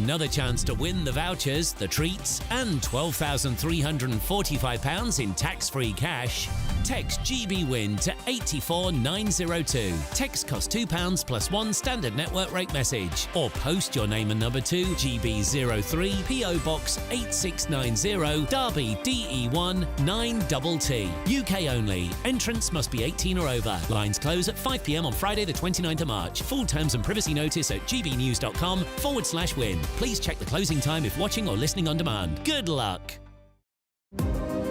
another chance to win the vouchers, the treats, and £12,345 in tax-free cash. Text GBWIN to 84902. Text costs £2 plus one standard network rate message. Or post your name and number to GB03 PO Box 8690 Derby DE1 9TT. UK only. Entrance must be 18 or over. Lines close at 5 p.m. on Friday the 29th of March. Full terms and privacy notice at gbnews.com/win. Please check the closing time if watching or listening on demand. Good luck.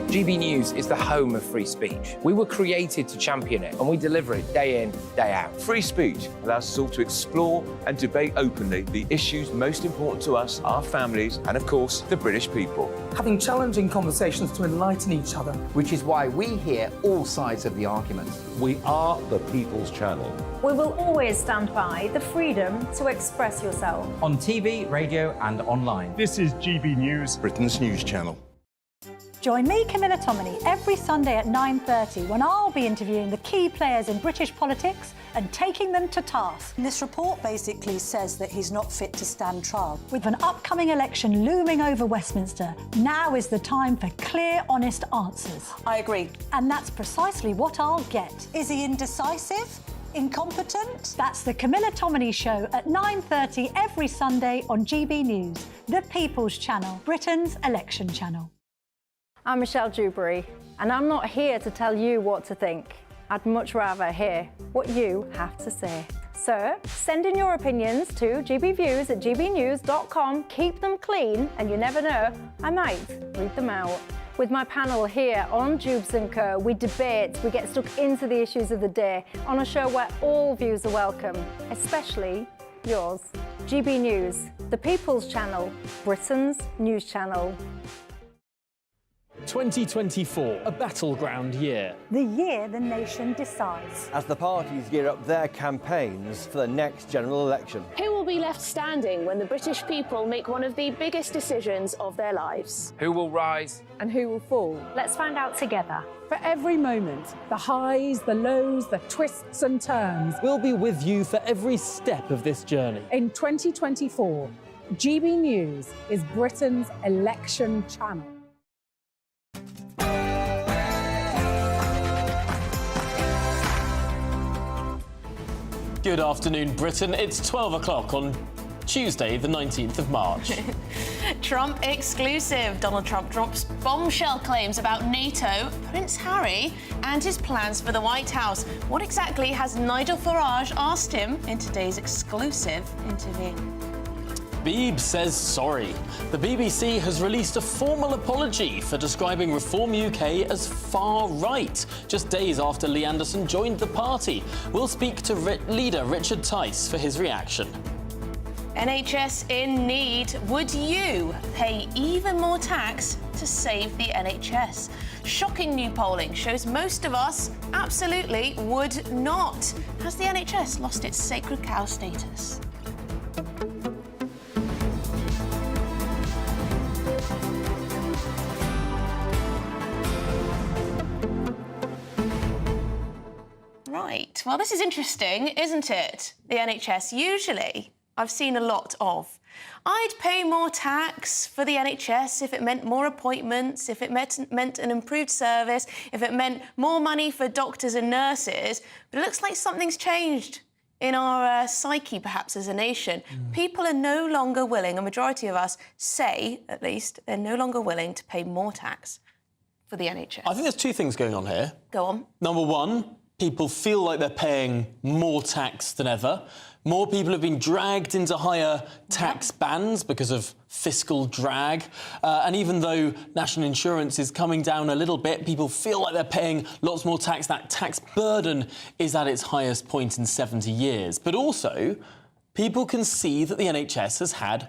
GB News is the home of free speech. We were created to champion it, and we deliver it day in, day out. Free speech allows us all to explore and debate openly the issues most important to us, our families, and of course, the British people. Having challenging conversations to enlighten each other. Which is why we hear all sides of the argument. We are the People's Channel. We will always stand by the freedom to express yourself. On TV, radio and online. This is GB News, Britain's news channel. Join me, Camilla Tominey, every Sunday at 9:30 when I'll be interviewing the key players in British politics and taking them to task. This report basically says that he's not fit to stand trial. With an upcoming election looming over Westminster, now is the time for clear, honest answers. I agree. And that's precisely what I'll get. Is he indecisive? Incompetent? That's the Camilla Tominey Show at 9:30 every Sunday on GB News, the People's Channel, Britain's election channel. I'm Michelle Dewberry, and I'm not here to tell you what to think. I'd much rather hear what you have to say. So, send in your opinions to gbviews@gbnews.com. Keep them clean, and you never know, I might read them out. With my panel here on Jubes & Co, we debate, we get stuck into the issues of the day on a show where all views are welcome, especially yours. GB News, the People's Channel, Britain's news channel. 2024, a battleground year. The year the nation decides. As the parties gear up their campaigns for the next general election. Who will be left standing when the British people make one of the biggest decisions of their lives? Who will rise? And who will fall? Let's find out together. For every moment, the highs, the lows, the twists and turns. We'll be with you for every step of this journey. In 2024, GB News is Britain's election channel. Good afternoon, Britain. It's 12 o'clock on Tuesday, the 19th of March. Trump exclusive. Donald Trump drops bombshell claims about NATO, Prince Harry, and his plans for the White House. What exactly has Nigel Farage asked him in today's exclusive interview? Beeb says sorry. The BBC has released a formal apology for describing Reform UK as far-right, just days after Lee Anderson joined the party. We'll speak to leader Richard Tice for his reaction. NHS in need. Would you pay even more tax to save the NHS? Shocking new polling shows most of us absolutely would not. Has the NHS lost its sacred cow status? Right, well, this is interesting, isn't it? The NHS, usually, I've seen a lot of. I'd pay more tax for the NHS if it meant more appointments, if it meant an improved service, if it meant more money for doctors and nurses. But it looks like something's changed in our psyche, perhaps, as a nation. People are no longer willing, a majority of us say, at least, they're no longer willing to pay more tax for the NHS. I think there's two things going on here. Go on. Number one, people feel like they're paying more tax than ever. More people have been dragged into higher tax bands because of fiscal drag. And even though national insurance is coming down a little bit, people feel like they're paying lots more tax. That tax burden is at its highest point in 70 years. But also, people can see that the NHS has had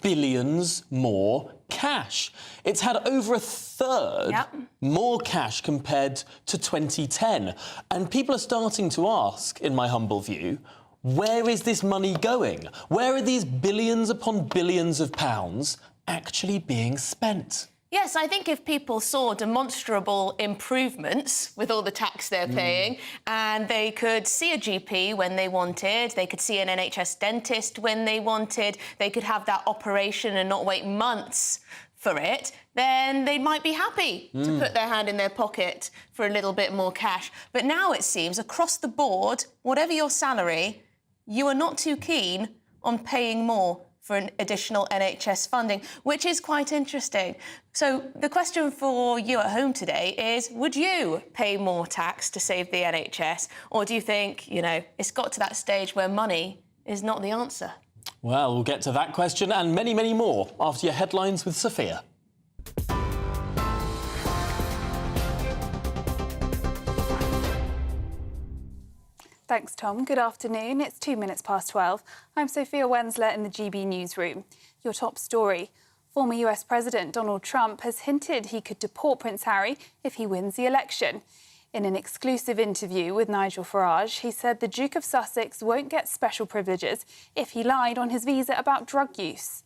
billions more cash. It's had over a third more cash compared to 2010. And people are starting to ask, in my humble view, where is this money going? Where are these billions upon billions of pounds actually being spent? Yes, I think if people saw demonstrable improvements with all the tax they're paying, and they could see a GP when they wanted, they could see an NHS dentist when they wanted, they could have that operation and not wait months for it, then they might be happy to put their hand in their pocket for a little bit more cash. But now it seems across the board, whatever your salary, you are not too keen on paying more for an additional NHS funding, which is quite interesting. So the question for you at home today is, would you pay more tax to save the NHS? Or do you think, you know, it's got to that stage where money is not the answer? Well, we'll get to that question and many, many more after your headlines with Sophia. Thanks, Tom. Good afternoon. It's 2 minutes past 12. I'm Sophia Wensler in the GB newsroom. Your top story. Former US President Donald Trump has hinted he could deport Prince Harry if he wins the election. In an exclusive interview with Nigel Farage, he said the Duke of Sussex won't get special privileges if he lied on his visa about drug use.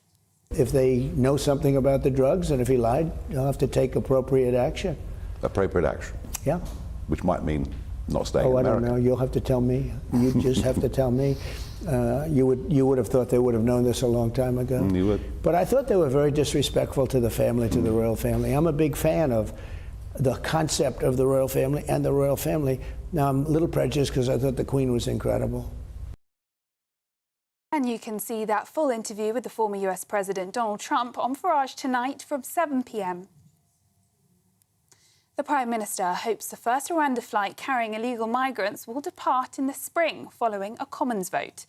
If they know something about the drugs and if he lied, he'll have to take appropriate action. Appropriate action? Yeah. Which might mean not staying in I America. don't know. You'll have to tell me. You just have to tell me. You would have thought they would have known this a long time ago. You would. But I thought they were very disrespectful to the family, to the royal family. I'm a big fan of the concept of the royal family and the royal family. Now, I'm a little prejudiced because I thought the Queen was incredible. And you can see that full interview with the former US President Donald Trump on Farage tonight from 7 p.m. The Prime Minister hopes the first Rwanda flight carrying illegal migrants will depart in the spring following a Commons vote.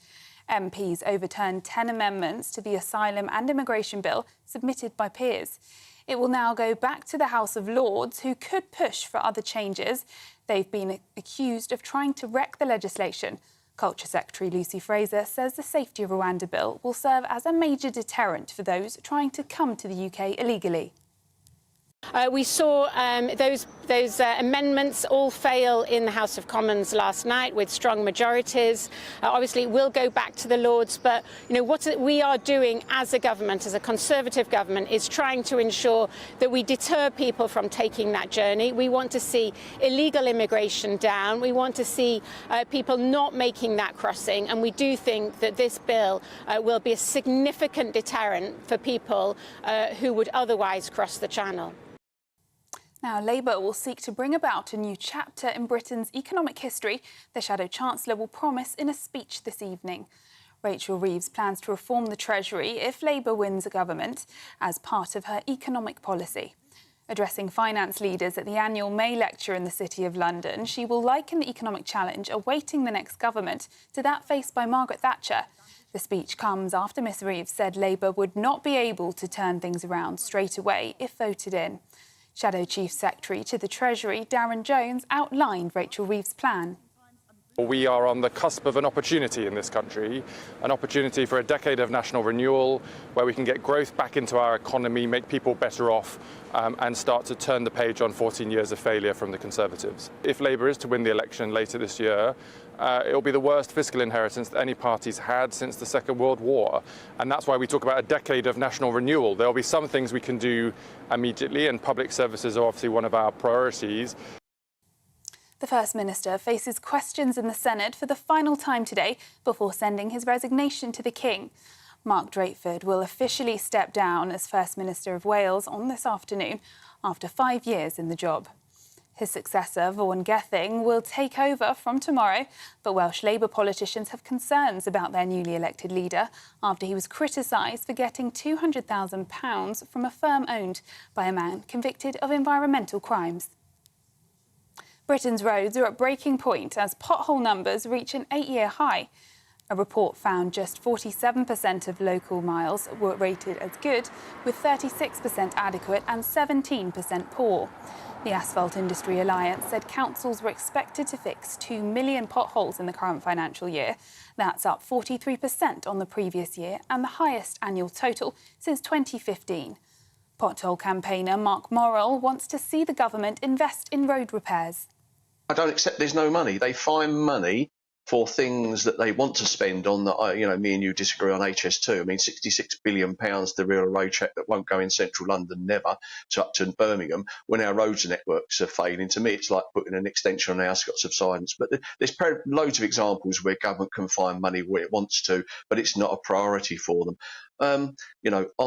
MPs overturned 10 amendments to the Asylum and Immigration Bill submitted by peers. It will now go back to the House of Lords, who could push for other changes. They've been accused of trying to wreck the legislation. Culture Secretary Lucy Fraser says the Safety of Rwanda Bill will serve as a major deterrent for those trying to come to the UK illegally. We saw those amendments all fail in the House of Commons last night with strong majorities. Obviously, it will go back to the Lords, but you know what we are doing as a government, as a Conservative government, is trying to ensure that we deter people from taking that journey. We want to see illegal immigration down. We want to see people not making that crossing, and we do think that this bill will be a significant deterrent for people who would otherwise cross the Channel. Now, Labour will seek to bring about a new chapter in Britain's economic history, the Shadow Chancellor will promise in a speech this evening. Rachel Reeves plans to reform the Treasury if Labour wins a government as part of her economic policy. Addressing finance leaders at the annual May lecture in the City of London, she will liken the economic challenge awaiting the next government to that faced by Margaret Thatcher. The speech comes after Ms Reeves said Labour would not be able to turn things around straight away if voted in. Shadow Chief Secretary to the Treasury, Darren Jones, outlined Rachel Reeves' plan. We are on the cusp of an opportunity in this country, an opportunity for a decade of national renewal where we can get growth back into our economy, make people better off and start to turn the page on 14 years of failure from the Conservatives. If Labour is to win the election later this year, it will be the worst fiscal inheritance that any party's had since the Second World War. And that's why we talk about a decade of national renewal. There will be some things we can do immediately, and public services are obviously one of our priorities. The First Minister faces questions in the Senate for the final time today before sending his resignation to the King. Mark Drakeford will officially step down as First Minister of Wales on this afternoon after 5 years in the job. His successor, Vaughan Gething, will take over from tomorrow, but Welsh Labour politicians have concerns about their newly elected leader after he was criticised for getting £200,000 from a firm owned by a man convicted of environmental crimes. Britain's roads are at breaking point as pothole numbers reach an 8-year high. A report found just 47% of local miles were rated as good, with 36% adequate and 17% poor. The Asphalt Industry Alliance said councils were expected to fix 2 million potholes in the current financial year. That's up 43% on the previous year and the highest annual total since 2015. Pothole campaigner Mark Morrell wants to see the government invest in road repairs. I don't accept there's no money. They find money for things that they want to spend on that, me and you disagree on HS2. I mean, £66 billion to build a road track that won't go in central London, never, to up to Birmingham, when our roads networks are failing. To me, it's like putting an extension on the outskirts of silence. But there's loads of examples where government can find money where it wants to, but it's not a priority for them. On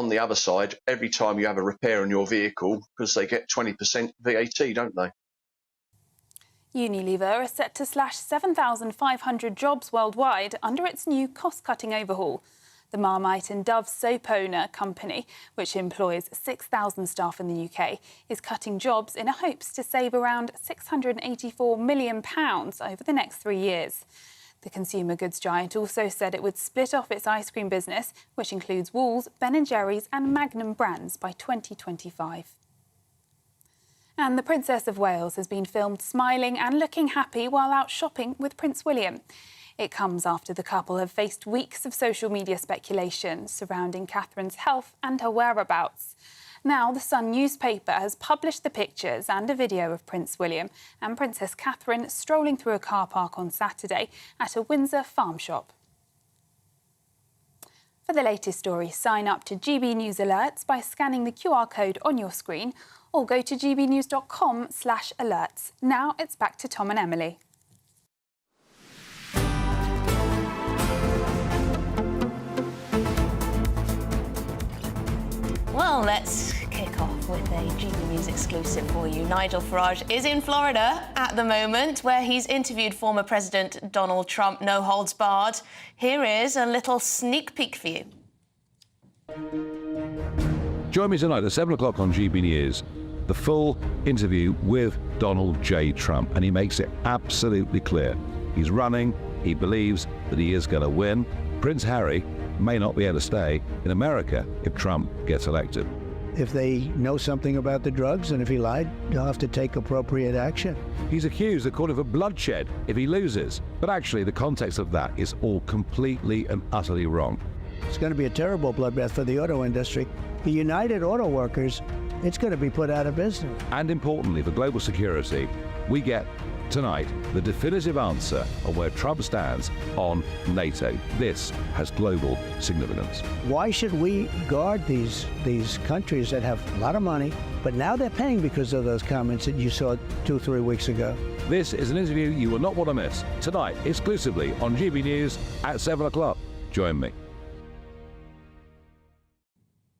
the other side, every time you have a repair on your vehicle, because they get 20% VAT, don't they? Unilever is set to slash 7,500 jobs worldwide under its new cost-cutting overhaul. The Marmite and Dove soap owner company, which employs 6,000 staff in the UK, is cutting jobs in hopes to save around £684 million over the next 3 years. The consumer goods giant also said it would split off its ice cream business, which includes Wall's, Ben & Jerry's and Magnum brands, by 2025. And the Princess of Wales has been filmed smiling and looking happy while out shopping with Prince William. It comes after the couple have faced weeks of social media speculation surrounding Catherine's health and her whereabouts. Now, the Sun newspaper has published the pictures and a video of Prince William and Princess Catherine strolling through a car park on Saturday at a Windsor farm shop. For the latest story, sign up to GB News Alerts by scanning the QR code on your screen or go to gbnews.com/alerts. Now it's back to Tom and Emily. Well, let's kick off with a GB News exclusive for you. Nigel Farage is in Florida at the moment, where he's interviewed former President Donald Trump, no holds barred. Here is a little sneak peek for you. Join me tonight at 7 o'clock on GB News. The full interview with Donald J. Trump, and he makes it absolutely clear. He's running, he believes that he is going to win. Prince Harry may not be able to stay in America if Trump gets elected. If they know something about the drugs and if he lied, they'll have to take appropriate action. He's accused of calling for bloodshed if he loses, but actually the context of that is all completely and utterly wrong. It's going to be a terrible bloodbath for the auto industry. The United Auto Workers, it's going to be put out of business. And importantly, for global security, we get tonight the definitive answer on where Trump stands on NATO. This has global significance. Why should we guard these countries that have a lot of money, but now they're paying because of those comments that you saw 2-3 weeks ago? This is an interview you will not want to miss. Tonight, exclusively on GB News at 7 o'clock. Join me.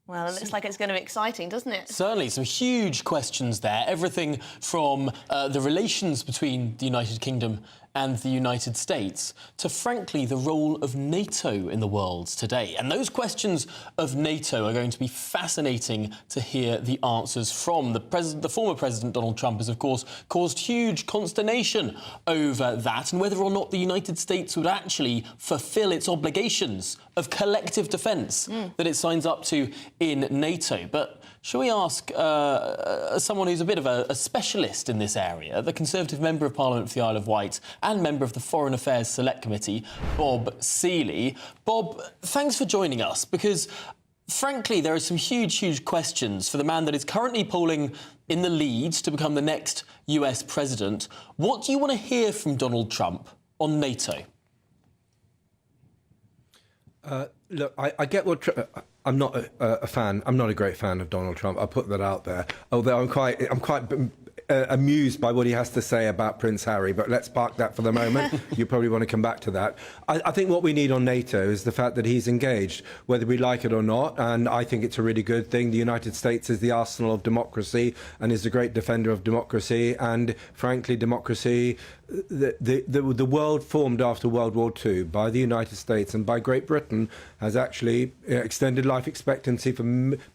Well, it looks like it's going to be exciting, doesn't it? Certainly, some huge questions there. Everything from the relations between the United Kingdom and the United States to, frankly, the role of NATO in the world today. And those questions of NATO are going to be fascinating to hear the answers from. The former President Donald Trump has, of course, caused huge consternation over that and whether or not the United States would actually fulfil its obligations of collective defence that it signs up to in NATO. But shall we ask someone who's a bit of a specialist in this area, the Conservative Member of Parliament for the Isle of Wight and member of the Foreign Affairs Select Committee, Bob Seeley. Bob, thanks for joining us, because, frankly, there are some huge questions for the man that is currently polling in the lead to become the next US president. What do you want to hear from Donald Trump on NATO? Look, I get what... I'm not a fan. I'm not a great fan of Donald Trump. I'll put that out there. Although I'm quite amused by what he has to say about Prince Harry. But let's park that for the moment. You probably want to come back to that. I think what we need on NATO is the fact that he's engaged, whether we like it or not. And I think it's a really good thing. The United States is the arsenal of democracy and is a great defender of democracy. And frankly, democracy, the world formed after World War II by the United States and by Great Britain has actually extended life expectancy for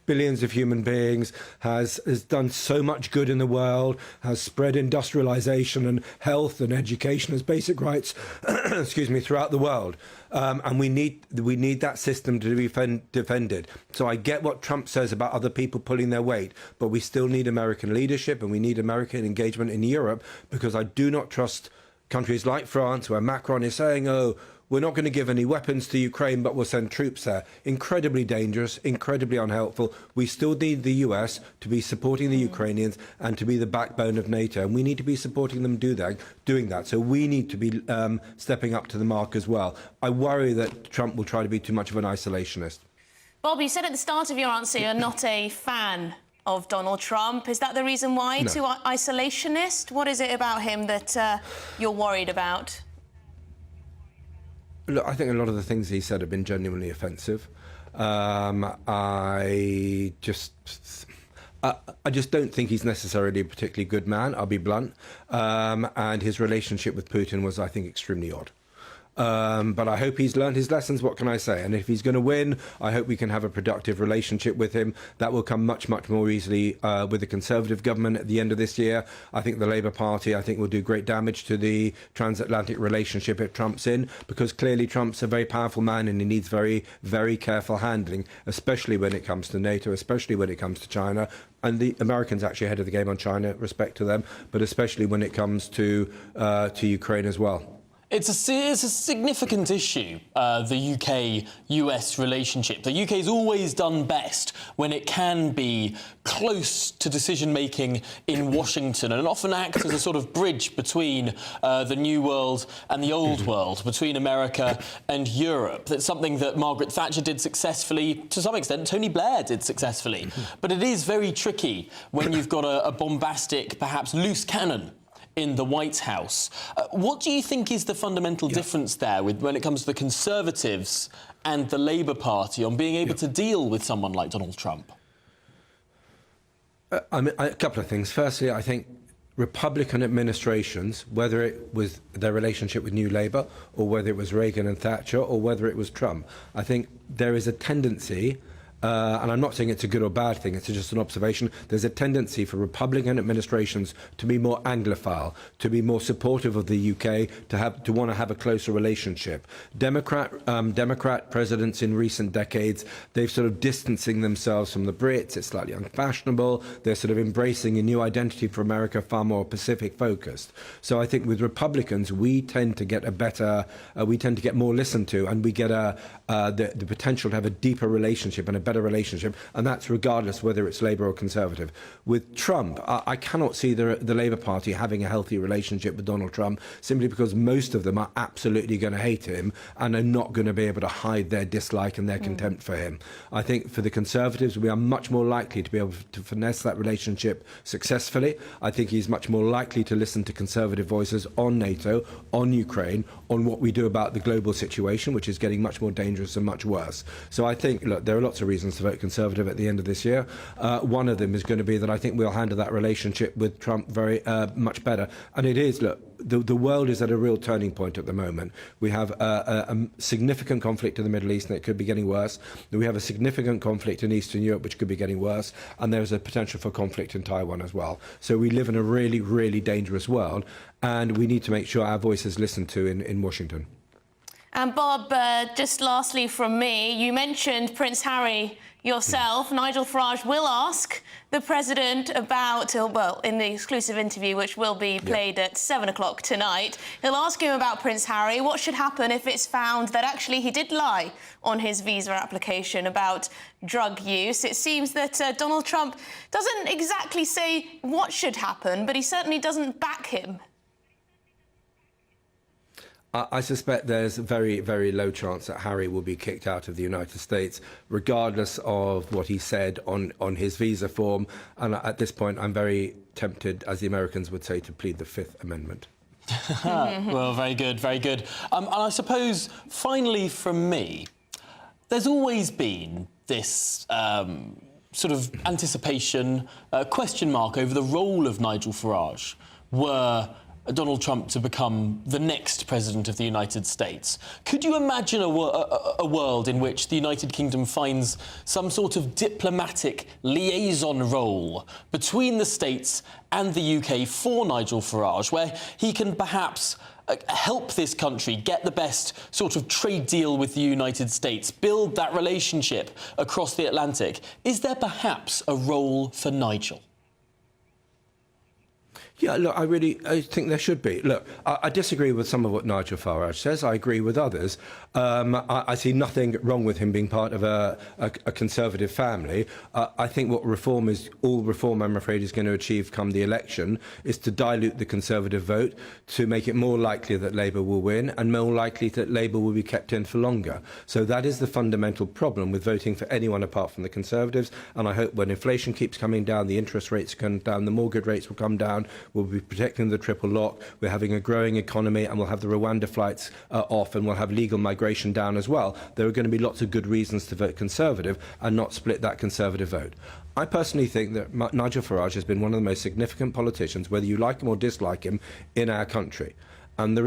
billions of human beings, has done so much good in the world, has spread industrialization and health and education as basic rights excuse me, throughout the world. And we need that system to be defended. So I get what Trump says about other people pulling their weight, but we still need American leadership and we need American engagement in Europe, because I do not trust countries like France, where Macron is saying, oh, We're not going to give any weapons to Ukraine, but we'll send troops there. Incredibly dangerous, incredibly unhelpful. We still need the US to be supporting the Ukrainians and to be the backbone of NATO. And we need to be supporting them doing that. So we need to be stepping up to the mark as well. I worry that Trump will try to be too much of an isolationist. Bob, you said at the start of your answer you're not a fan of Donald Trump. Is that the reason why? No. Too isolationist? What is it about him that you're worried about? Look, I think a lot of the things he said have been genuinely offensive. I just don't think he's necessarily a particularly good man, I'll be blunt. And his relationship with Putin was, I think, extremely odd. But I hope he's learned his lessons, what can I say? And if he's going to win, I hope we can have a productive relationship with him. That will come much, much more easily with the Conservative government at the end of this year. I think the Labour Party, will do great damage to the transatlantic relationship if Trump's in, because clearly Trump's a very powerful man and he needs very, very careful handling, especially when it comes to NATO, especially when it comes to China. And the Americans actually ahead of the game on China, respect to them, but especially when it comes to Ukraine as well. It's a significant issue, the UK-US relationship. The UK's always done best when it can be close to decision-making in Washington and often acts as a sort of bridge between the New World and the Old World, between America and Europe. That's something that Margaret Thatcher did successfully, to some extent Tony Blair did successfully. But it is very tricky when you've got a bombastic, perhaps loose cannon in the White House. What do you think is the fundamental difference there when it comes to the Conservatives and the Labour Party on being able to deal with someone like Donald Trump? A couple of things. Firstly, I think Republican administrations, whether it was their relationship with New Labour or whether it was Reagan and Thatcher or whether it was Trump, I think there is a tendency, and I'm not saying it's a good or bad thing, it's just an observation, there's a tendency for Republican administrations to be more Anglophile, to be more supportive of the UK, to want to have a closer relationship. Democrat presidents in recent decades, they've sort of distancing themselves from the Brits, it's slightly unfashionable, they're sort of embracing a new identity for America, far more Pacific focused. So I think with Republicans, we tend to get more listened to, and we get the potential to have a deeper relationship and a better relationship, and that's regardless whether it's Labour or Conservative. With Trump, I cannot see the Labour Party having a healthy relationship with Donald Trump, simply because most of them are absolutely going to hate him and are not going to be able to hide their dislike and their contempt for him. I think for the Conservatives, we are much more likely to be able to finesse that relationship successfully. I think he's much more likely to listen to Conservative voices on NATO, on Ukraine, on what we do about the global situation, which is getting much more dangerous and much worse. So I think, look, there are lots of reasons to vote Conservative at the end of this year. One of them is going to be that I think we'll handle that relationship with Trump very much better. And it is, look, the world is at a real turning point at the moment. We have a significant conflict in the Middle East, and it could be getting worse. We have a significant conflict in Eastern Europe, which could be getting worse. And there's a potential for conflict in Taiwan as well. So we live in a really, really dangerous world, and we need to make sure our voice is listened to in Washington. And Bob, just lastly from me, you mentioned Prince Harry yourself. Nigel Farage will ask the President about, well, in the exclusive interview, which will be played at 7 o'clock tonight, he'll ask him about Prince Harry. What should happen if it's found that actually he did lie on his visa application about drug use? It seems that Donald Trump doesn't exactly say what should happen, but he certainly doesn't back him. I suspect there's a very, very low chance that Harry will be kicked out of the United States, regardless of what he said on his visa form. And at this point, I'm very tempted, as the Americans would say, to plead the Fifth Amendment. Well, very good, very good. And I suppose, finally from me, there's always been this sort of anticipation, question mark over the role of Nigel Farage were Donald Trump to become the next president of the United States. Could you imagine a world in which the United Kingdom finds some sort of diplomatic liaison role between the States and the UK for Nigel Farage, where he can perhaps help this country get the best sort of trade deal with the United States, build that relationship across the Atlantic? Is there perhaps a role for Nigel? Yeah, look, I think there should be. Look, I disagree with some of what Nigel Farage says. I agree with others. I see nothing wrong with him being part of a Conservative family. I think what reform is, all reform, I'm afraid, is going to achieve come the election, is to dilute the Conservative vote, to make it more likely that Labour will win and more likely that Labour will be kept in for longer. So that is the fundamental problem with voting for anyone apart from the Conservatives. And I hope when inflation keeps coming down, the interest rates come down, the mortgage rates will come down, we'll be protecting the triple lock, we're having a growing economy, and we'll have the Rwanda flights off, and we'll have legal migration down as well. There are going to be lots of good reasons to vote Conservative and not split that Conservative vote. I personally think that Nigel Farage has been one of the most significant politicians, whether you like him or dislike him, in our country. And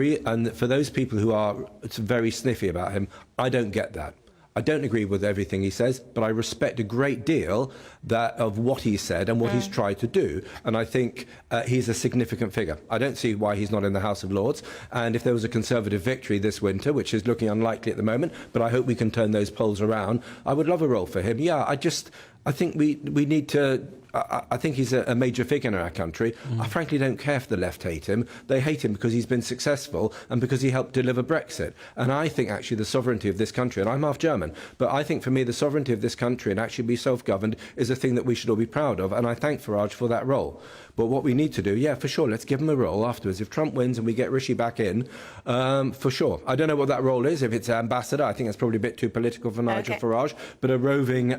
for those people who are very sniffy about him, I don't get that. I don't agree with everything he says, but I respect a great deal of what he said and what he's tried to do. And I think he's a significant figure. I don't see why he's not in the House of Lords. And if there was a Conservative victory this winter, which is looking unlikely at the moment, but I hope we can turn those polls around, I would love a role for him. Yeah, I think we need to... I think he's a major figure in our country. I frankly don't care if the left hate him. They hate him because he's been successful and because he helped deliver Brexit. And I think actually the sovereignty of this country, and I'm half German, but I think for me the sovereignty of this country and actually be self-governed is a thing that we should all be proud of. And I thank Farage for that role. But what we need to do, yeah, for sure, let's give him a role afterwards. If Trump wins and we get Rishi back in, for sure. I don't know what that role is. If it's ambassador, I think that's probably a bit too political for Nigel Farage. But a roving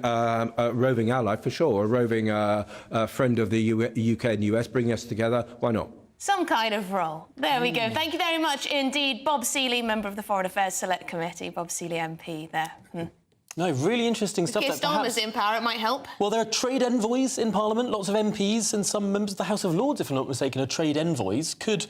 ally, for sure, a roving friend of the UK and US, bringing us together, why not? Some kind of role. There we go. Thank you very much indeed. Bob Seeley, member of the Foreign Affairs Select Committee. Bob Seeley MP there. No, really interesting stuff. Keir Starmer's in power, it might help. Well, there are trade envoys in Parliament. Lots of MPs and some members of the House of Lords, if I'm not mistaken, are trade envoys. Could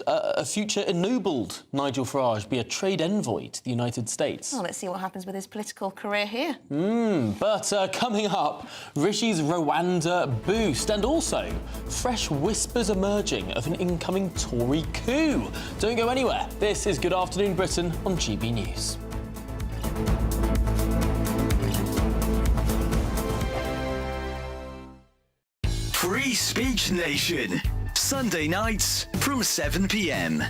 a future ennobled Nigel Farage be a trade envoy to the United States? Well, let's see what happens with his political career here. But coming up, Rishi's Rwanda boost and also fresh whispers emerging of an incoming Tory coup. Don't go anywhere. This is Good Afternoon Britain on GB News. Free Speech Nation, Sunday nights from 7 p.m.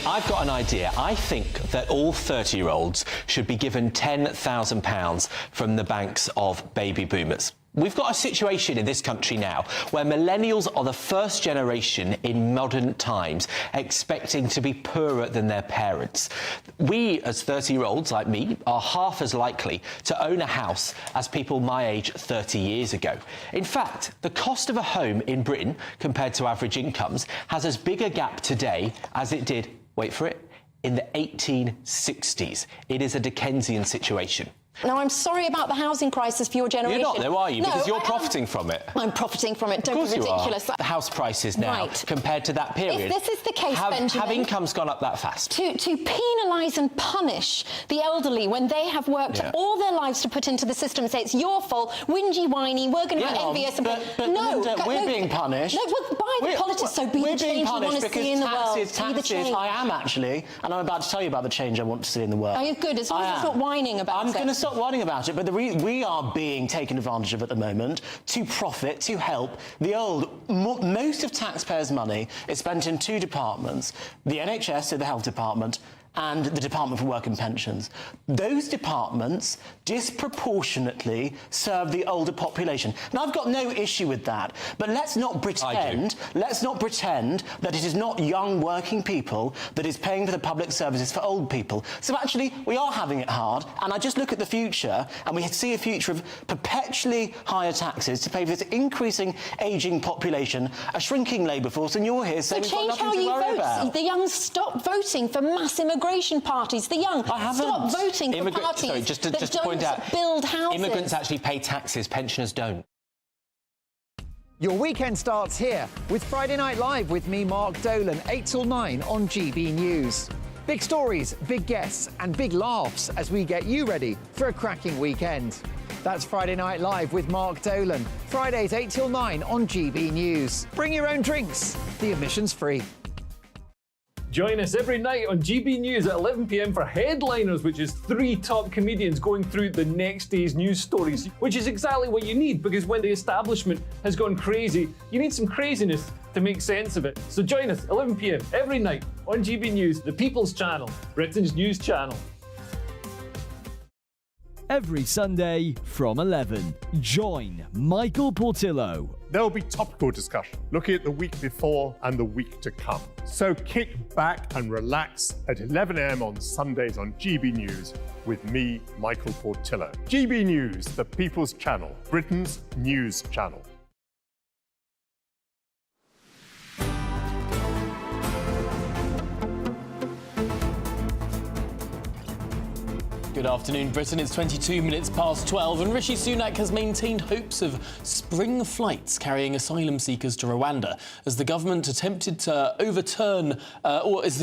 I've got an idea. I think that all 30-year-olds should be given £10,000 from the banks of baby boomers. We've got a situation in this country now where millennials are the first generation in modern times expecting to be poorer than their parents. We, as 30-year-olds like me, are half as likely to own a house as people my age 30 years ago. In fact, the cost of a home in Britain, compared to average incomes, has as big a gap today as it did, wait for it, in the 1860s. It is a Dickensian situation. Now, I'm sorry about the housing crisis for your generation. You're not, though, are you? No, because you're proprofiting from it. I'm profiting from it. Don't be ridiculous. The house prices now, compared to that period. If this is the case, Benjamin... Have incomes gone up that fast? To penalise and punish the elderly when they have worked all their lives to put into the system, say it's your fault, whingy, whiny, we're going to be envious... But no, Linda, we're being punished. No, well, by the politics, so be the change you want to see in the world. Be the change. I am, actually, and I'm about to tell you about the change I want to see in the world. Are you good? As long as it's not whining about it. I'm going to stop whining about it, but we are being taken advantage of at the moment to profit, to help the old. Most of taxpayers' money is spent in two departments, the NHS, so the health department, and the Department for Work and Pensions. Those departments disproportionately serve the older population. Now, I've got no issue with that, but let's not pretend that it is not young working people that is paying for the public services for old people. So actually, we are having it hard, and I just look at the future, and we see a future of perpetually higher taxes to pay for this increasing ageing population, a shrinking labour force, and you're here saying we've got nothing to worry about. The young stop voting for mass immigration parties. The young stop voting for parties that don't build houses. Immigrants actually pay taxes, pensioners don't. Your weekend starts here with Friday Night Live with me, Mark Dolan, 8 till 9 on GB News. Big stories, big guests and big laughs as we get you ready for a cracking weekend. That's Friday Night Live with Mark Dolan. Fridays 8 till 9 on GB News. Bring your own drinks. The admission's free. Join us every night on GB News at 11 p.m. for Headliners, which is 3 top comedians going through the next day's news stories, which is exactly what you need, because when the establishment has gone crazy, you need some craziness to make sense of it. So join us 11 p.m. every night on GB News, the People's Channel, Britain's news channel. Every Sunday from 11, join Michael Portillo. There will be topical discussion, looking at the week before and the week to come. So kick back and relax at 11 a.m. on Sundays on GB News with me, Michael Portillo. GB News, the People's Channel, Britain's news channel. Good afternoon, Britain. It's 22 minutes past 12, and Rishi Sunak has maintained hopes of spring flights carrying asylum seekers to Rwanda as the government attempted to overturned all those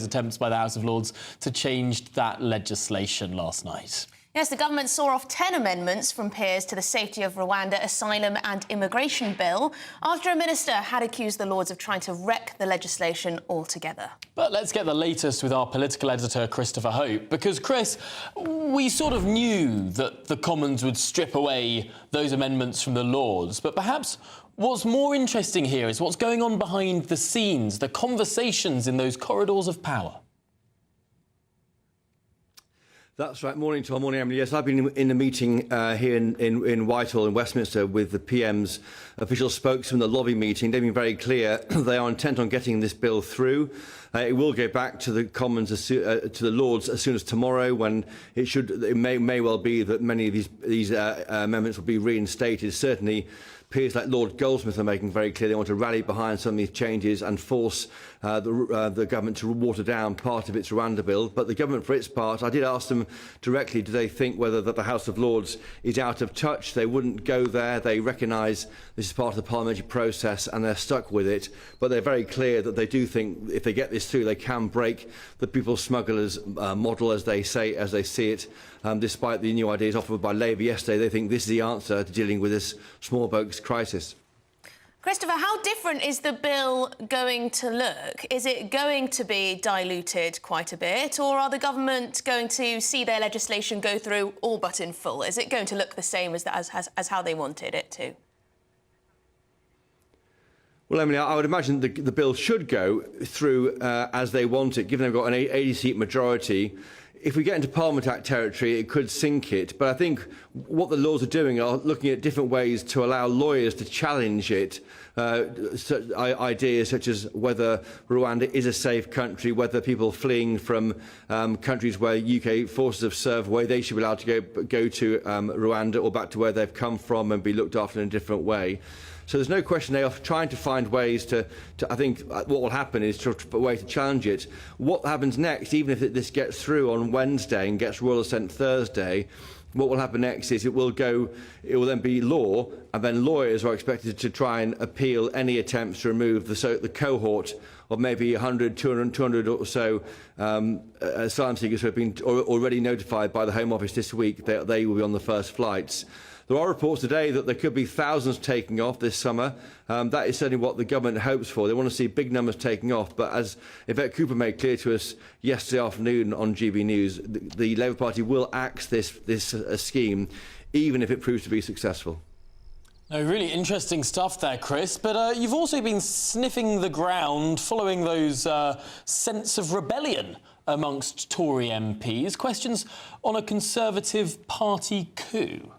attempts by the House of Lords to change that legislation last night. Yes, the government saw off 10 amendments from peers to the Safety of Rwanda Asylum and Immigration Bill after a minister had accused the Lords of trying to wreck the legislation altogether. But let's get the latest with our political editor, Christopher Hope, because, Chris, we sort of knew that the Commons would strip away those amendments from the Lords, but perhaps what's more interesting here is what's going on behind the scenes, the conversations in those corridors of power. That's right. Morning, Tom. Morning, Emily. Yes, I've been in a meeting here in Whitehall in Westminster with the PM's official spokesman, the lobby meeting. They've been very clear. They are intent on getting this bill through. It will go back to the Commons, to the Lords, as soon as tomorrow, when it may well be that many of these amendments will be reinstated. Certainly, peers like Lord Goldsmith are making very clear they want to rally behind some of these changes and force the government to water down part of its Rwanda bill. But the government, for its part, I did ask them directly, do they think whether that the House of Lords is out of touch? They wouldn't go there. They recognise this is part of the parliamentary process and they're stuck with it. But they're very clear that they do think if they get this through, they can break the people smugglers model, as they see it. Despite the new ideas offered by Labour yesterday, they think this is the answer to dealing with this small boats crisis. Christopher, how different is the bill going to look? Is it going to be diluted quite a bit, or are the government going to see their legislation go through all but in full? Is it going to look the same as how they wanted it to? Well, Emily, I would imagine the bill should go through as they want it, given they've got an 80-seat majority. If we get into Parliament Act territory, it could sink it. But I think what the Lords are doing are looking at different ways to allow lawyers to challenge it. Ideas such as whether Rwanda is a safe country, whether people fleeing from countries where UK forces have served, where they should be allowed to go to Rwanda or back to where they've come from and be looked after in a different way. So there's no question they are trying to find ways to I think what will happen is a way to challenge it. What happens next, even if this gets through on Wednesday and gets royal assent Thursday, what will happen next is it will then be law, and then lawyers are expected to try and appeal any attempts to remove the cohort of maybe 100, 200 or so asylum seekers who have been already notified by the Home Office this week that they will be on the first flights. There are reports today that there could be thousands taking off this summer. That is certainly what the government hopes for. They want to see big numbers taking off. But as Yvette Cooper made clear to us yesterday afternoon on GB News, the Labour Party will axe this scheme, even if it proves to be successful. No, really interesting stuff there, Chris. But you've also been sniffing the ground following those sense of rebellion amongst Tory MPs. Questions on a Conservative Party coup.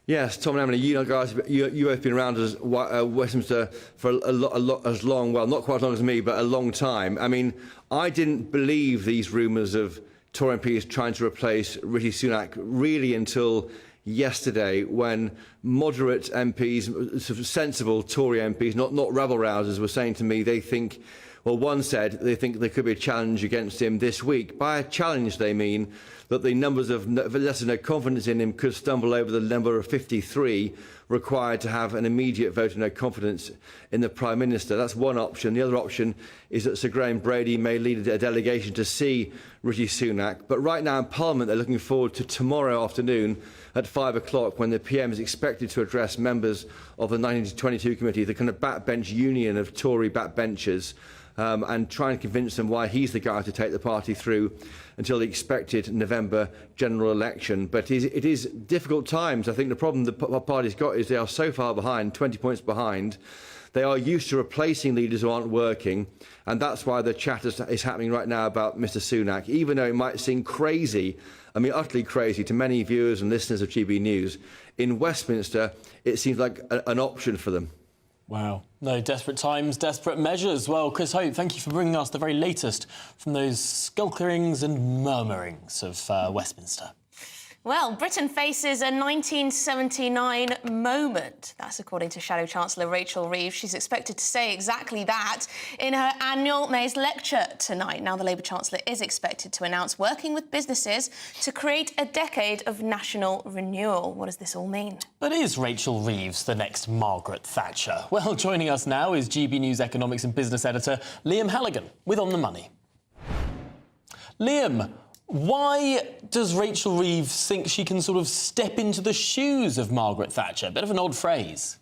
Yes, Tom and Emily, you guys, you have been around as Westminster for a lot as long, well, not quite as long as me, but a long time. I mean, I didn't believe these rumours of Tory MPs trying to replace Rishi Sunak really until yesterday, when moderate MPs, sort of sensible Tory MPs, not rabble-rousers, were saying to me they think, well, one said they think there could be a challenge against him this week. By a challenge, they mean that the numbers of less than no confidence in him could stumble over the number of 53 required to have an immediate vote of no confidence in the Prime Minister. That's one option. The other option is that Sir Graham Brady may lead a delegation to see Rishi Sunak. But right now in Parliament, they're looking forward to tomorrow afternoon at 5 o'clock, when the PM is expected to address members of the 1922 committee, the kind of backbench union of Tory backbenchers, and try and convince them why he's the guy to take the party through until the expected November general election. But it is difficult times. I think the problem the party's got is they are so far behind, 20 points behind. They are used to replacing leaders who aren't working, and that's why the chat is happening right now about Mr Sunak. Even though it might seem crazy, I mean utterly crazy to many viewers and listeners of GB News, in Westminster it seems like an option for them. Wow. No, desperate times, desperate measures. Well, Chris Hope, thank you for bringing us the very latest from those skulkerings and murmurings of Westminster. Well, Britain faces a 1979 moment. That's according to Shadow Chancellor Rachel Reeves. She's expected to say exactly that in her annual May's lecture tonight. Now, the Labour Chancellor is expected to announce working with businesses to create a decade of national renewal. What does this all mean? But is Rachel Reeves the next Margaret Thatcher? Well, joining us now is GB News economics and business editor Liam Halligan with On the Money. Liam, why does Rachel Reeves think she can sort of step into the shoes of Margaret Thatcher? Bit of an odd phrase.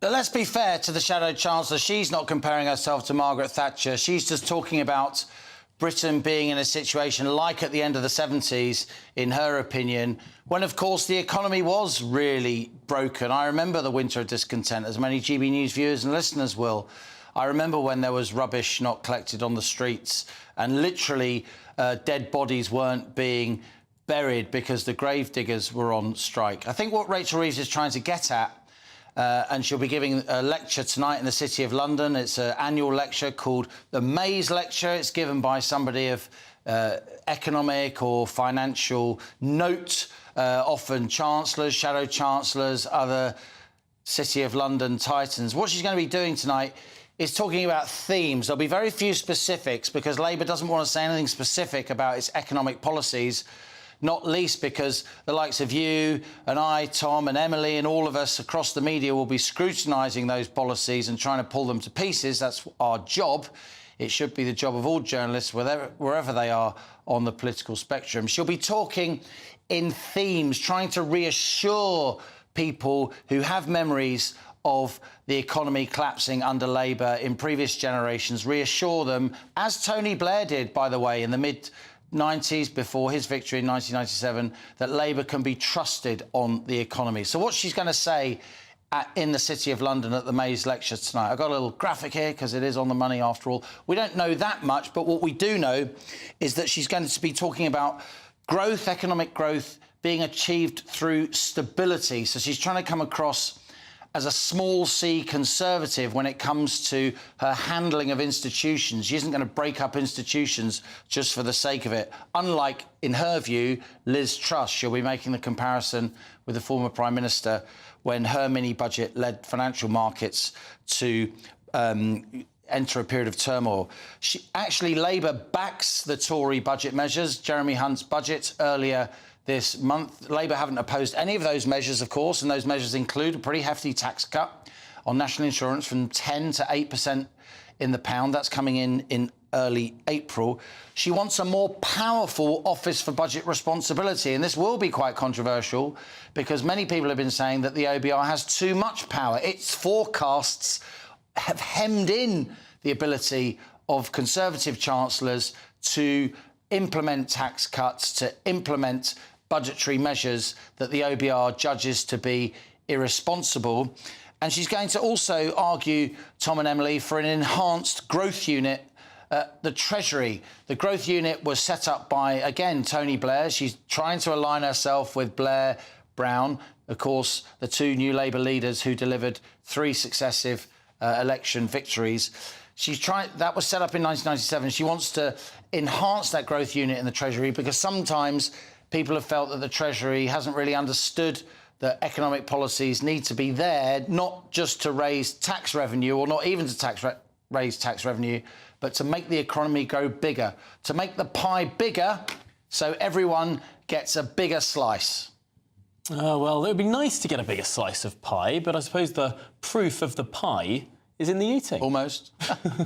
But let's be fair to the Shadow Chancellor. She's not comparing herself to Margaret Thatcher. She's just talking about Britain being in a situation like at the end of the 70s, in her opinion, when, of course, the economy was really broken. I remember the winter of discontent, as many GB News viewers and listeners will. I remember when there was rubbish not collected on the streets and literally dead bodies weren't being buried because the grave diggers were on strike. I think what Rachel Reeves is trying to get at, and she'll be giving a lecture tonight in the City of London. It's an annual lecture called the May's Lecture. It's given by somebody of economic or financial note, often chancellors, shadow chancellors, other City of London titans. What she's going to be doing tonight is talking about themes. There'll be very few specifics because Labour doesn't want to say anything specific about its economic policies, not least because the likes of you and I, Tom and Emily and all of us across the media will be scrutinising those policies and trying to pull them to pieces. That's our job. It should be the job of all journalists, wherever they are on the political spectrum. She'll be talking in themes, trying to reassure people who have memories of the economy collapsing under Labour in previous generations, reassure them, as Tony Blair did, by the way, in the mid-90s, before his victory in 1997, that Labour can be trusted on the economy. So what she's going to say in the City of London at the May's lecture tonight, I've got a little graphic here because it is on the money after all. We don't know that much, but what we do know is that she's going to be talking about growth, economic growth, being achieved through stability. So she's trying to come across as a small c conservative when it comes to her handling of institutions. She isn't going to break up institutions just for the sake of it. Unlike, in her view, Liz Truss. She'll be making the comparison with the former Prime Minister when her mini-budget led financial markets to enter a period of turmoil. Actually, Labour backs the Tory budget measures. Jeremy Hunt's budget earlier this month. Labour haven't opposed any of those measures, of course, and those measures include a pretty hefty tax cut on national insurance from 10 to 8% in the pound. That's coming in early April. She wants a more powerful Office for Budget Responsibility, and this will be quite controversial because many people have been saying that the OBR has too much power. Its forecasts have hemmed in the ability of Conservative chancellors to implement tax cuts, to implement budgetary measures that the OBR judges to be irresponsible. And she's going to also argue, Tom and Emily, for an enhanced growth unit at the Treasury. The growth unit was set up by, again, Tony Blair. She's trying to align herself with Blair Brown, of course, the two new Labour leaders who delivered 3 successive election victories. That was set up in 1997. She wants to enhance that growth unit in the Treasury because sometimes people have felt that the Treasury hasn't really understood that economic policies need to be there, not just to raise tax revenue or not even to raise tax revenue, but to make the economy go bigger. To make the pie bigger, So everyone gets a bigger slice. Well, it would be nice to get a bigger slice of pie, but I suppose the proof of the pie is in the eating. Almost.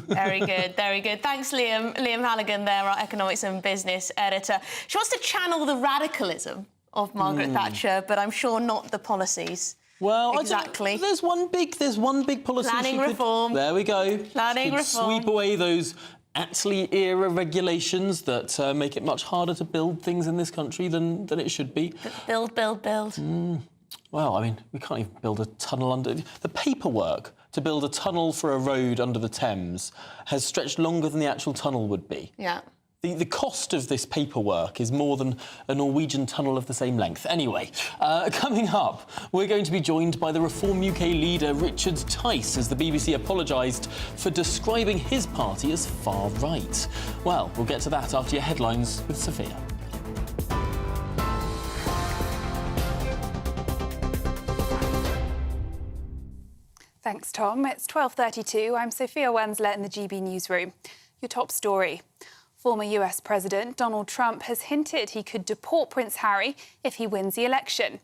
Very good, very good. Thanks, Liam. Liam Halligan there, our economics and business editor. She wants to channel the radicalism of Margaret Thatcher, but I'm sure not the policies. Well, exactly. There's one big policy. Planning reform. There we go. Planning reform. Sweep away those Attlee-era regulations that make it much harder to build things in this country than it should be. Build. Well, I mean, we can't even build a tunnel under... The paperwork to build a tunnel for a road under the Thames has stretched longer than the actual tunnel would be. Yeah. The cost of this paperwork is more than a Norwegian tunnel of the same length. Anyway, coming up, we're going to be joined by the Reform UK leader Richard Tice as the BBC apologised for describing his party as far-right. Well, we'll get to that after your headlines with Sophia. Thanks, Tom. It's 12:32. I'm Sophia Wenslet in the GB newsroom. Your top story. Former US President Donald Trump has hinted he could deport Prince Harry if he wins the election.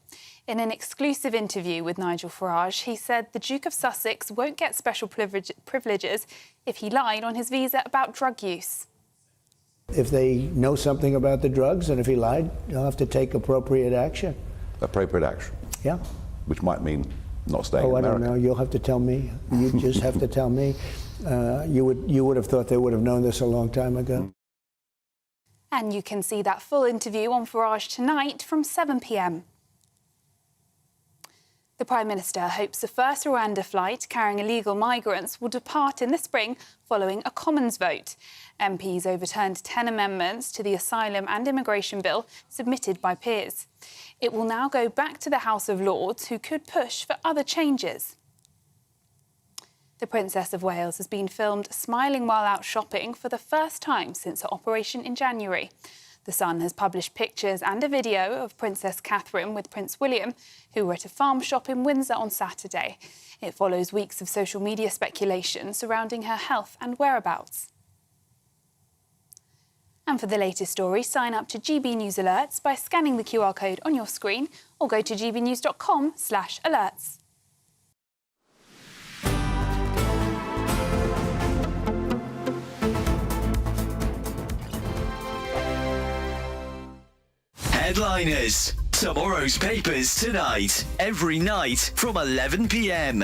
In an exclusive interview with Nigel Farage, he said the Duke of Sussex won't get special privileges if he lied on his visa about drug use. If they know something about the drugs and if he lied, they'll have to take appropriate action. Appropriate action? Yeah. Which might mean not staying in I America. don't know. You'll have to tell me. You just have to tell me. You would have thought they would have known this a long time ago. And you can see that full interview on Farage tonight from 7 p.m. The Prime Minister hopes the first Rwanda flight carrying illegal migrants will depart in the spring following a Commons vote. MPs overturned 10 amendments to the Asylum and Immigration Bill submitted by peers. It will now go back to the House of Lords, who could push for other changes. The Princess of Wales has been filmed smiling while out shopping for the first time since her operation in January. The Sun has published pictures and a video of Princess Catherine with Prince William, who were at a farm shop in Windsor on Saturday. It follows weeks of social media speculation surrounding her health and whereabouts. And for the latest story, sign up to GB News Alerts by scanning the QR code on your screen or go to gbnews.com/alerts. Headliners. Tomorrow's papers tonight. Every night from 11 p.m.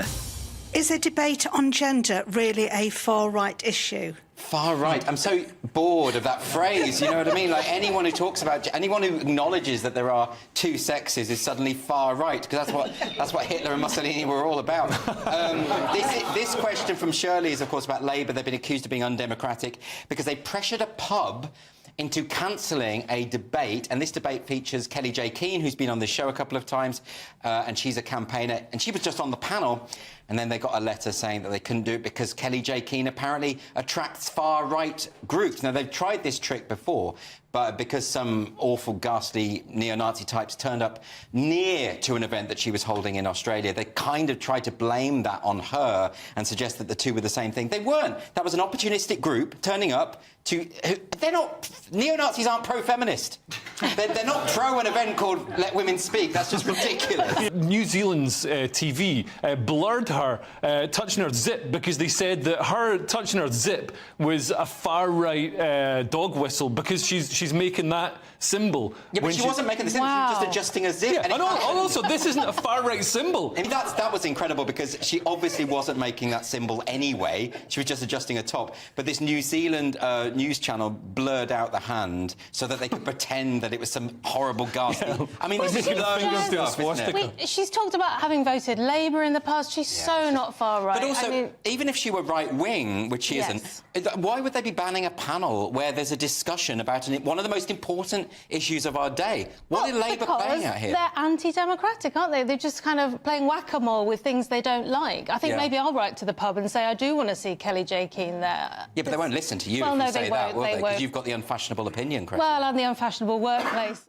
Is a debate on gender really a far-right issue? Far right. I'm so bored of that phrase, you know what I mean? Like, anyone who talks about... Anyone who acknowledges that there are two sexes is suddenly far right, because that's what Hitler and Mussolini were all about. This question from Shirley is, of course, about Labour. They've been accused of being undemocratic because they pressured a pub into cancelling a debate, and this debate features Kelly J. Keane, who's been on this show a couple of times, and she's a campaigner, and she was just on the panel, and then they got a letter saying that they couldn't do it because Kelly J. Keane apparently attracts far-right groups. Now, they've tried this trick before, but because some awful, ghastly neo-Nazi types turned up near to an event that she was holding in Australia, they kind of tried to blame that on her and suggest that the two were the same thing. They weren't. That was an opportunistic group turning up to... They're not... Neo-Nazis aren't pro-feminist. They're not pro an event called Let Women Speak. That's just ridiculous. New Zealand's TV blurred her touching her zip because they said that her touching her zip was a far-right dog whistle because she's making that symbol. Yeah, but she wasn't making the symbol, she was just adjusting a zip. Yeah, and also, this isn't a far-right symbol. I mean, that was incredible because she obviously wasn't making that symbol anyway. She was just adjusting a top. But this New Zealand news channel blurred out the hand so that they could pretend that it was some horrible ghastly... Yeah. I mean, this is stuff, isn't it? She's talked about having voted Labour in the past. She's so not far-right. But also, even if she were right-wing, which she isn't, why would they be banning a panel where there's a discussion about one of the most important issues of our day? What are Labour playing at here? They're anti-democratic, aren't they? They're just kind of playing whack-a-mole with things they don't like. I think maybe I'll write to the pub and say I do want to see Kelly J. Keane there. Yeah, but they won't listen to you well, if you no, say they that, won't, will they? Because won't. you've got the unfashionable opinion, Chris. Well, and the unfashionable workplace.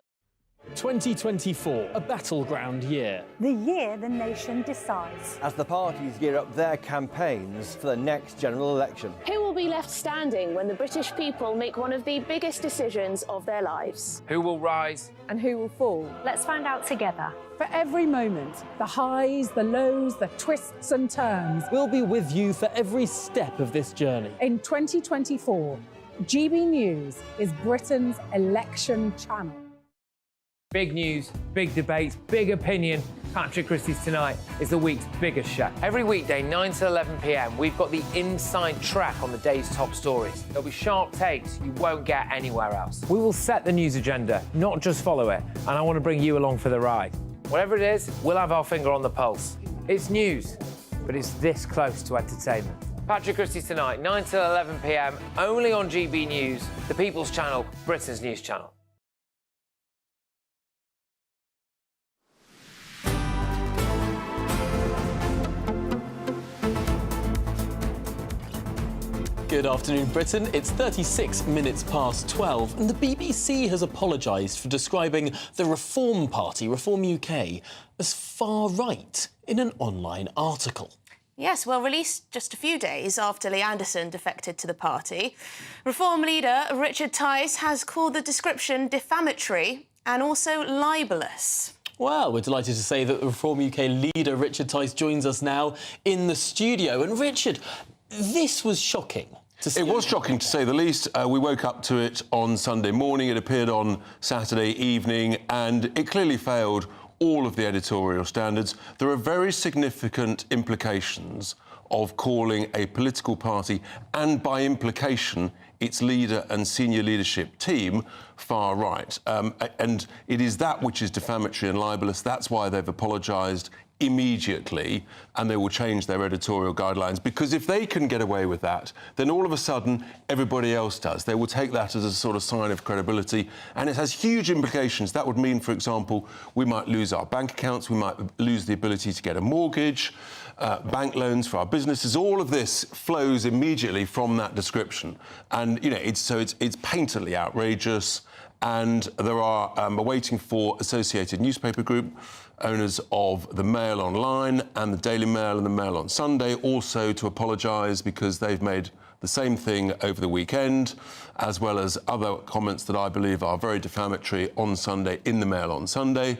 2024, a battleground year. The year the nation decides. As the parties gear up their campaigns for the next general election. Who will be left standing when the British people make one of the biggest decisions of their lives? Who will rise? And who will fall? Let's find out together. For every moment, the highs, the lows, the twists and turns. We'll be with you for every step of this journey. In 2024, GB News is Britain's election channel. Big news, big debates, big opinion. Patrick Christie's Tonight is the week's biggest show. Every weekday, 9 to 11 p.m, we've got the inside track on the day's top stories. There'll be sharp takes you won't get anywhere else. We will set the news agenda, not just follow it, and I want to bring you along for the ride. Whatever it is, we'll have our finger on the pulse. It's news, but it's this close to entertainment. Patrick Christie's Tonight, 9 to 11 p.m, only on GB News, the People's Channel, Britain's news channel. Good afternoon, Britain. It's 36 minutes past 12, and the BBC has apologised for describing the Reform Party, Reform UK, as far-right in an online article. Yes, well, released just a few days after Lee Anderson defected to the party, Reform leader Richard Tice has called the description defamatory and also libellous. Well, we're delighted to say that the Reform UK leader Richard Tice joins us now in the studio. And Richard, this was shocking. It was shocking, to say the least. We woke up to it on Sunday morning. It appeared on Saturday evening, and it clearly failed all of the editorial standards. There are very significant implications of calling a political party, and by implication, its leader and senior leadership team, far right. And it is that which is defamatory and libellous. That's why they've apologised immediately, and they will change their editorial guidelines, because if they can get away with that, then all of a sudden everybody else does. They will take that as a sort of sign of credibility, and it has huge implications. That would mean, for example, we might lose our bank accounts, we might lose the ability to get a mortgage, bank loans for our businesses. All of this flows immediately from that description, and you know, it's patently outrageous. And there are we're waiting for Associated Newspaper Group, owners of the Mail Online and the Daily Mail and the Mail on Sunday, also to apologise, because they've made the same thing over the weekend, as well as other comments that I believe are very defamatory on Sunday in the Mail on Sunday.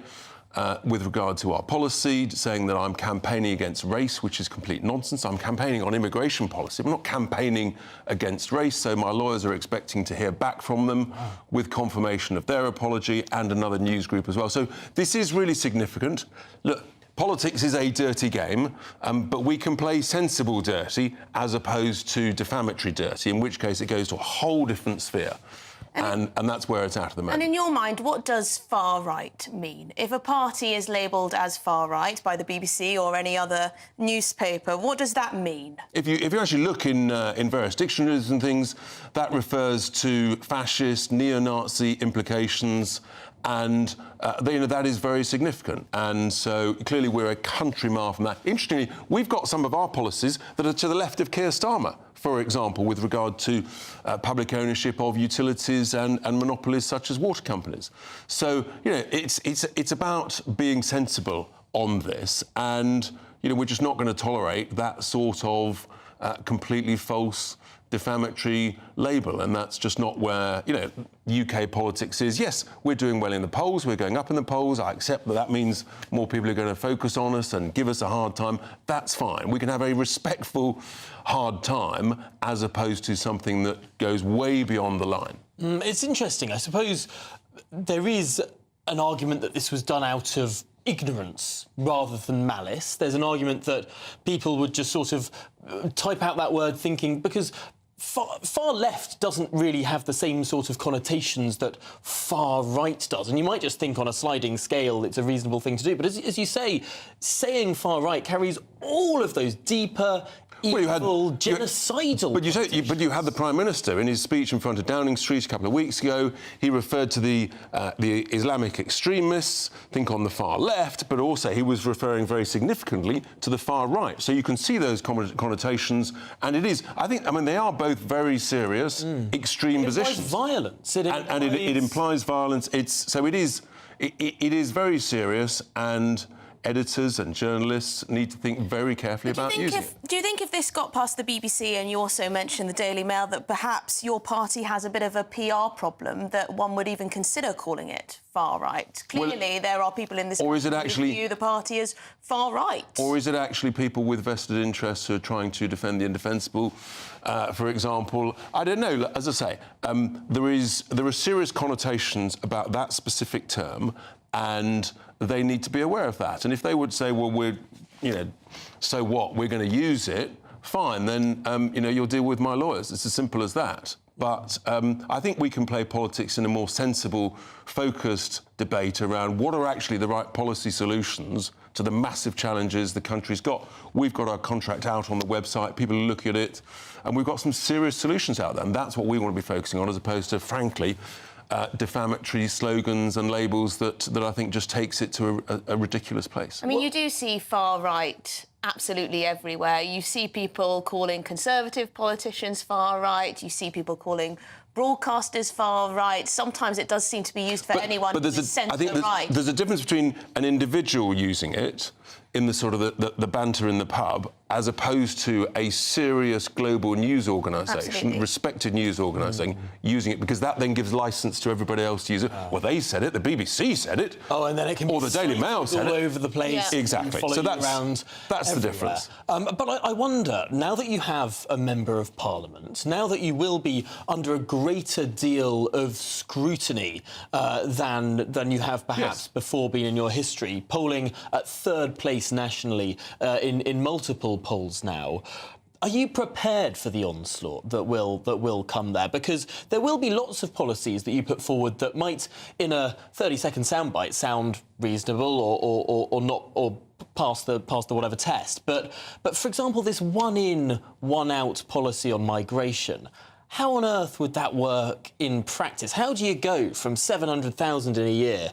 With regard to our policy, saying that I'm campaigning against race, which is complete nonsense. I'm campaigning on immigration policy. I'm not campaigning against race, so my lawyers are expecting to hear back from them with confirmation of their apology, and another news group as well. So this is really significant. Look, politics is a dirty game, but we can play sensible dirty as opposed to defamatory dirty, in which case it goes to a whole different sphere. And that's where it's at the moment. And in your mind, what does far-right mean? If a party is labelled as far-right by the BBC or any other newspaper, what does that mean? If you actually look in various dictionaries and things, that refers to fascist, neo-Nazi implications, and that is very significant. And so clearly we're a country mile from that. Interestingly, we've got some of our policies that are to the left of Keir Starmer, for example, with regard to public ownership of utilities and monopolies such as water companies. So, you know, it's about being sensible on this, and, you know, we're just not going to tolerate that sort of completely false, defamatory label, and that's just not where, you know, UK politics is. Yes, we're doing well in the polls, we're going up in the polls. I accept that that means more people are going to focus on us and give us a hard time. That's fine. We can have a respectful hard time as opposed to something that goes way beyond the line. It's interesting. I suppose there is an argument that this was done out of ignorance rather than malice. There's an argument that people would just sort of type out that word thinking, because far left doesn't really have the same sort of connotations that far right does. And you might just think on a sliding scale it's a reasonable thing to do. But as you say, saying far right carries all of those deeper, evil, genocidal... But you had the Prime Minister in his speech in front of Downing Street a couple of weeks ago. He referred to the Islamic extremists, think on the far left, but also he was referring very significantly to the far right. So you can see those connotations, and it is, I mean, they are both very serious, extreme positions. It implies violence. It implies violence. it is very serious, and editors and journalists need to think very carefully about using it. Do you think if this got past the BBC, and you also mentioned the Daily Mail, that perhaps your party has a bit of a PR problem, that one would even consider calling it far-right? Clearly, there are people in this country who view the party as far-right. Or is it actually people with vested interests who are trying to defend the indefensible? For example, I don't know. As I say, there are serious connotations about that specific term, and they need to be aware of that. And if they would say, well, so what, we're going to use it, fine, then, you'll deal with my lawyers. It's as simple as that. But I think we can play politics in a more sensible, focused debate around what are actually the right policy solutions to the massive challenges the country's got. We've got our contract out on the website, people are looking at it, and we've got some serious solutions out there. And that's what we want to be focusing on, as opposed to, frankly, defamatory slogans and labels that I think just takes it to a ridiculous place. I mean, you do see far-right absolutely everywhere. You see people calling Conservative politicians far-right. You see people calling broadcasters far-right. Sometimes it does seem to be used for anyone who's centre-right. There's a difference between an individual using it in the sort of the banter in the pub, as opposed to a serious global news organisation, respected news organisation, using it, because that then gives licence to everybody else to use it. Well, they said it, the BBC said it. Oh, and then it can or the Daily Mail said it. All over the place. Yeah. Exactly. So that's the difference. But I wonder, now that you have a Member of Parliament, now that you will be under a greater deal of scrutiny than you have perhaps before been in your history, polling at third place nationally in multiple polls now. Are you prepared for the onslaught that will come there? Because there will be lots of policies that you put forward that might, in a 30-second soundbite, sound reasonable or not, or pass the whatever test. But for example, this one-in, one-out policy on migration. How on earth would that work in practice? How do you go from 700,000 in a year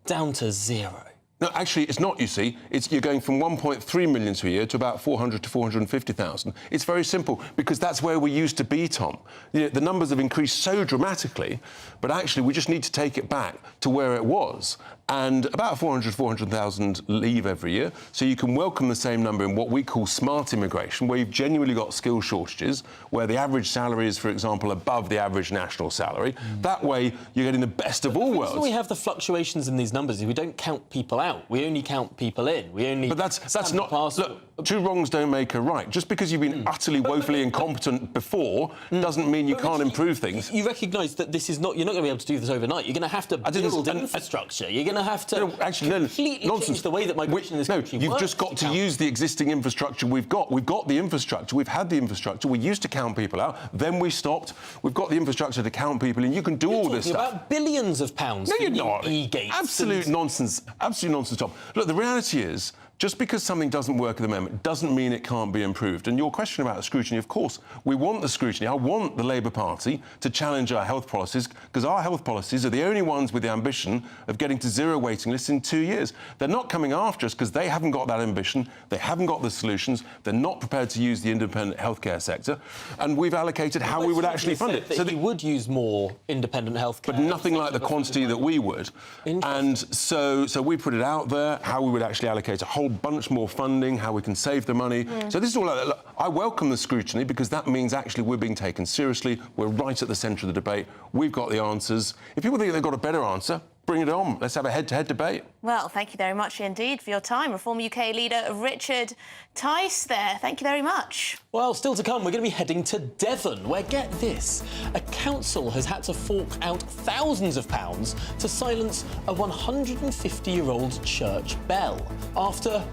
down to zero? No, actually, it's not, you see. You're going from 1.3 million to a year to about 400 to 450,000. It's very simple, because that's where we used to be, Tom. The numbers have increased so dramatically, but actually we just need to take it back to where it was. And about 400,000 leave every year, so you can welcome the same number in what we call smart immigration, where you've genuinely got skill shortages, where the average salary is, for example, above the average national salary. That way, you're getting the best of all worlds. We have the fluctuations in these numbers. We don't count people out. We only count people in. We only. But that's not. Look, two wrongs don't make a right. Just because you've been utterly woefully incompetent before doesn't mean you can't improve things. You recognise that this is not. You're not going to be able to do this overnight. You're going to have to build infrastructure. You're going to have to completely change the way that migration in this country works. You've just got to use the existing infrastructure we've got. We've got the infrastructure. We've had the infrastructure. We used to count people out. Then we stopped. We've got the infrastructure to count people in. You can do all this stuff. About billions of pounds. No, you're not. E-gates. Absolute nonsense. Absolute nonsense, Tom. Look, the reality is, just because something doesn't work at the moment doesn't mean it can't be improved. And your question about scrutiny, of course, we want the scrutiny. I want the Labour Party to challenge our health policies, because our health policies are the only ones with the ambition of getting to zero waiting lists in 2 years. They're not coming after us because they haven't got that ambition, they haven't got the solutions, they're not prepared to use the independent healthcare sector, and we've allocated how we would actually fund it. So they would use more independent healthcare, but nothing like the quantity that we would. And so we put it out there, how we would actually allocate a whole bunch more funding, how we can save the money. So this is all like that. Look, I welcome the scrutiny, because that means actually we're being taken seriously. We're right at the centre of the debate. We've got the answers. If people think they've got a better answer, bring it on. Let's have a head-to-head debate. Well, thank you very much indeed for your time. Reform UK leader Richard Tice there. Thank you very much. Well, still to come, we're going to be heading to Devon, where, get this, a council has had to fork out thousands of pounds to silence a 150-year-old church bell after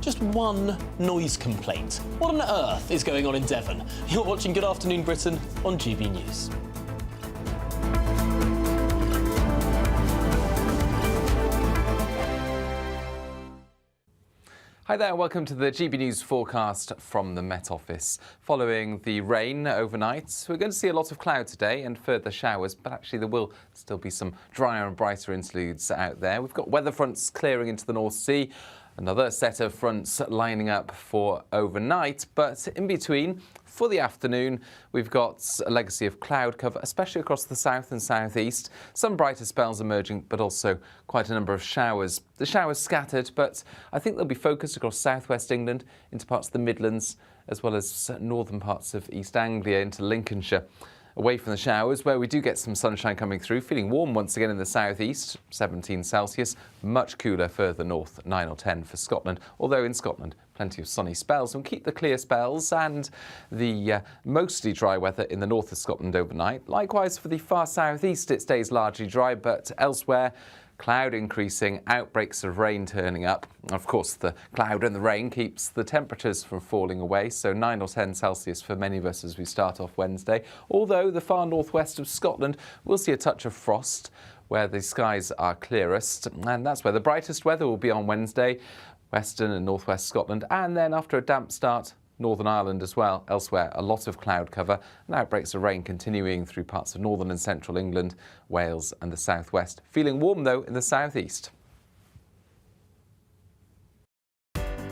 just one noise complaint. What on earth is going on in Devon? You're watching Good Afternoon Britain on GB News. Hi there, welcome to the GB News forecast from the Met Office. Following the rain overnight, we're going to see a lot of cloud today and further showers, but actually there will still be some drier and brighter interludes out there. We've got weather fronts clearing into the North Sea. Another set of fronts lining up for overnight, but in between, for the afternoon, we've got a legacy of cloud cover, especially across the south and southeast. Some brighter spells emerging, but also quite a number of showers. The showers scattered, but I think they'll be focused across southwest England, into parts of the Midlands, as well as northern parts of East Anglia into Lincolnshire. Away from the showers, where we do get some sunshine coming through, feeling warm once again in the southeast, 17 Celsius, much cooler further north, 9 or 10 for Scotland, although in Scotland, plenty of sunny spells. We'll keep the clear spells and the mostly dry weather in the north of Scotland overnight. Likewise for the far southeast, it stays largely dry, but elsewhere, cloud increasing, outbreaks of rain turning up. Of course, the cloud and the rain keeps the temperatures from falling away, so 9 or 10 Celsius for many of us as we start off Wednesday. Although the far northwest of Scotland will see a touch of frost where the skies are clearest, and that's where the brightest weather will be on Wednesday, western and northwest Scotland, and then after a damp start, Northern Ireland as well. Elsewhere, a lot of cloud cover and outbreaks of rain continuing through parts of northern and central England, Wales and the southwest. Feeling warm, though, in the southeast.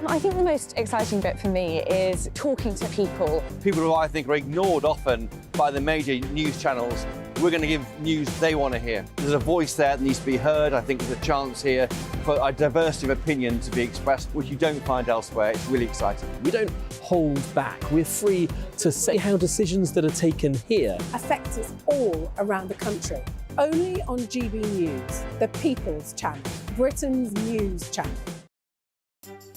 I think the most exciting bit for me is talking to people. People who I think are ignored often by the major news channels. We're going to give news they want to hear. There's a voice there that needs to be heard. I think there's a chance here for a diversity of opinion to be expressed, which you don't find elsewhere. It's really exciting. We don't hold back. We're free to say how decisions that are taken here affect us all around the country. Only on GB News, the People's Channel, Britain's news channel.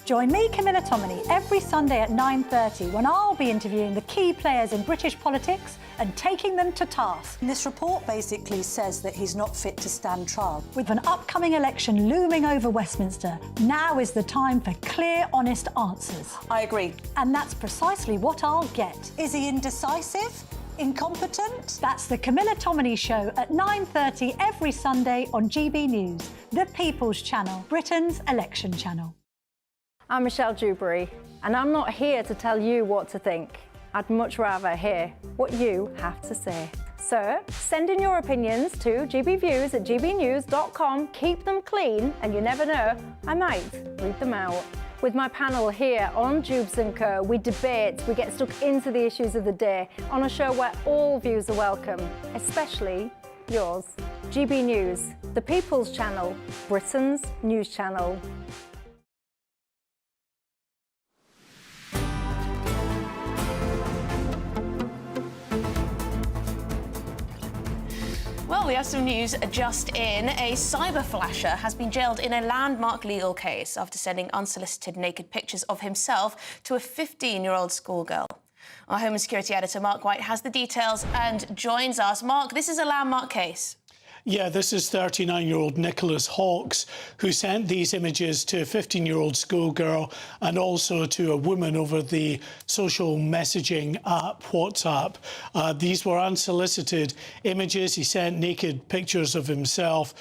Join me, Camilla Tominey, every Sunday at 9:30 when I'll be interviewing the key players in British politics and taking them to task. This report basically says that he's not fit to stand trial. With an upcoming election looming over Westminster, now is the time for clear, honest answers. I agree. And that's precisely what I'll get. Is he indecisive? Incompetent? That's the Camilla Tominey Show at 9:30 every Sunday on GB News, the People's Channel, Britain's election channel. I'm Michelle Dewberry, and I'm not here to tell you what to think. I'd much rather hear what you have to say. So send in your opinions to gbviews@gbnews.com. Keep them clean, and you never know, I might read them out. With my panel here on Jubes & Co, we debate, we get stuck into the issues of the day on a show where all views are welcome, especially yours. GB News, the People's Channel, Britain's news channel. Well, we have some news just in. A cyber flasher has been jailed in a landmark legal case after sending unsolicited naked pictures of himself to a 15-year-old schoolgirl. Our Home and Security editor, Mark White, has the details and joins us. Mark, this is a landmark case. Yeah, this is 39-year-old Nicholas Hawkes, who sent these images to a 15-year-old schoolgirl and also to a woman over the social messaging app WhatsApp. These were unsolicited images. He sent naked pictures of himself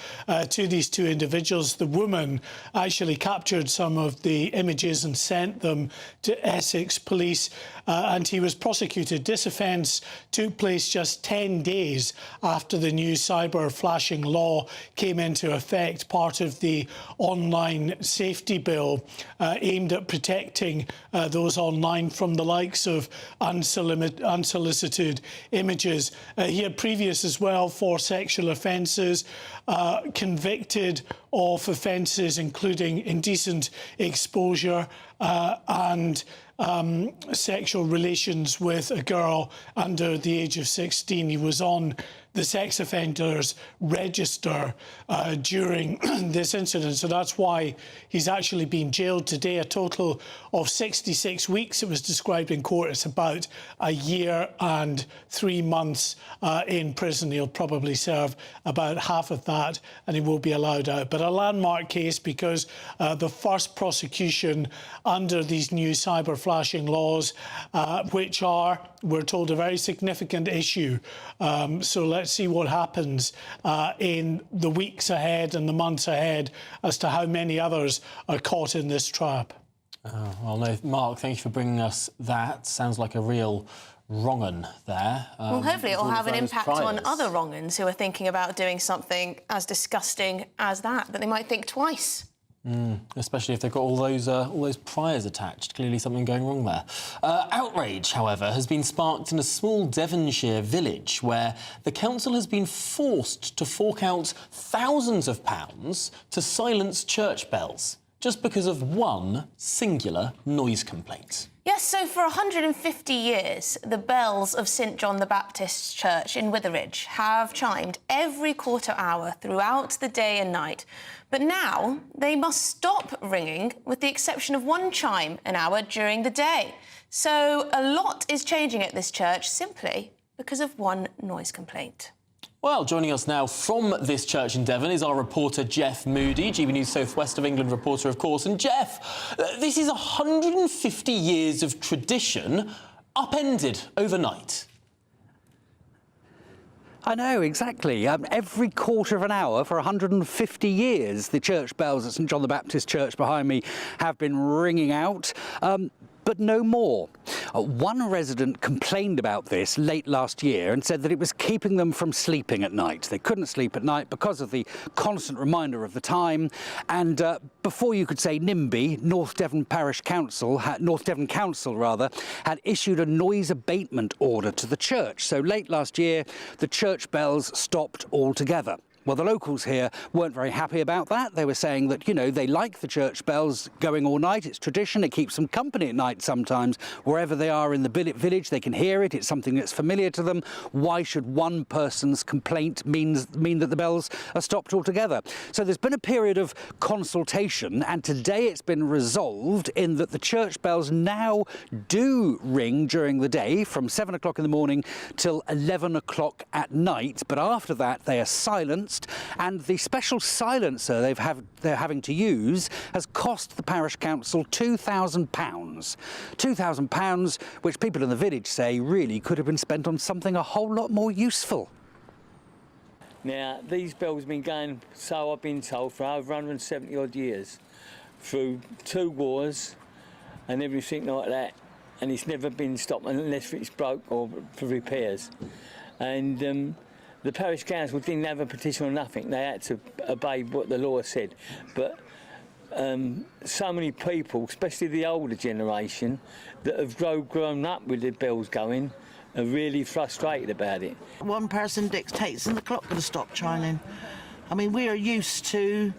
to these two individuals. The woman actually captured some of the images and sent them to Essex Police, and he was prosecuted. This offence took place just 10 days after the new cyber flashing law came into effect, part of the online safety bill aimed at protecting those online from the likes of unsolicited images. He had previous as well for sexual offences, convicted of offences including indecent exposure and sexual relations with a girl under the age of 16. He was on the sex offenders register during this incident. So that's why he's actually been jailed today. A total of 66 weeks, it was described in court. It's about a year and 3 months in prison. He'll probably serve about half of that and he will be allowed out. But a landmark case because the first prosecution under these new cyber flashing laws, which are, we're told, a very significant issue. So let's see what happens in the weeks ahead and the months ahead as to how many others are caught in this trap. Well, no, Mark, thank you for bringing us that. Sounds like a real wrong-un there. Well, hopefully it will have an impact on trials. other wrong-uns who are thinking about doing something as disgusting as that they might think twice. Especially if they've got all those priors attached. Clearly something going wrong there. Outrage, however, has been sparked in a small Devonshire village where the council has been forced to fork out thousands of pounds to silence church bells just because of one singular noise complaint. Yes, so for 150 years, the bells of St John the Baptist's Church in Witheridge have chimed every quarter hour throughout the day and night. But now they must stop ringing, with the exception of one chime an hour during the day. So a lot is changing at this church simply because of one noise complaint. Well, joining us now from this church in Devon is our reporter Jeff Moody, GB News South West of England reporter, of course. And Jeff, this is 150 years of tradition upended overnight. I know, exactly. Every quarter of an hour for 150 years, the church bells at St John the Baptist Church behind me have been ringing out. But no more. One resident complained about this late last year and said that it was keeping them from sleeping at night. They couldn't sleep at night because of the constant reminder of the time. And before you could say NIMBY, North Devon Council had issued a noise abatement order to the church. So late last year, the church bells stopped altogether. Well, the locals here weren't very happy about that. They were saying that, you know, they like the church bells going all night. It's tradition. It keeps them company at night sometimes. Wherever they are in the village, they can hear it. It's something that's familiar to them. Why should one person's complaint mean that the bells are stopped altogether? So there's been a period of consultation, and today it's been resolved in that the church bells now do ring during the day from 7 o'clock in the morning till 11 o'clock at night. But after that, they are silenced. And the special silencer they're having to use has cost the parish council £2,000. £2,000, which people in the village say really could have been spent on something a whole lot more useful. Now, these bells have been going, so I've been told, for over 170 odd years, through 2 wars and everything like that, and it's never been stopped unless it's broke or for repairs. And the parish council didn't have a petition or nothing. They had to obey what the law said. But so many people, especially the older generation, that have grown up with the bells going, are really frustrated about it. One person dictates and the clock going to stop chiming. I mean, we are used to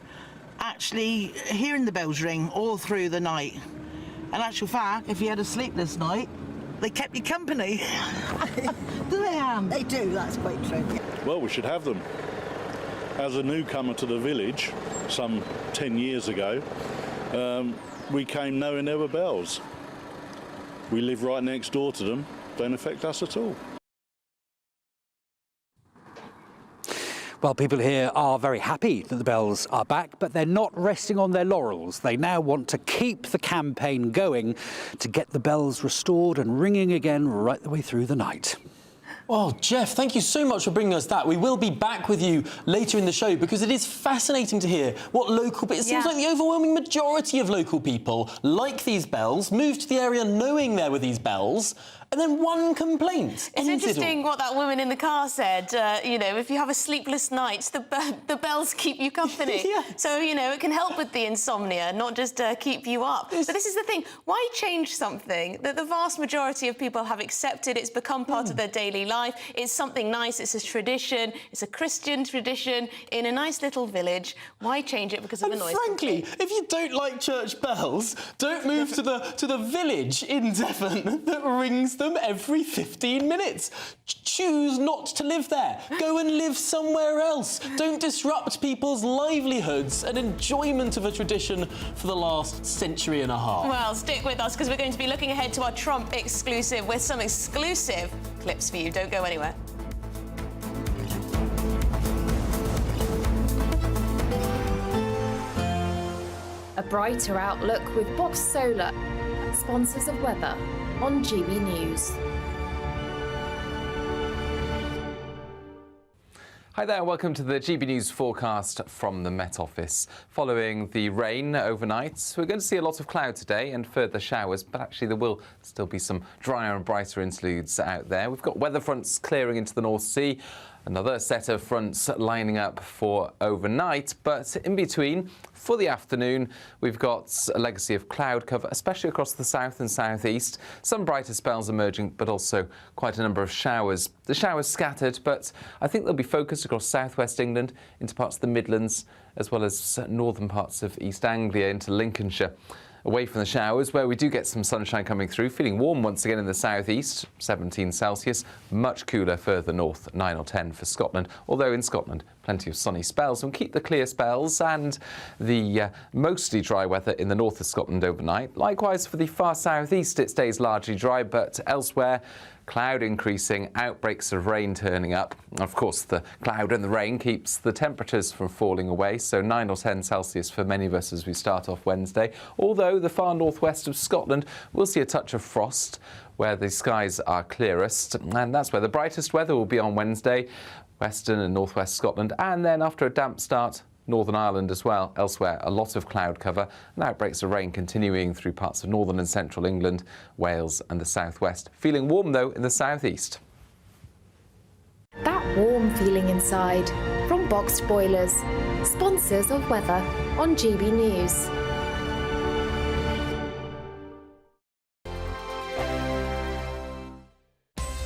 actually hearing the bells ring all through the night. In actual fact, if you had a sleepless night, they kept you company. Do they, Anne? They do, that's quite true. Well, we should have them. As a newcomer to the village, some 10 years ago, we came knowing there were bells. We live right next door to them, don't affect us at all. Well, people here are very happy that the bells are back, but they're not resting on their laurels. They now want to keep the campaign going to get the bells restored and ringing again right the way through the night. Well, Jeff, thank you so much for bringing us that. We will be back with you later in the show because it is fascinating to hear what local... It seems like the overwhelming majority of local people like these bells, moved to the area knowing there were these bells, and then one complaint. It's interesting what that woman in the car said. You know, if you have a sleepless night, the bells keep you company. So, you know, it can help with the insomnia, not just keep you up. But this is the thing. Why change something that the vast majority of people have accepted? It's become part of their daily life. It's something nice. It's a tradition. It's a Christian tradition in a nice little village. Why change it because of the noise? Frankly, if you don't like church bells, don't move to the village in Devon that rings them every 15 minutes. Choose not to live there. Go and live somewhere else. Don't disrupt people's livelihoods and enjoyment of a tradition for the last century and a half. Well, stick with us because we're going to be looking ahead to our Trump exclusive with some exclusive clips for you. Don't go anywhere. A brighter outlook with Box Solar, sponsors of weather on GB News. Hi there, welcome to the GB News forecast from the Met Office. Following the rain overnight, we're going to see a lot of cloud today and further showers, but actually there will still be some drier and brighter interludes out there. We've got weather fronts clearing into the North Sea. Another set of fronts lining up for overnight, but in between, for the afternoon, we've got a legacy of cloud cover, especially across the south and southeast. Some brighter spells emerging, but also quite a number of showers. The showers scattered, but I think they'll be focused across southwest England, into parts of the Midlands, as well as northern parts of East Anglia into Lincolnshire. Away from the showers, where we do get some sunshine coming through, feeling warm once again in the southeast, 17 Celsius, much cooler further north, 9 or 10 for Scotland, although in Scotland, plenty of sunny spells. We'll keep the clear spells and the mostly dry weather in the north of Scotland overnight. Likewise, for the far southeast, it stays largely dry, but elsewhere, cloud increasing, outbreaks of rain turning up. Of course, the cloud and the rain keeps the temperatures from falling away, so 9 or 10 Celsius for many of us as we start off Wednesday. Although the far northwest of Scotland will see a touch of frost where the skies are clearest, and that's where the brightest weather will be on Wednesday, western and northwest Scotland, and then after a damp start, Northern Ireland as well. Elsewhere, a lot of cloud cover and outbreaks of rain continuing through parts of northern and central England, Wales and the southwest. Feeling warm, though, in the southeast. That warm feeling inside from Boxed Boilers, sponsors of weather on GB News.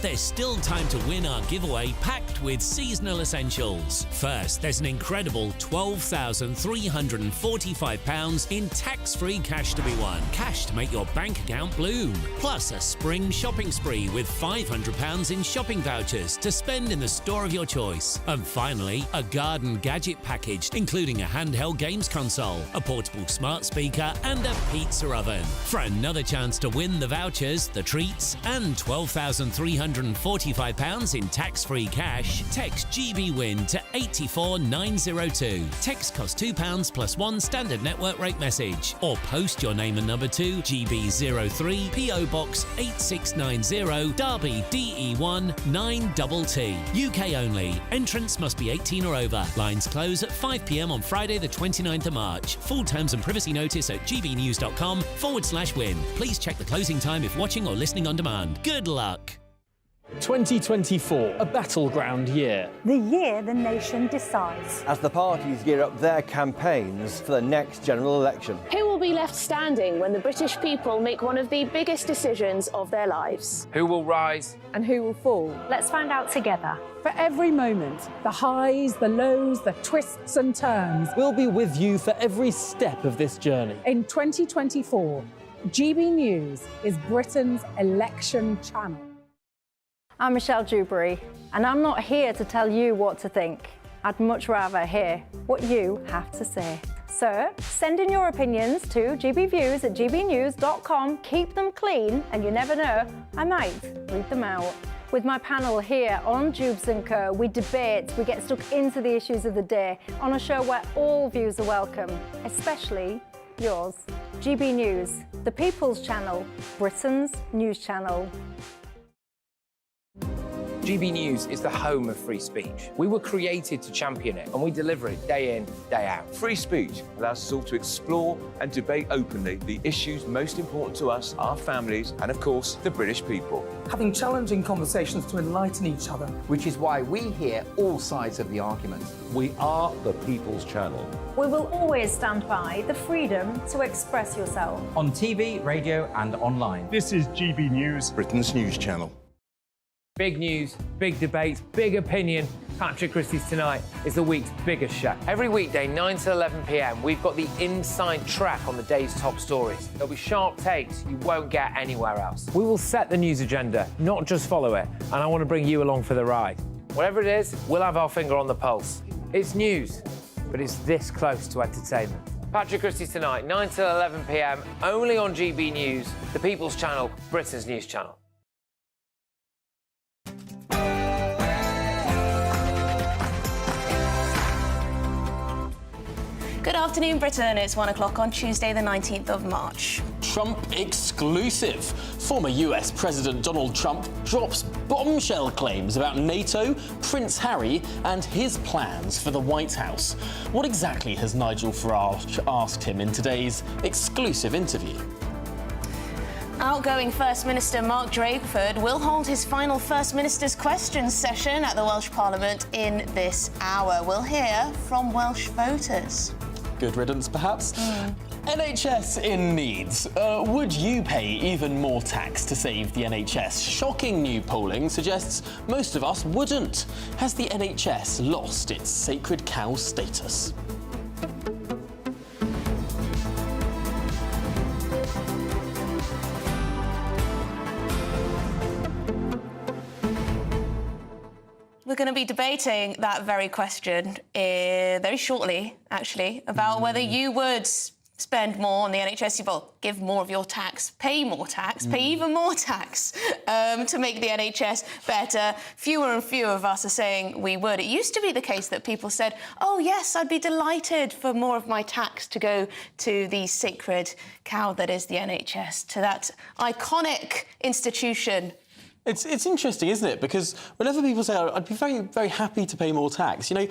There's still time to win our giveaway packed with seasonal essentials. First, there's an incredible £12,345 in tax-free cash to be won. Cash to make your bank account bloom. Plus a spring shopping spree with £500 in shopping vouchers to spend in the store of your choice. And finally, a garden gadget package, including a handheld games console, a portable smart speaker and a pizza oven. For another chance to win the vouchers, the treats and £12,345 in tax-free cash, text GBWIN to 84902. Text costs £2 plus one standard network rate message, or post your name and number to GB03 PO Box 8690 Derby DE1 9TT. UK only. Entrance must be 18 or over. Lines close at 5 p.m. on Friday the 29th of March. Full terms and privacy notice at gbnews.com/win. Please check the closing time if watching or listening on demand. Good luck. 2024, a battleground year. The year the nation decides. As the parties gear up their campaigns for the next general election. Who will be left standing when the British people make one of the biggest decisions of their lives? Who will rise? And who will fall? Let's find out together. For every moment, the highs, the lows, the twists and turns. We'll be with you for every step of this journey. In 2024, GB News is Britain's election channel. I'm Michelle Dewberry, and I'm not here to tell you what to think. I'd much rather hear what you have to say. So send in your opinions to gbviews@gbnews.com. Keep them clean, and you never know, I might read them out. With my panel here on Jubes & Co, we debate, we get stuck into the issues of the day on a show where all views are welcome, especially yours. GB News, the People's Channel, Britain's news channel. GB News is the home of free speech. We were created to champion it, and we deliver it day in, day out. Free speech allows us all to explore and debate openly the issues most important to us, our families, and of course, the British people. Having challenging conversations to enlighten each other. Which is why we hear all sides of the argument. We are the People's Channel. We will always stand by the freedom to express yourself. On TV, radio and online. This is GB News, Britain's news channel. Big news, big debates, big opinion. Patrick Christie's Tonight is the week's biggest show. Every weekday, 9 to 11 p.m, we've got the inside track on the day's top stories. There'll be sharp takes you won't get anywhere else. We will set the news agenda, not just follow it, and I want to bring you along for the ride. Whatever it is, we'll have our finger on the pulse. It's news, but it's this close to entertainment. Patrick Christie's Tonight, 9 to 11 p.m, only on GB News, the People's Channel, Britain's news channel. Good afternoon, Britain. It's 1 o'clock on Tuesday, the 19th of March. Trump exclusive. Former US President Donald Trump drops bombshell claims about NATO, Prince Harry, and his plans for the White House. What exactly has Nigel Farage asked him in today's exclusive interview? Outgoing First Minister Mark Drakeford will hold his final First Minister's Questions session at the Welsh Parliament in this hour. We'll hear from Welsh voters. Good riddance, perhaps? NHS in needs. Would you pay even more tax to save the NHS? Shocking new polling suggests most of us wouldn't. Has the NHS lost its sacred cow status? We're going to be debating that very question very shortly, actually, about whether you would spend more on the NHS, well, give more of your tax, pay more tax, pay even more tax to make the NHS better. Fewer and fewer of us are saying we would. It used to be the case that people said, oh, yes, I'd be delighted for more of my tax to go to the sacred cow that is the NHS, to that iconic institution. It's interesting, isn't it? Because whenever people say, oh, I'd be very, very happy to pay more tax, you know,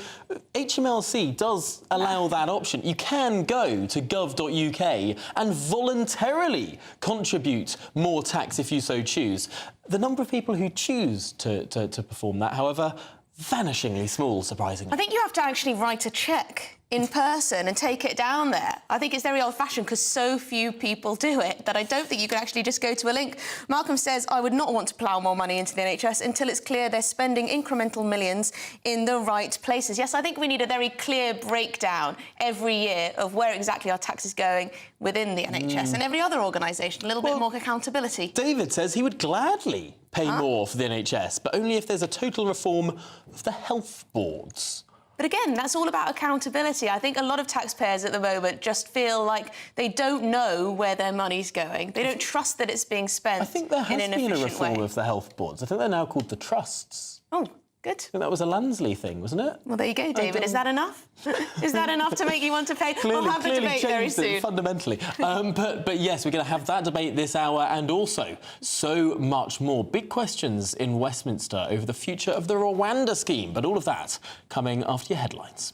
HMRC does allow that option. You can go to gov.uk and voluntarily contribute more tax if you so choose. The number of people who choose to perform that, however, vanishingly small, surprisingly. I think you have to actually write a cheque in person and take it down there. I think it's very old-fashioned because so few people do it that I don't think you can actually just go to a link. Malcolm says, I would not want to plough more money into the NHS until it's clear they're spending incremental millions in the right places. Yes, I think we need a very clear breakdown every year of where exactly our tax is going within the NHS and every other organisation, a little bit more accountability. David says he would gladly pay more for the NHS, but only if there's a total reform of the health boards. But again, that's all about accountability. I think a lot of taxpayers at the moment just feel like they don't know where their money's going. They don't trust that it's being spent in an efficient way. I think there has been a reform of the health boards. I think they're now called the trusts. Oh, good. I think that was a Lansley thing, wasn't it? Well, there you go, David. Is that enough? Is that enough to make you want to pay? Clearly, we'll have the debate very soon. Fundamentally. But yes, we're going to have that debate this hour and also so much more. Big questions in Westminster over the future of the Rwanda scheme. But all of that coming after your headlines.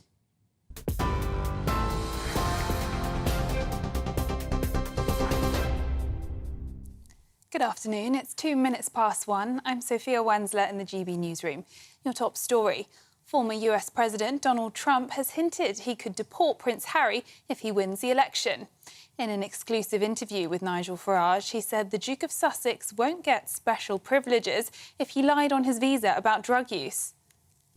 Good afternoon. It's 1:02. I'm Sophia Wensler in the GB newsroom. Your top story. Former US President Donald Trump has hinted he could deport Prince Harry if he wins the election. In an exclusive interview with Nigel Farage, he said the Duke of Sussex won't get special privileges if he lied on his visa about drug use.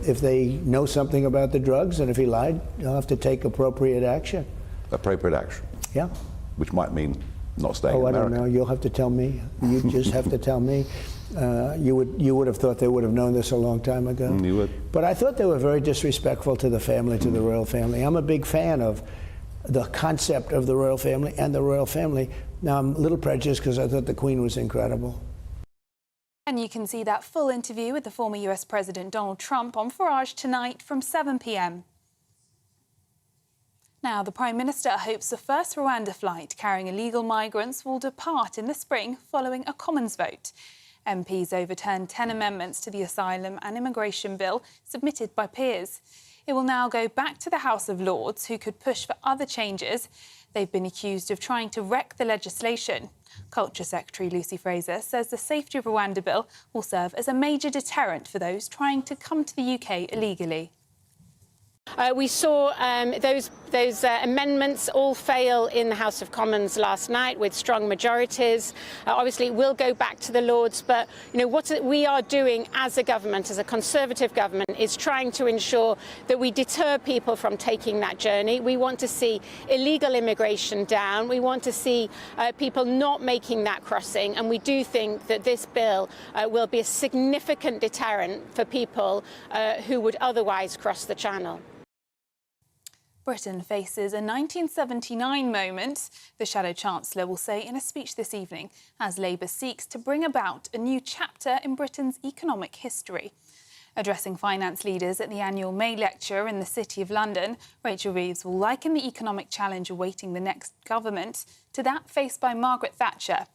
If they know something about the drugs and if he lied, they'll have to take appropriate action. Appropriate action? Yeah. Which might mean not staying in America. America. I don't know. You'll have to tell me. You just have to tell me. You would have thought they would have known this a long time ago. You would. But I thought they were very disrespectful to the family, to the royal family. I'm a big fan of the concept of the royal family and the royal family. Now, I'm a little prejudiced because I thought the Queen was incredible. And you can see that full interview with the former US President Donald Trump on Farage tonight from 7 p.m. Now, the Prime Minister hopes the first Rwanda flight carrying illegal migrants will depart in the spring following a Commons vote. MPs overturned 10 amendments to the Asylum and Immigration Bill submitted by peers. It will now go back to the House of Lords, who could push for other changes. They've been accused of trying to wreck the legislation. Culture Secretary Lucy Fraser says the Safety of Rwanda Bill will serve as a major deterrent for those trying to come to the UK illegally. We saw those amendments all fail in the House of Commons last night with strong majorities. Obviously, it will go back to the Lords, but you know what we are doing as a government, as a Conservative government, is trying to ensure that we deter people from taking that journey. We want to see illegal immigration down. We want to see people not making that crossing, and we do think that this bill will be a significant deterrent for people who would otherwise cross the Channel. Britain faces a 1979 moment, the Shadow Chancellor will say in a speech this evening, as Labour seeks to bring about a new chapter in Britain's economic history. Addressing finance leaders at the annual May lecture in the City of London, Rachel Reeves will liken the economic challenge awaiting the next government to that faced by Margaret Thatcher.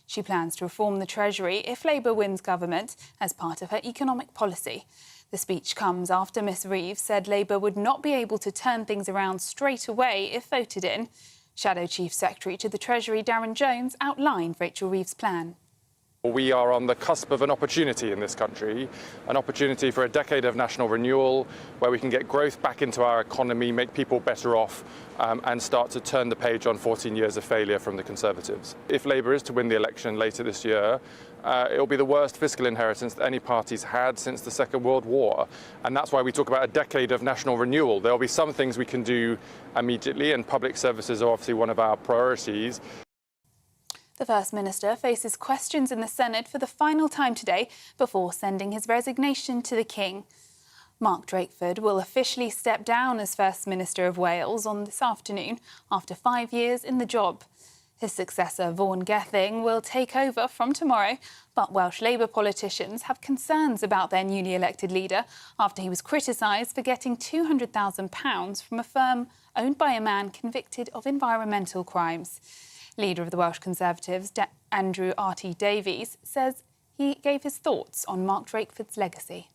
She plans to reform the Treasury if Labour wins government as part of her economic policy. The speech comes after Miss Reeves said Labour would not be able to turn things around straight away if voted in. Shadow Chief Secretary to the Treasury, Darren Jones, outlined Rachel Reeves' plan. We are on the cusp of an opportunity in this country, an opportunity for a decade of national renewal where we can get growth back into our economy, make people better off and start to turn the page on 14 years of failure from the Conservatives. If Labour is to win the election later this year, it will be the worst fiscal inheritance that any party's had since the Second World War. And that's why we talk about a decade of national renewal. There will be some things we can do immediately, and public services are obviously one of our priorities. The First Minister faces questions in the Senate for the final time today before sending his resignation to the King. Mark Drakeford will officially step down as First Minister of Wales on this afternoon after 5 years in the job. His successor, Vaughan Gething, will take over from tomorrow, but Welsh Labour politicians have concerns about their newly elected leader after he was criticised for getting £200,000 from a firm owned by a man convicted of environmental crimes. Leader of the Welsh Conservatives, Andrew R.T. Davies, says he gave his thoughts on Mark Drakeford's legacy.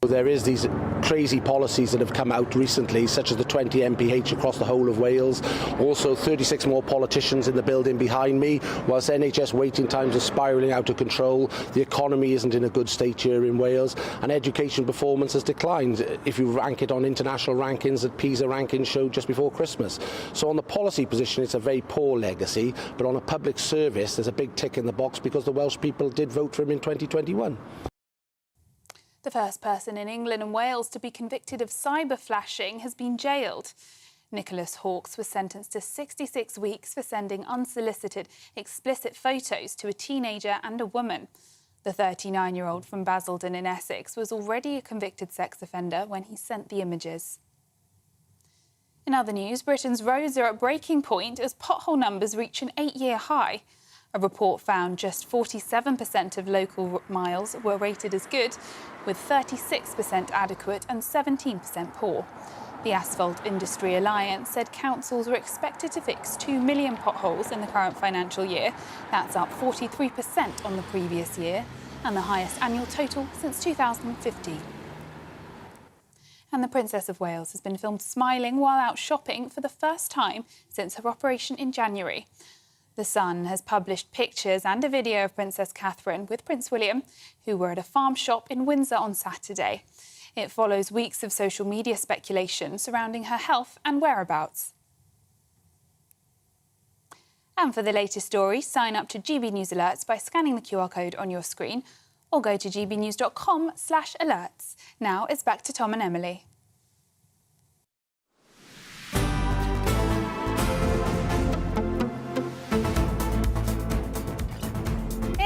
There is these crazy policies that have come out recently, such as the 20 MPH across the whole of Wales. Also 36 more politicians in the building behind me. Whilst NHS waiting times are spiralling out of control, the economy isn't in a good state here in Wales, and education performance has declined if you rank it on international rankings that PISA rankings showed just before Christmas. So on the policy position, it's a very poor legacy, but on a public service, there's a big tick in the box because the Welsh people did vote for him in 2021. The first person in England and Wales to be convicted of cyber flashing has been jailed. Nicholas Hawkes was sentenced to 66 weeks for sending unsolicited, explicit photos to a teenager and a woman. The 39-year-old from Basildon in Essex was already a convicted sex offender when he sent the images. In other news, Britain's roads are at breaking point as pothole numbers reach an 8-year high. A report found just 47% of local miles were rated as good, with 36% adequate and 17% poor. The Asphalt Industry Alliance said councils were expected to fix 2 million potholes in the current financial year. That's up 43% on the previous year and the highest annual total since 2015. And the Princess of Wales has been filmed smiling while out shopping for the first time since her operation in January. The Sun has published pictures and a video of Princess Catherine with Prince William, who were at a farm shop in Windsor on Saturday. It follows weeks of social media speculation surrounding her health and whereabouts. And for the latest stories, sign up to GB News Alerts by scanning the QR code on your screen or go to gbnews.com/alerts. Now it's back to Tom and Emily.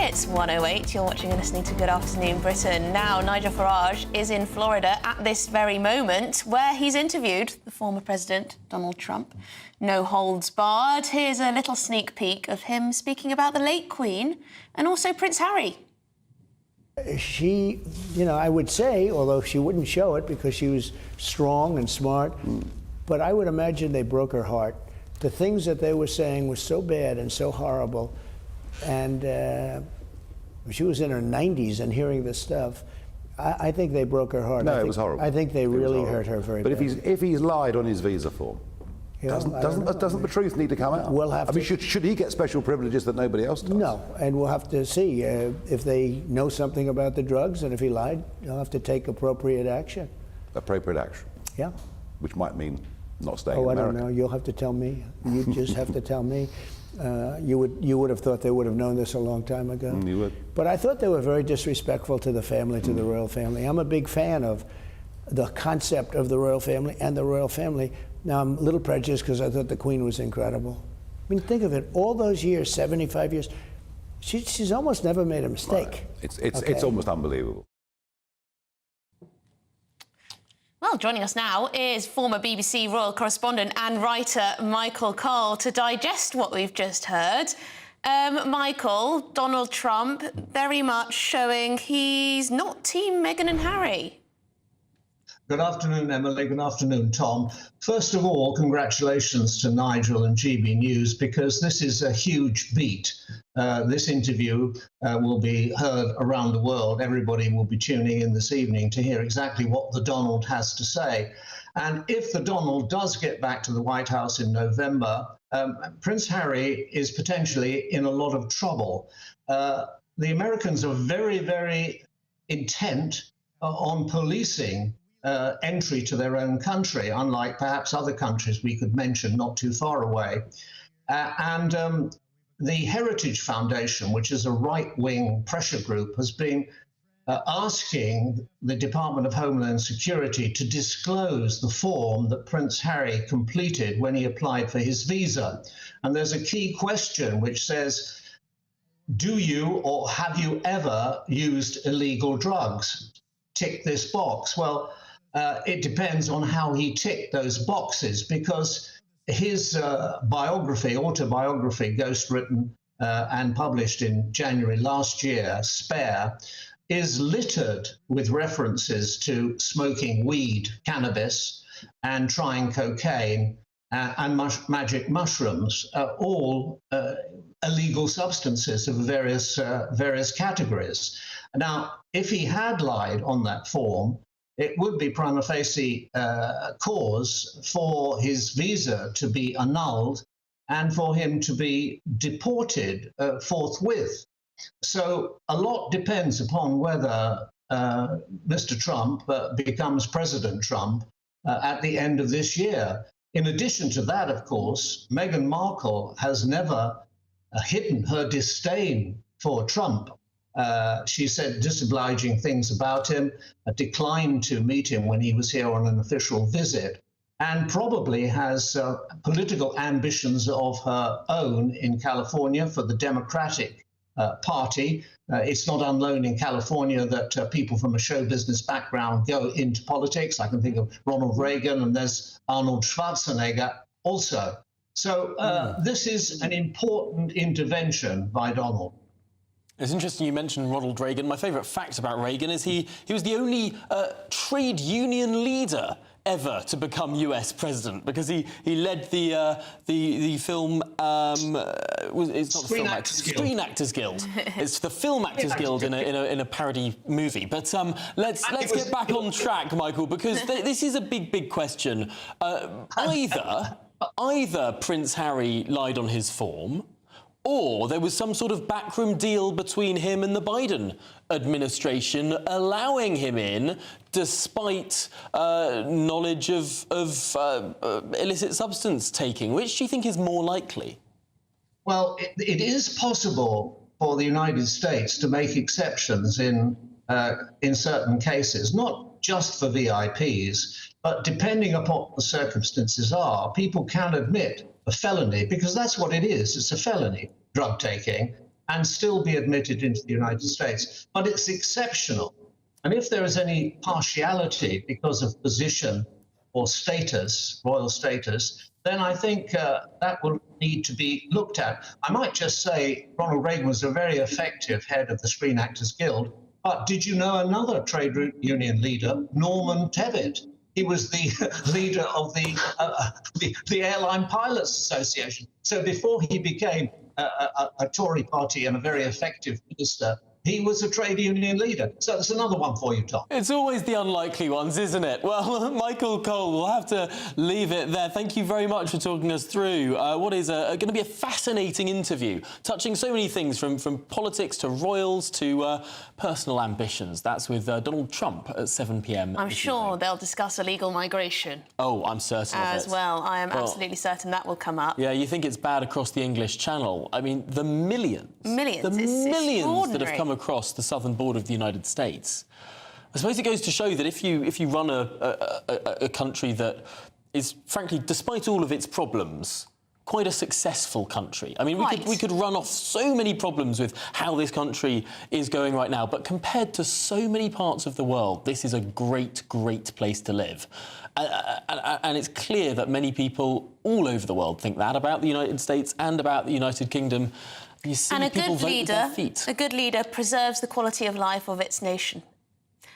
It's 1:08. You're watching and listening to Good Afternoon Britain. Now, Nigel Farage is in Florida at this very moment, where he's interviewed the former President, Donald Trump. No holds barred. Here's a little sneak peek of him speaking about the late Queen and also Prince Harry. She, I would say, although she wouldn't show it because she was strong and smart, but I would imagine they broke her heart. The things that they were saying were so bad and so horrible. And she was in her 90s and hearing this stuff. I think they broke her heart. No, it was horrible. I think they really hurt her very But badly. if he's lied on his visa form, doesn't the truth need to come out? We'll have to. Should he get special privileges that nobody else does? No, and we'll have to see if they know something about the drugs, and if he lied, they'll have to take appropriate action. Appropriate action? Yeah. Which might mean not staying Oh, in I America. don't know. You'll have to tell me. You just have to tell me. You would have thought they would have known this a long time ago. You would. But I thought they were very disrespectful to the family, to the royal family. I'm a big fan of the concept of the royal family and the royal family. Now, I'm a little prejudiced because I thought the Queen was incredible. I mean, think of it. All those years, 75 years, she's almost never made a mistake. Right. It's almost unbelievable. Well, joining us now is former BBC royal correspondent and writer Michael Cole to digest what we've just heard. Michael, Donald Trump very much showing he's not Team Meghan and Harry. Good afternoon, Emily. Good afternoon, Tom. First of all, congratulations to Nigel and GB News, because this is a huge beat. This interview will be heard around the world. Everybody will be tuning in this evening to hear exactly what the Donald has to say. And if the Donald does get back to the White House in November, Prince Harry is potentially in a lot of trouble. The Americans are very, very intent on policing entry to their own country, unlike perhaps other countries we could mention not too far away. The Heritage Foundation, which is a right-wing pressure group, has been asking the Department of Homeland Security to disclose the form that Prince Harry completed when he applied for his visa. And there's a key question which says, do you or have you ever used illegal drugs? Tick this box. Well, it depends on how he ticked those boxes, because his autobiography, ghostwritten and published in January last year, Spare, is littered with references to smoking weed, cannabis, and trying cocaine and magic mushrooms, all illegal substances of various categories. Now, if he had lied on that form, it would be prima facie cause for his visa to be annulled and for him to be deported forthwith. So a lot depends upon whether Mr. Trump becomes President Trump at the end of this year. In addition to that, of course, Meghan Markle has never hidden her disdain for Trump. She said disobliging things about him, declined to meet him when he was here on an official visit, and probably has political ambitions of her own in California for the Democratic Party. It's not unknown in California that people from a show business background go into politics. I can think of Ronald Reagan, and there's Arnold Schwarzenegger also. So this is an important intervention by Donald. It's interesting you mentioned Ronald Reagan. My favourite fact about Reagan is he was the only trade union leader ever to become US president, because he led the film it's not the Film Actors Guild. Screen Actors Guild. It's the Film Actors Guild in a parody movie. But let's get back on track, Michael, because this is a big question. Either Prince Harry lied on his form, or there was some sort of backroom deal between him and the Biden administration allowing him in despite knowledge of illicit substance taking. Which do you think is more likely? Well, it is possible for the United States to make exceptions in certain cases, not just for VIPs, but depending upon what the circumstances are, people can admit a felony, because that's what it is. It's a felony, drug taking, and still be admitted into the United States. But it's exceptional. And if there is any partiality because of position or status, royal status, then I think that will need to be looked at. I might just say Ronald Reagan was a very effective head of the Screen Actors Guild. But did you know another trade union leader, Norman Tebbit? He was the leader of the Airline Pilots Association. So before he became a Tory party and a very effective minister, he was a trade union leader. So that's another one for you, Tom. It's always the unlikely ones, isn't it? Well, Michael Cole, we'll have to leave it there. Thank you very much for talking us through what is going to be a fascinating interview, touching so many things from politics to royals to personal ambitions. That's with Donald Trump at 7 p.m. I'm sure they'll discuss illegal migration. Oh, I'm certain of it. As well. I am absolutely certain that will come up. Yeah, you think it's bad across the English Channel. I mean, the millions it's that have come across the southern border of the United States. I suppose it goes to show that if you run a country that is, frankly, despite all of its problems, quite a successful country. I mean, we could run off so many problems with how this country is going right now, but compared to so many parts of the world, this is a great place to live. And it's clear that many people all over the world think that about the United States and about the United Kingdom. You see and a people good vote leader, with their feet. a good leader preserves the quality of life of its nation.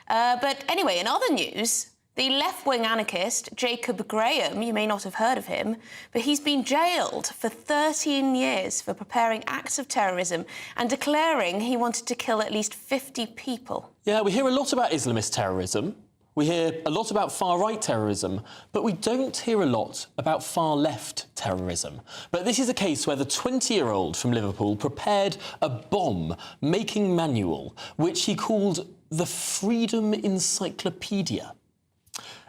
But anyway, in other news, the left-wing anarchist Jacob Graham, you may not have heard of him, but he's been jailed for 13 years for preparing acts of terrorism and declaring he wanted to kill at least 50 people. Yeah, we hear a lot about Islamist terrorism. We hear a lot about far-right terrorism, but we don't hear a lot about far-left terrorism. But this is a case where the 20-year-old from Liverpool prepared a bomb-making manual, which he called the Freedom Encyclopedia.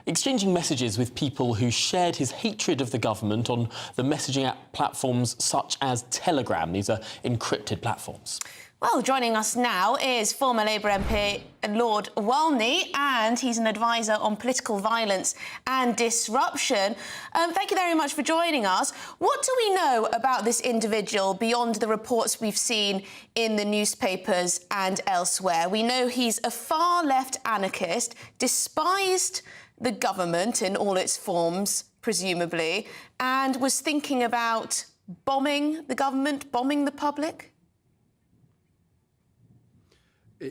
Exchanging messages with people who shared his hatred of the government on the messaging app platforms such as Telegram. These are encrypted platforms. Well, joining us now is former Labour MP Lord Walney, and he's an advisor on political violence and disruption. Thank you very much for joining us. What do we know about this individual beyond the reports we've seen in the newspapers and elsewhere? We know he's a far-left anarchist, despised the government in all its forms, presumably, and was thinking about bombing the government, bombing the public?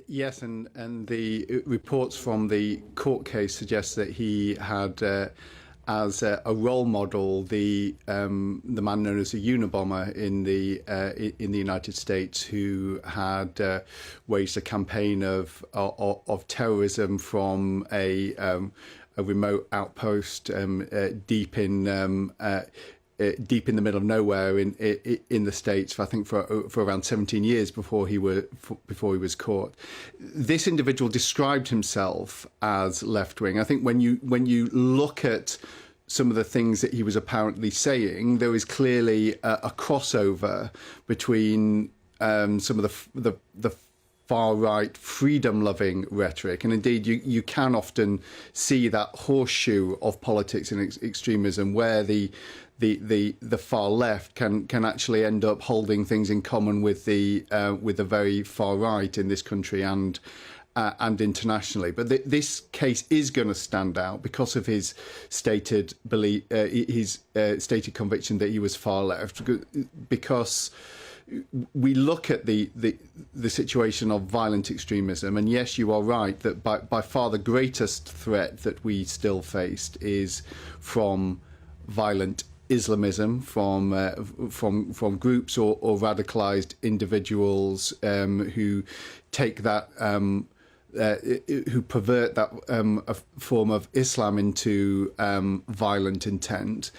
Yes, and the reports from the court case suggest that he had, as a role model, the man known as a Unabomber in the United States, who had waged a campaign of terrorism from a remote outpost deep in the middle of nowhere in the States, I think for around 17 years before he was caught. This individual described himself as left-wing. I think when you look at some of the things that he was apparently saying, there is clearly a crossover between some of the far-right, freedom-loving rhetoric. And indeed, you can often see that horseshoe of politics and extremism where the far left can actually end up holding things in common with the very far right in this country and internationally. But this case is going to stand out because of his stated belief, his stated conviction that he was far left. Because we look at the situation of violent extremism, and yes, you are right that by far the greatest threat that we still faced is from violent Islamism, from groups or radicalized individuals who take that who pervert that a form of Islam into violent intent.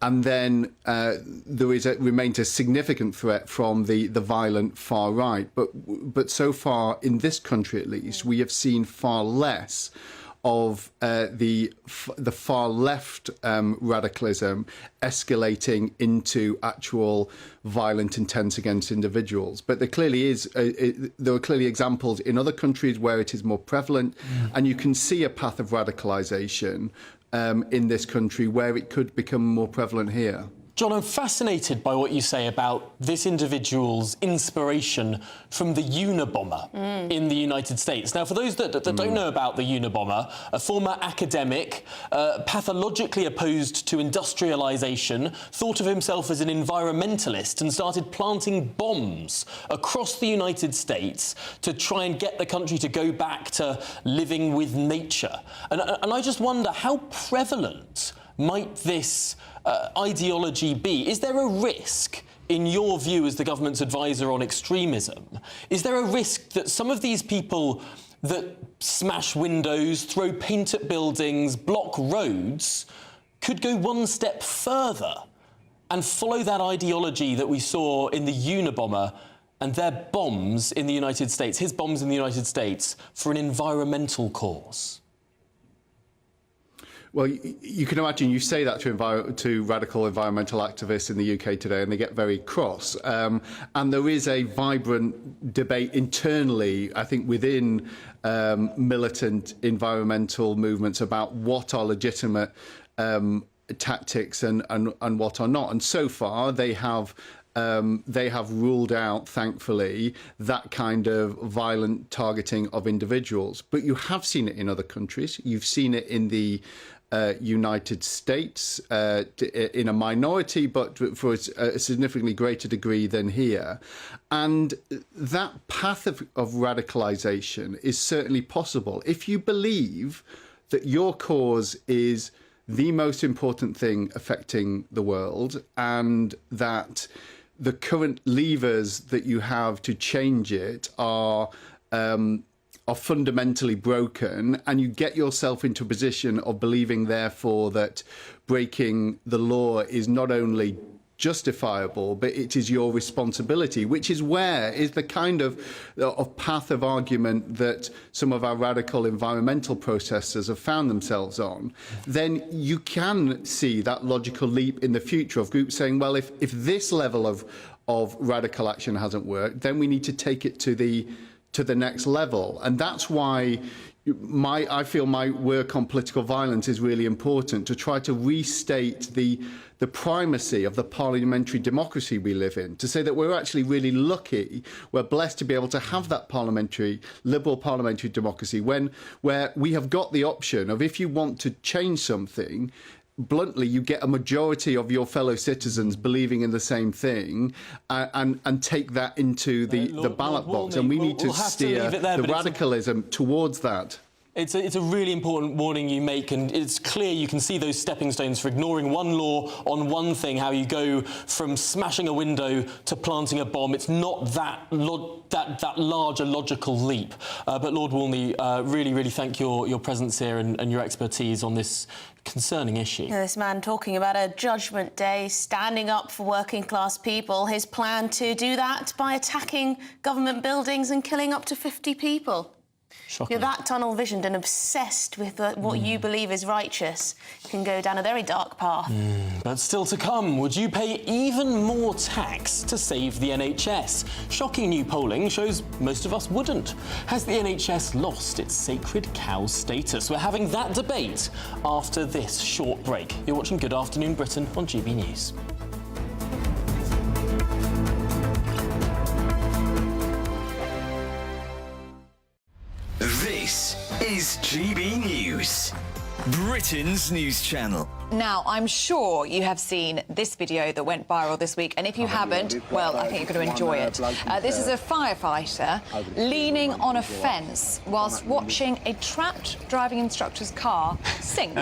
And then remains a significant threat from the violent far right. But so far, in this country at least, we have seen far less of the far left radicalism escalating into actual violent intent against individuals. But there clearly there are clearly examples in other countries where it is more prevalent, and you can see a path of radicalisation in this country where it could become more prevalent here. John, I'm fascinated by what you say about this individual's inspiration from the Unabomber in the United States. Now, for those that don't know about the Unabomber, a former academic, pathologically opposed to industrialisation, thought of himself as an environmentalist and started planting bombs across the United States to try and get the country to go back to living with nature. And I just wonder, how prevalent might this ideology be? Is there a risk, in your view as the government's advisor on extremism, is there a risk that some of these people that smash windows, throw paint at buildings, block roads, could go one step further and follow that ideology that we saw in the Unabomber and their bombs in the United States, his bombs in the United States, for an environmental cause? Well, you can imagine you say that to radical environmental activists in the UK today, and they get very cross. And there is a vibrant debate internally, I think, within militant environmental movements about what are legitimate tactics and what are not. And so far, they have ruled out, thankfully, that kind of violent targeting of individuals. But you have seen it in other countries. You've seen it in the United States in a minority, but for a significantly greater degree than here. And that path of radicalisation is certainly possible. If you believe that your cause is the most important thing affecting the world, and that the current levers that you have to change it are are fundamentally broken, and you get yourself into a position of believing, therefore, that breaking the law is not only justifiable, but it is your responsibility, which is the kind of path of argument that some of our radical environmental protesters have found themselves on, then you can see that logical leap in the future of groups saying, well, if this level of radical action hasn't worked, then we need to take it to the next level. And that's why I feel my work on political violence is really important, to try to restate the primacy of the parliamentary democracy we live in, to say that we're actually really lucky, we're blessed to be able to have that liberal parliamentary democracy where we have got the option of, if you want to change something, bluntly, you get a majority of your fellow citizens believing in the same thing, and take that into the ballot box. And we need to steer the radicalism towards that. It's a really important warning you make, and it's clear you can see those stepping stones for ignoring one law on one thing, how you go from smashing a window to planting a bomb. It's not that large a logical leap. But Lord Wolney, really thank your presence here and your expertise on this concerning issue. Yeah, this man talking about a judgment day, standing up for working class people, his plan to do that by attacking government buildings and killing up to 50 people. Shocking. You're that tunnel-visioned and obsessed with what you believe is righteous. You can go down a very dark path. But still to come, would you pay even more tax to save the NHS? Shocking new polling shows most of us wouldn't. Has the NHS lost its sacred cow status? We're having that debate after this short break. You're watching Good Afternoon Britain on GB News. This is GB News, Britain's news channel. Now, I'm sure you have seen this video that went viral this week, and if you haven't, well, I think you're going to enjoy it. This is a firefighter leaning on a fence whilst watching a trapped driving instructor's car sink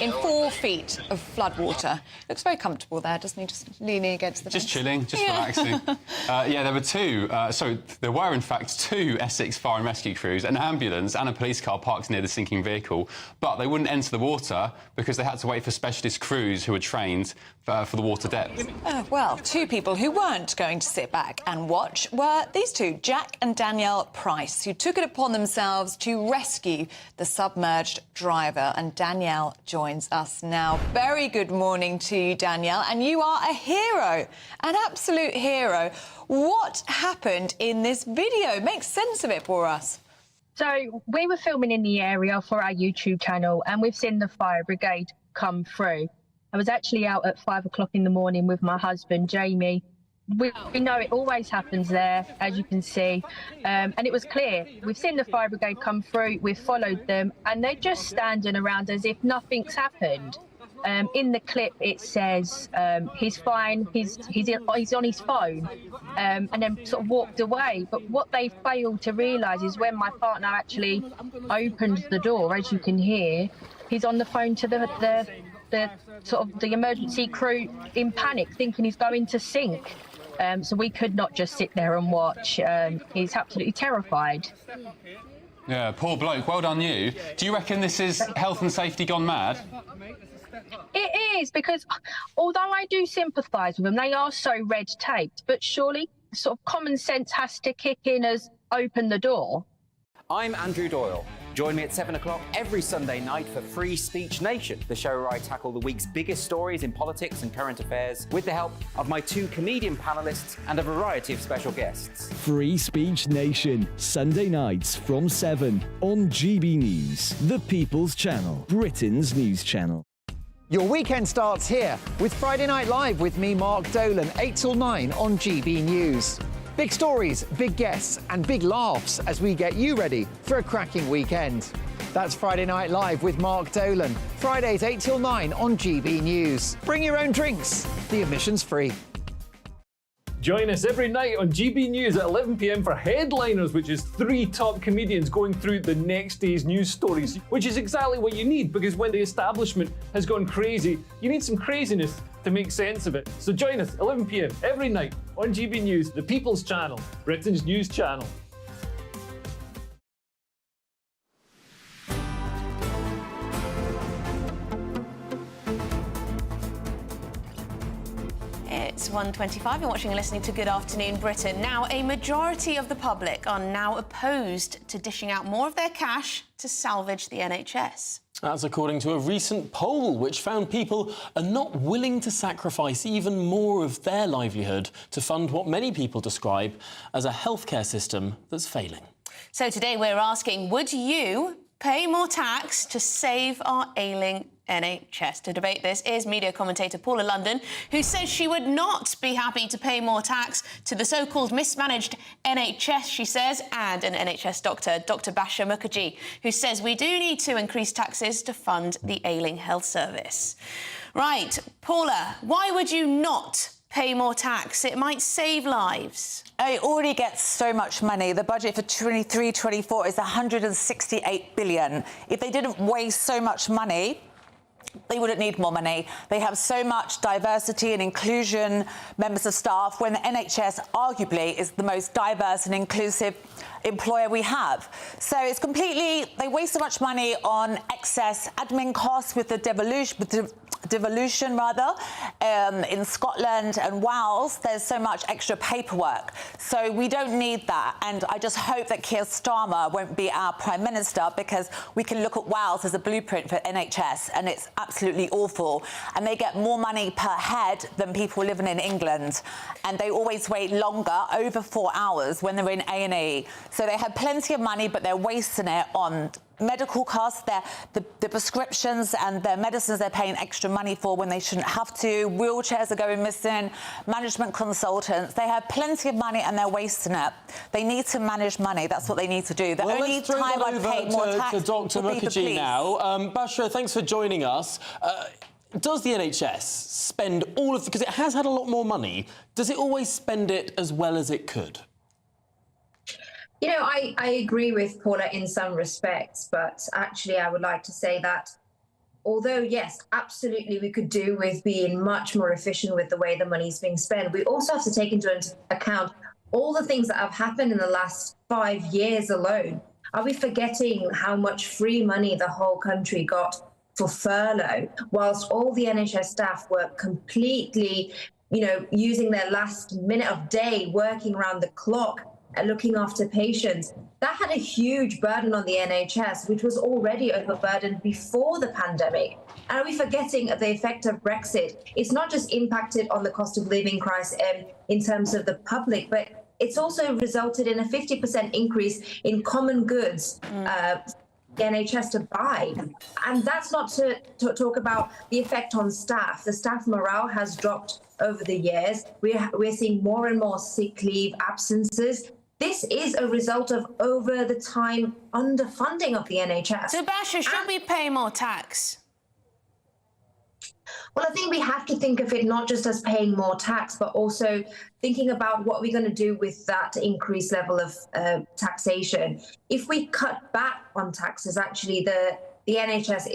in 4 feet of floodwater. Looks very comfortable there, doesn't he? Just leaning against the fence. Just chilling, just relaxing. There were there were in fact 2 Essex fire and rescue crews, an ambulance and a police car parked near the sinking vehicle, but they wouldn't enter the water because they had to wait for specialist crews who were trained for the water depth. Well, 2 people who weren't going to sit back and watch were these 2, Jack and Danielle Price, who took it upon themselves to rescue the submerged driver. And Danielle joins us now. Very good morning to you, Danielle, and you are a hero, an absolute hero. What happened in this video? Make sense of it for us. So we were filming in the area for our YouTube channel, and we've seen the fire brigade come through. I was actually out at 5 o'clock in the morning with my husband, Jamie. We know it always happens there, as you can see, and it was clear. We've seen the fire brigade come through, we've followed them, and they're just standing around as if nothing's happened. In the clip, it says he's fine, he's on his phone, and then sort of walked away. But what they failed to realise is when my partner actually opened the door, as you can hear, he's on the phone to the emergency crew in panic, thinking he's going to sink. So we could not just sit there and watch. He's absolutely terrified. Yeah, poor bloke. Well done you. Do you reckon this is health and safety gone mad? It is, because although I do sympathise with them, they are so red-taped, but surely sort of common sense has to kick in as open the door. I'm Andrew Doyle. Join me at 7 o'clock every Sunday night for Free Speech Nation, the show where I tackle the week's biggest stories in politics and current affairs with the help of my 2 comedian panellists and a variety of special guests. Free Speech Nation, Sunday nights from 7 on GB News, the People's Channel, Britain's news channel. Your weekend starts here with Friday Night Live with me, Mark Dolan, 8 till 9 on GB News. Big stories, big guests and big laughs as we get you ready for a cracking weekend. That's Friday Night Live with Mark Dolan. Fridays 8 till 9 on GB News. Bring your own drinks. The admission's free. Join us every night on GB News at 11 p.m. for Headliners, which is 3 top comedians going through the next day's news stories, which is exactly what you need, because when the establishment has gone crazy, you need some craziness to make sense of it. So join us 11 p.m. every night on GB News, the People's Channel, Britain's news channel. It's 1:25. You're watching and listening to Good Afternoon Britain. Now, a majority of the public are now opposed to dishing out more of their cash to salvage the NHS. That's according to a recent poll which found people are not willing to sacrifice even more of their livelihood to fund what many people describe as a healthcare system that's failing. So today we're asking, would you pay more tax to save our ailing NHS? To debate this is media commentator Paula London, who says she would not be happy to pay more tax to the so-called mismanaged NHS, she says, and an NHS doctor, Dr Basha Mukherjee, who says we do need to increase taxes to fund the ailing health service. Right, Paula, why would you not pay more tax? It might save lives. It already gets so much money. The budget for 23-24 is 168 billion. If they didn't waste so much money, they wouldn't need more money. They have so much diversity and inclusion members of staff when the NHS arguably is the most diverse and inclusive employer we have. So it's completely, they waste so much money on excess admin costs with the devolution in Scotland and Wales. There's so much extra paperwork. So we don't need that. And I just hope that Keir Starmer won't be our Prime Minister, because we can look at Wales as a blueprint for NHS, and it's absolutely awful. And they get more money per head than people living in England. And they always wait longer, over 4 hours, when they're in A&E. So they have plenty of money, but they're wasting it on medical costs, the prescriptions and their medicines they're paying extra money for when they shouldn't have to. Wheelchairs are going missing, management consultants. They have plenty of money and they're wasting it. They need to manage money. That's what they need to do. The only time I pay more tax to Dr Mukherjee now. Basha, thanks for joining us. Does the NHS spend all of... because it has had a lot more money, does it always spend it as well as it could? You know, I agree with Paula in some respects, but actually I would like to say that although, yes, absolutely we could do with being much more efficient with the way the money is being spent, we also have to take into account all the things that have happened in the last 5 years alone. Are we forgetting how much free money the whole country got for furlough, whilst all the NHS staff were completely, using their last minute of day, working around the clock, looking after patients? That had a huge burden on the NHS, which was already overburdened before the pandemic. And are we forgetting the effect of Brexit? It's not just impacted on the cost of living crisis in terms of the public, but it's also resulted in a 50% increase in common goods the NHS to buy. And that's not to talk about the effect on staff. The staff morale has dropped over the years. We're seeing more and more sick leave absences. This is a result of over the time underfunding of the NHS. So, Basha, should we pay more tax? Well, I think we have to think of it not just as paying more tax, but also thinking about what we're going to do with that increased level of taxation. If we cut back on taxes, actually, the NHS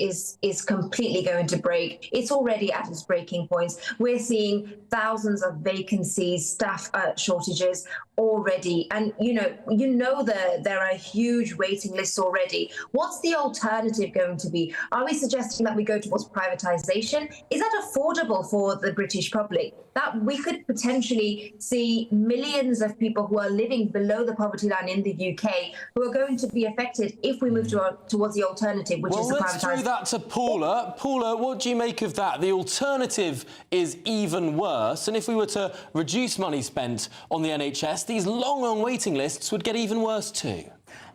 is completely going to break. It's already at its breaking points. We're seeing thousands of vacancies, staff shortages already. And, there are huge waiting lists already. What's the alternative going to be? Are we suggesting that we go towards privatisation? Is that affordable for the British public? That we could potentially see millions of people who are living below the poverty line in the UK who are going to be affected if we move towards the alternative, which is the privatisation. Well, let's throw that to Paula. Paula, what do you make of that? The alternative is even worse. And if we were to reduce money spent on the NHS, these long waiting lists would get even worse too.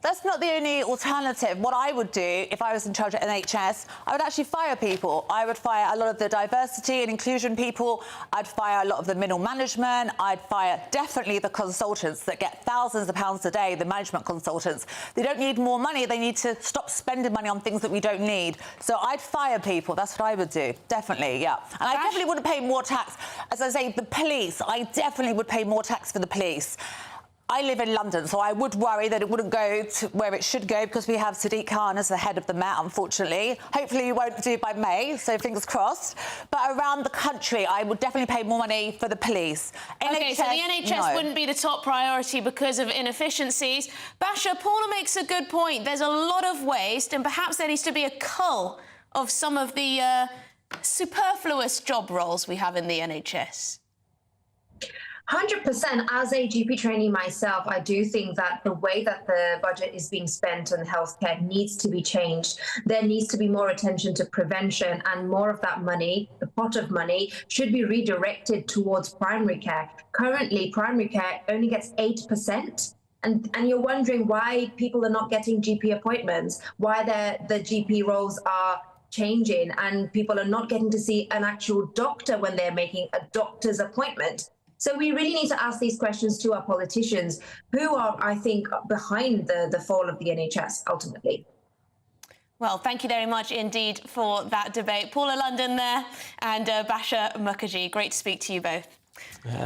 That's not the only alternative. What I would do if I was in charge of NHS, I would actually fire people. I would fire a lot of the diversity and inclusion people. I'd fire a lot of the middle management. I'd fire definitely the consultants that get thousands of pounds a day, the management consultants. They don't need more money. They need to stop spending money on things that we don't need. So I'd fire people. That's what I would do. Definitely, yeah. And I definitely wouldn't pay more tax. As I say, the police, I definitely would pay more tax for the police. I live in London, so I would worry that it wouldn't go to where it should go because we have Sadiq Khan as the head of the Met, unfortunately. Hopefully we won't do it by May, so fingers crossed. But around the country, I would definitely pay more money for the police. OK, so the NHS wouldn't be the top priority because of inefficiencies. Basha, Paula makes a good point. There's a lot of waste, and perhaps there needs to be a cull of some of the superfluous job roles we have in the NHS. 100%. As a GP trainee myself, I do think that the way that the budget is being spent on healthcare needs to be changed. There needs to be more attention to prevention, and more of that money, the pot of money, should be redirected towards primary care. Currently, primary care only gets 8%. And you're wondering why people are not getting GP appointments, why the GP roles are changing, and people are not getting to see an actual doctor when they're making a doctor's appointment. So we really need to ask these questions to our politicians, who are, I think, behind the fall of the NHS ultimately. Well, thank you very much indeed for that debate. Paula London there and Basha Mukherjee. Great to speak to you both.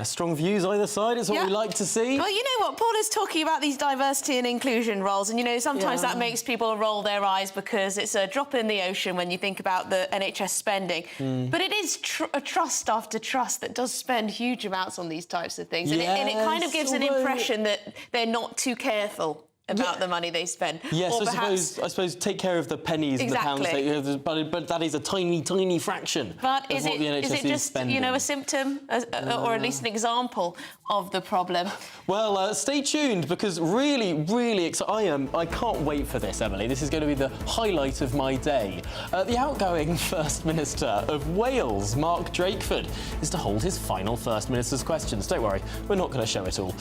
Strong views either side is what we like to see. Well, you know what? Paul is talking about these diversity and inclusion roles, and, you know, sometimes that makes people roll their eyes because it's a drop in the ocean when you think about the NHS spending. But it is a trust after trust that does spend huge amounts on these types of things. And it kind of gives an impression that they're not too careful about the money they spend. Yes, or I suppose take care of the pennies and the pounds, but that is a tiny, tiny fraction of what the NHS is spending. You know, a symptom or at least an example of the problem? Well, stay tuned, because really exciting. I can't wait for this, Emily. This is going to be the highlight of my day. The outgoing First Minister of Wales, Mark Drakeford, is to hold his final First Minister's questions. Don't worry, we're not going to show it all.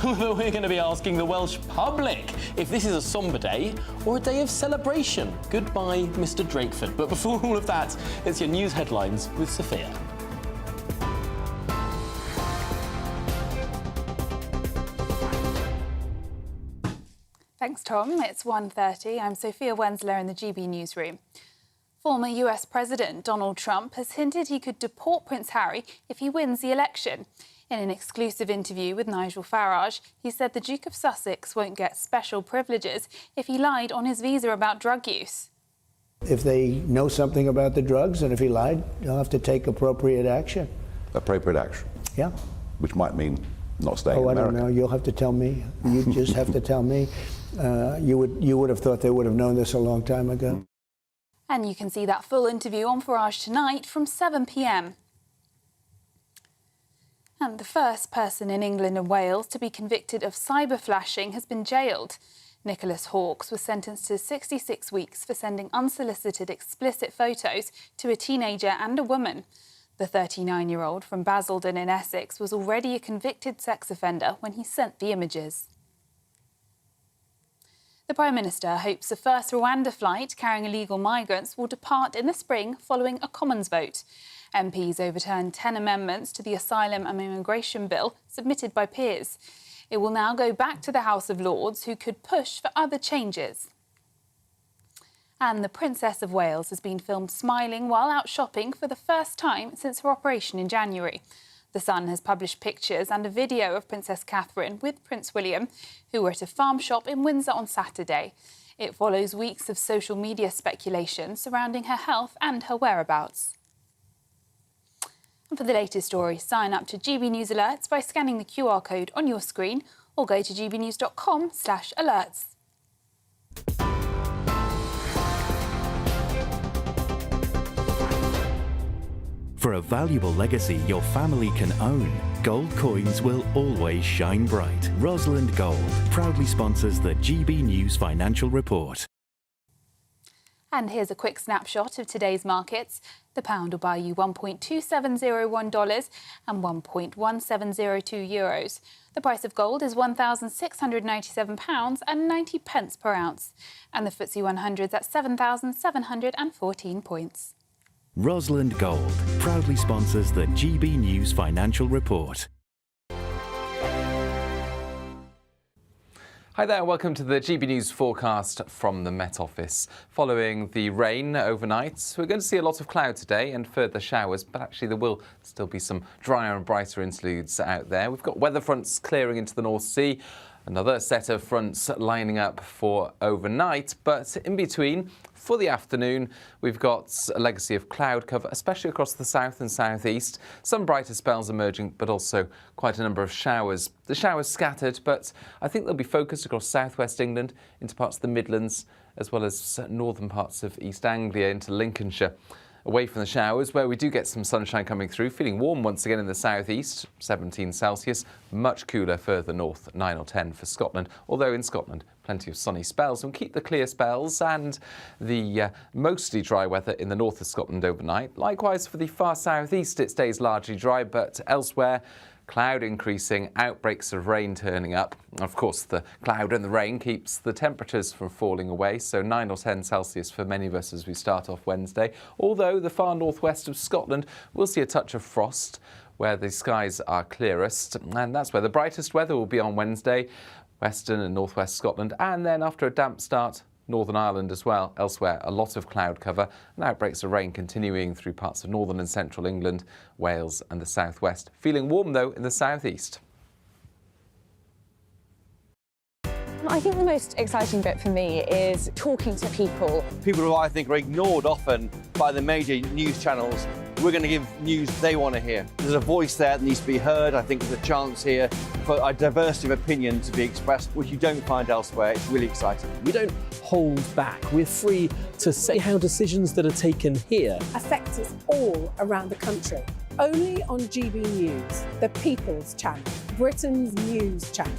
We're going to be asking the Welsh public if this is a sombre day or a day of celebration. Goodbye, Mr. Drakeford. But before all of that, it's your news headlines with Sophia. Thanks, Tom. It's 1:30. I'm Sophia Wensler in the GB newsroom. Former US President Donald Trump has hinted he could deport Prince Harry if he wins the election. In an exclusive interview with Nigel Farage, he said the Duke of Sussex won't get special privileges if he lied on his visa about drug use. If they know something about the drugs, and if he lied, they'll have to take appropriate action. Appropriate action? Yeah. Which might mean not staying in I America. don't know. You'll have to tell me. You just have to tell me. You would have thought they would have known this a long time ago. And you can see that full interview on Farage tonight from 7 p.m. And the first person in England and Wales to be convicted of cyber flashing has been jailed. Nicholas Hawkes was sentenced to 66 weeks for sending unsolicited explicit photos to a teenager and a woman. The 39-year-old from Basildon in Essex was already a convicted sex offender when he sent the images. The Prime Minister hopes the first Rwanda flight carrying illegal migrants will depart in the spring following a Commons vote. MPs overturned 10 amendments to the Asylum and Immigration Bill submitted by peers. It will now go back to the House of Lords, who could push for other changes. And the Princess of Wales has been filmed smiling while out shopping for the first time since her operation in January. The Sun has published pictures and a video of Princess Catherine with Prince William, who were at a farm shop in Windsor on Saturday. It follows weeks of social media speculation surrounding her health and her whereabouts. And for the latest stories, sign up to GB News Alerts by scanning the QR code on your screen or go to gbnews.com/alerts. For a valuable legacy your family can own, gold coins will always shine bright. Rosalind Gold proudly sponsors the GB News Financial Report. And here's a quick snapshot of today's markets. The pound will buy you $1.2701 and €1.1702. The price of gold is £1,697 and 90 pence per ounce. And the FTSE 100's at 7,714 points. Rosalind Gold proudly sponsors the GB News Financial Report. Hi there, welcome to the GB News forecast from the Met Office. Following the rain overnight, we're going to see a lot of cloud today and further showers, but actually there will still be some drier and brighter interludes out there. We've got weather fronts clearing into the North Sea, another set of fronts lining up for overnight, but in between, for the afternoon, we've got a legacy of cloud cover, especially across the south and southeast. Some brighter spells emerging, but also quite a number of showers. The showers scattered, but I think they'll be focused across southwest England, into parts of the Midlands, as well as northern parts of East Anglia into Lincolnshire. Away from the showers, where we do get some sunshine coming through, feeling warm once again in the southeast, 17 Celsius, much cooler further north, 9 or 10 for Scotland, although in Scotland plenty of sunny spells. We'll keep the clear spells and the mostly dry weather in the north of Scotland overnight. Likewise for the far southeast, it stays largely dry, but elsewhere cloud increasing, outbreaks of rain turning up. Of course, the cloud and the rain keeps the temperatures from falling away, so 9 or 10 Celsius for many of us as we start off Wednesday. Although the far northwest of Scotland will see a touch of frost where the skies are clearest, and that's where the brightest weather will be on Wednesday, western and northwest Scotland, and then after a damp start, Northern Ireland as well. Elsewhere, a lot of cloud cover and outbreaks of rain continuing through parts of northern and central England, Wales and the southwest. Feeling warm, though, in the southeast. I think the most exciting bit for me is talking to people. People who I think are ignored often by the major news channels. We're going to give news they want to hear. There's a voice there that needs to be heard. I think there's a chance here for a diversity of opinion to be expressed, which you don't find elsewhere. It's really exciting. We don't hold back. We're free to say how decisions that are taken here affect us all around the country. Only on GB News, the People's Channel, Britain's news channel.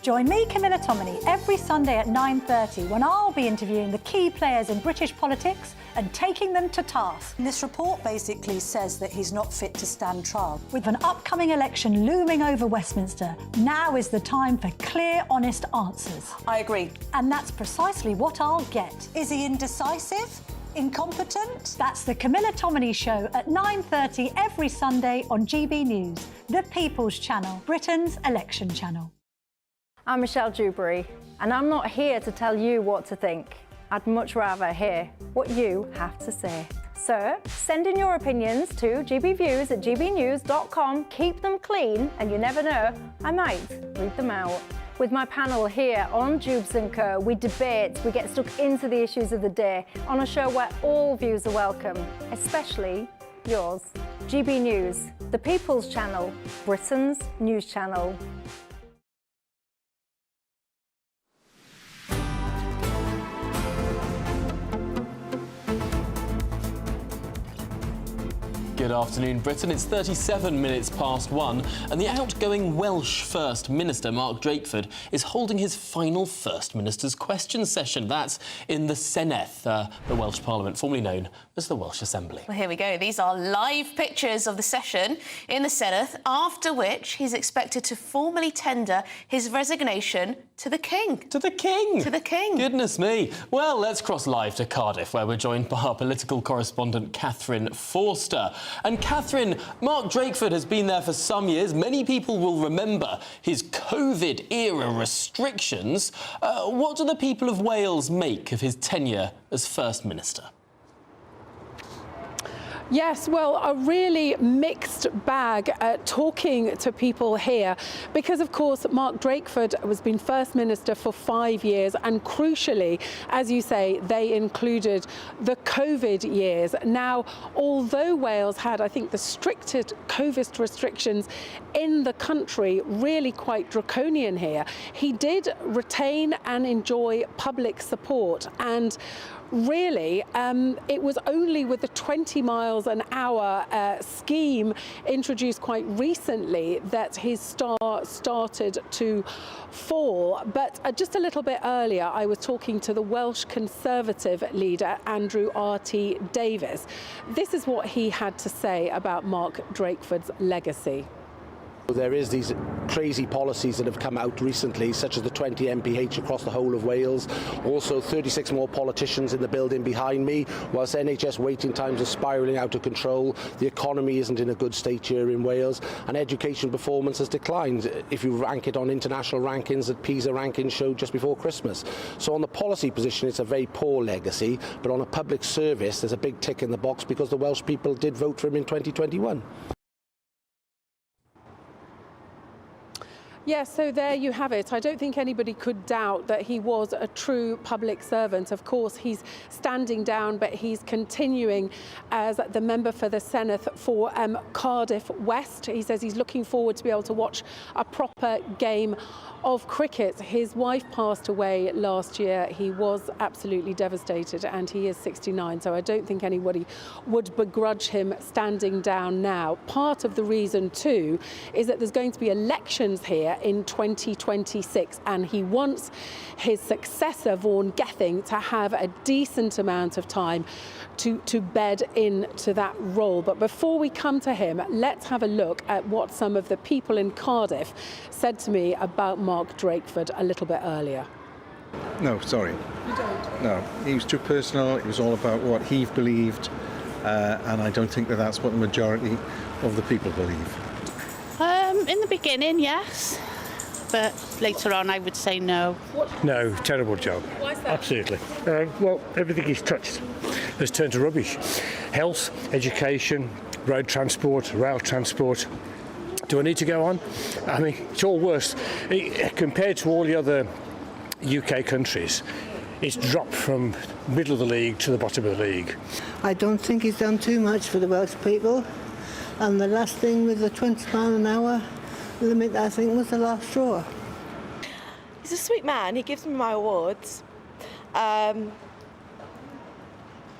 Join me, Camilla Tominey, every Sunday at 9:30 when I'll be interviewing the key players in British politics and taking them to task. This report basically says that he's not fit to stand trial. With an upcoming election looming over Westminster, now is the time for clear, honest answers. I agree. And that's precisely what I'll get. Is he indecisive? Incompetent? That's the Camilla Tominey Show at 9:30 every Sunday on GB News, the People's Channel, Britain's election channel. I'm Michelle Dewberry, and I'm not here to tell you what to think. I'd much rather hear what you have to say. So send in your opinions to gbviews@gbnews.com. Keep them clean, and you never know, I might read them out. With my panel here on Jubes & Co, we debate, we get stuck into the issues of the day on a show where all views are welcome, especially yours. GB News, the People's Channel, Britain's news channel. Good afternoon, Britain. It's 37 minutes past 1, and the outgoing Welsh First Minister, Mark Drakeford, is holding his final First Minister's question session. That's in the Senedd, the Welsh Parliament, formerly known as the Welsh Assembly. Well, here we go. These are live pictures of the session in the Senedd, after which he's expected to formally tender his resignation to the King. To the King? To the King. Goodness me. Well, let's cross live to Cardiff, where we're joined by our political correspondent, Catherine Forster. And Catherine, Mark Drakeford has been there for some years. Many people will remember his COVID-era restrictions. What do the people of Wales make of his tenure as First Minister? Yes, well, a really mixed bag talking to people here because, of course, Mark Drakeford has been First Minister for 5 years and crucially, as you say, they included the COVID years. Now, although Wales had, I think, the strictest COVID restrictions in the country, really quite draconian here, he did retain and enjoy public support and really, it was only with the 20 miles an hour scheme introduced quite recently that his star started to fall. But just a little bit earlier, I was talking to the Welsh Conservative leader, Andrew R.T. Davies. This is what he had to say about Mark Drakeford's legacy. There is these crazy policies that have come out recently, such as the 20 MPH across the whole of Wales. Also 36 more politicians in the building behind me. Whilst NHS waiting times are spiralling out of control, the economy isn't in a good state here in Wales, and education performance has declined if you rank it on international rankings that PISA rankings showed just before Christmas. So on the policy position, it's a very poor legacy, but on a public service, there's a big tick in the box because the Welsh people did vote for him in 2021. Yeah, so there you have it. I don't think anybody could doubt that he was a true public servant. Of course, he's standing down, but he's continuing as the member for the Senedd for Cardiff West. He says he's looking forward to be able to watch a proper game of cricket. His wife passed away last year. He was absolutely devastated, and he is 69, so I don't think anybody would begrudge him standing down now. Part of the reason too is that there's going to be elections here in 2026, and he wants his successor Vaughan Gething to have a decent amount of time to bed into that role. But before we come to him, let's have a look at what some of the people in Cardiff said to me about Mark Drakeford a little bit earlier. No, sorry. You don't? No, he was too personal. It was all about what he believed, and I don't think that that's what the majority of the people believe. In the beginning, yes, but later on I would say no. No, terrible job. Why is that? Absolutely. Well, everything he's touched has turned to rubbish. Health, education, road transport, rail transport. Do I need to go on? I mean, it's all worse. Compared to all the other UK countries, it's dropped from middle of the league to the bottom of the league. I don't think he's done too much for the Welsh people. And the last thing with the 20 mile an hour limit, I think, was the last straw. He's a sweet man. He gives me my awards. I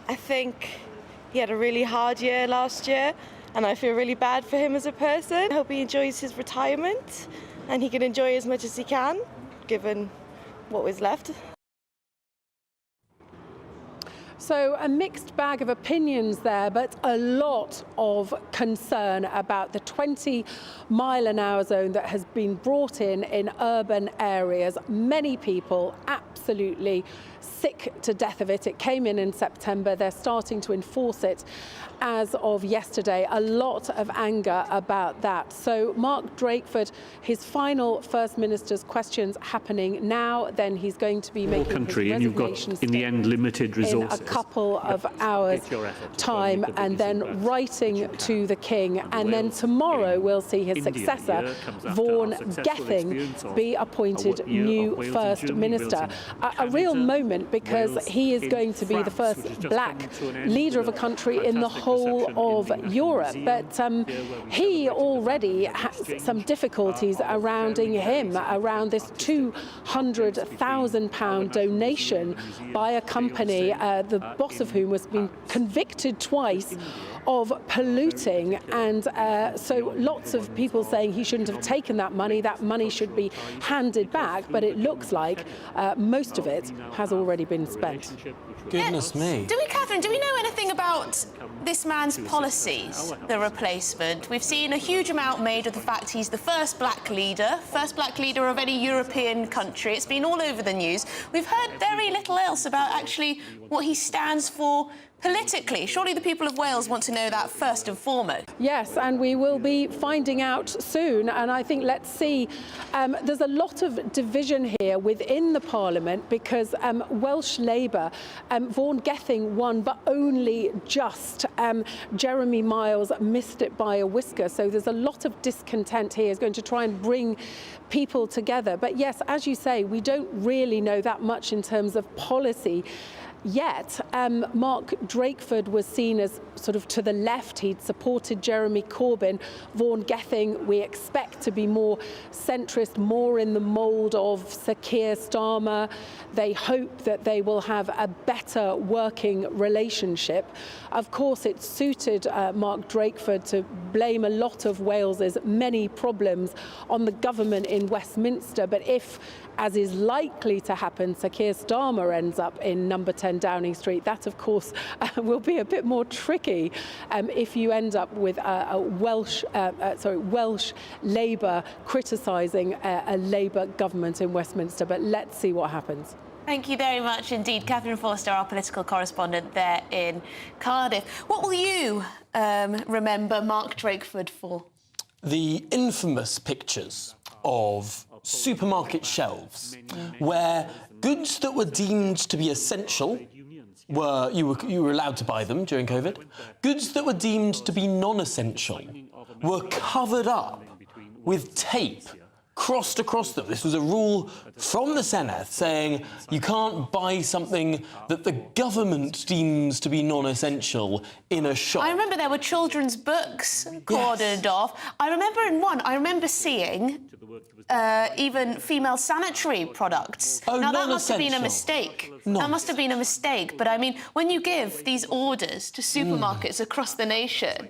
think he had a really hard year last year, and I feel really bad for him as a person. I hope he enjoys his retirement and he can enjoy as much as he can, given what was left. So a mixed bag of opinions there, but a lot of concern about the 20-mile-an-hour zone that has been brought in urban areas. Many people absolutely sick to death of it. It came in September. They're starting to enforce it as of yesterday. A lot of anger about that. So Mark Drakeford, his final First Minister's questions happening now. Then he's going to be making country, his and you've got resignation in the end limited resources. in a couple of hours time, and then writing to the King. And then tomorrow we'll see his successor, Vaughan Gething, be appointed new First Minister. A real moment, because he is going to be the first black leader of a country in the whole of Europe. But he already has some difficulties surrounding him, around this £200,000 donation by a company, the boss of whom was being convicted twice of polluting. And so lots of people saying he shouldn't have taken that money should be handed back, but it looks like most of it has already been spent. Goodness me. Catherine, do we know anything about this man's policies, the replacement? We've seen a huge amount made of the fact he's the first black leader of any European country. It's been all over the news. We've heard very little else about actually what he stands for politically. Surely the people of Wales want to know that first and foremost. Yes, and we will be finding out soon. And I think, let's see, there's a lot of division here within the Parliament, because Welsh Labour, Vaughan Gething won, but only just. Jeremy Miles missed it by a whisker. So there's a lot of discontent here. He's going to try and bring people together. But yes, as you say, we don't really know that much in terms of policy yet. Mark Drakeford was seen as sort of to the left. He'd supported Jeremy Corbyn. Vaughan Gething, we expect to be more centrist, more in the mould of Sir Keir Starmer. They hope that they will have a better working relationship. Of course, it suited Mark Drakeford to blame a lot of Wales's many problems on the government in Westminster. But if, as is likely to happen, Sir Keir Starmer ends up in number 10 Downing Street, that of course will be a bit more tricky if you end up with a Welsh Labour criticising a Labour government in Westminster. But let's see what happens. Thank you very much indeed. Catherine Forster, our political correspondent there in Cardiff. What will you remember Mark Drakeford for? The infamous pictures of supermarket shelves where goods that were deemed to be essential you were allowed to buy them during COVID. Goods that were deemed to be non-essential were covered up with tape crossed across them. This was a rule from the Senedd saying you can't buy something that the government deems to be non-essential in a shop. I remember there were children's books cordoned off. I remember seeing even female sanitary products. Oh, now, that must have been a non-essential. mistake. That must have been a mistake. But, I mean, when you give these orders to supermarkets across the nation,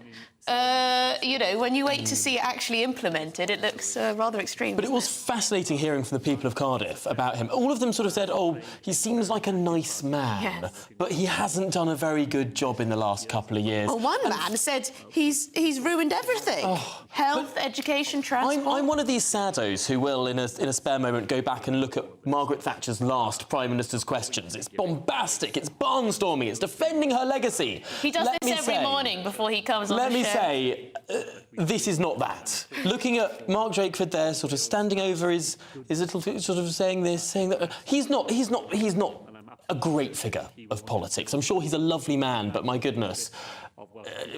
you know, when you wait to see it actually implemented, it looks rather extreme. But it was fascinating hearing from the people of Cardiff about him. All of them sort of said, oh, he seems like a nice man, but he hasn't done a very good job in the last couple of years. Well, one man said he's ruined everything. Health, education, transport. I'm one of these saddos who will, in a spare moment, go back and look at Margaret Thatcher's last Prime Minister's questions. It's bombastic, it's barnstorming, it's defending her legacy. He does this every morning before he comes on the show. Let me say, this is not that. Looking at Mark Drakeford there, sort of standing over his little, sort of saying this, saying that, he's not a great figure of politics. I'm sure he's a lovely man, but my goodness,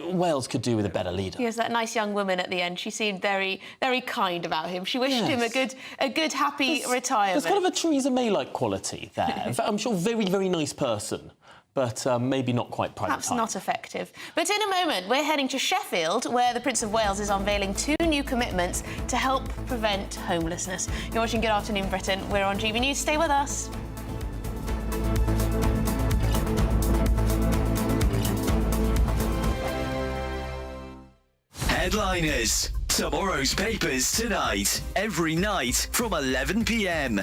Wales could do with a better leader. Yes, that nice young woman at the end. She seemed very, very kind about him. She wished him a good, happy retirement. There's kind of a Theresa May-like quality there. In fact, I'm sure very, very nice person, but maybe not quite prime Perhaps time. not effective. But in a moment, we're heading to Sheffield, where the Prince of Wales is unveiling 2 new commitments to help prevent homelessness. You're watching Good Afternoon Britain. We're on GB News. Stay with us. Headliners. Tomorrow's papers tonight. Every night from 11 p.m.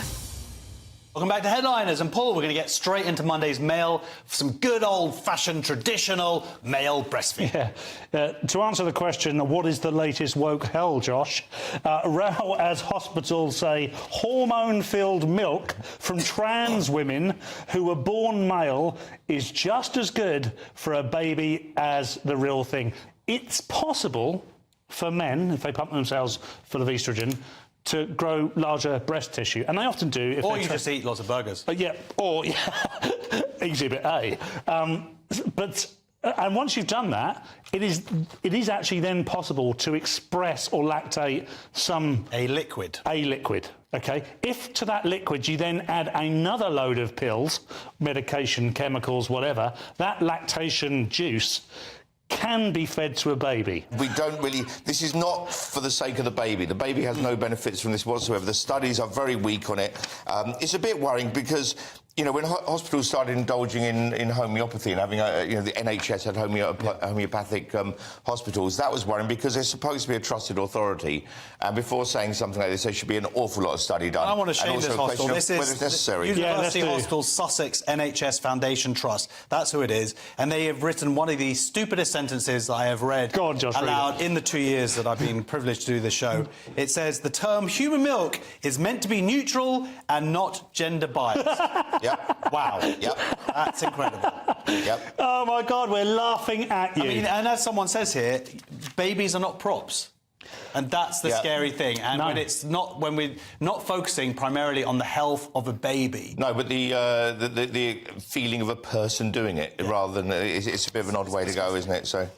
Welcome back to Headliners. And Paul, we're going to get straight into Monday's mail for some good old-fashioned, traditional male breastfeeding. Yeah. To answer the question, what is the latest woke hell, Josh? Row as hospitals say hormone-filled milk from trans women who were born male is just as good for a baby as the real thing. It's possible for men, if they pump themselves full of estrogen, to grow larger breast tissue, and they often do. Or you just eat lots of burgers. Exhibit A. And once you've done that, it is actually then possible to express or lactate a liquid. Okay. If to that liquid you then add another load of pills, medication, chemicals, whatever, that lactation juice can be fed to a baby. We don't really... This is not for the sake of the baby. The baby has no benefits from this whatsoever. The studies are very weak on it. It's a bit worrying because, you know, when hospitals started indulging in homeopathy and having, the NHS had homeopathic hospitals, that was worrying because they're supposed to be a trusted authority. And before saying something like this, there should be an awful lot of study done. I want to shame this hospital. This is whether it's necessary. University Hospital Sussex NHS Foundation Trust. That's who it is. And they have written one of the stupidest sentences I have read aloud in the 2 years that I've been privileged to do this show. It says, the term human milk is meant to be neutral and not gender biased. Yep. Wow. Yep. That's incredible. Yep. Oh, my God, we're laughing at you. I mean, and as someone says here, babies are not props. And that's the scary thing. And when we're not focusing primarily on the health of a baby. No, but the feeling of a person doing it rather than... It's a bit of an odd way to go, isn't it? So...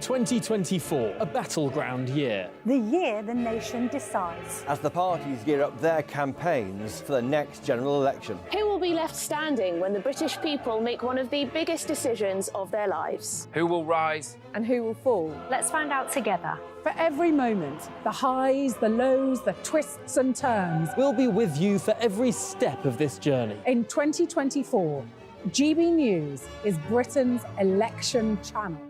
2024, a battleground year. The year the nation decides. As the parties gear up their campaigns for the next general election. Who will be left standing when the British people make one of the biggest decisions of their lives? Who will rise? And who will fall? Let's find out together. For every moment, the highs, the lows, the twists and turns. We'll be with you for every step of this journey. In 2024, GB News is Britain's election channel.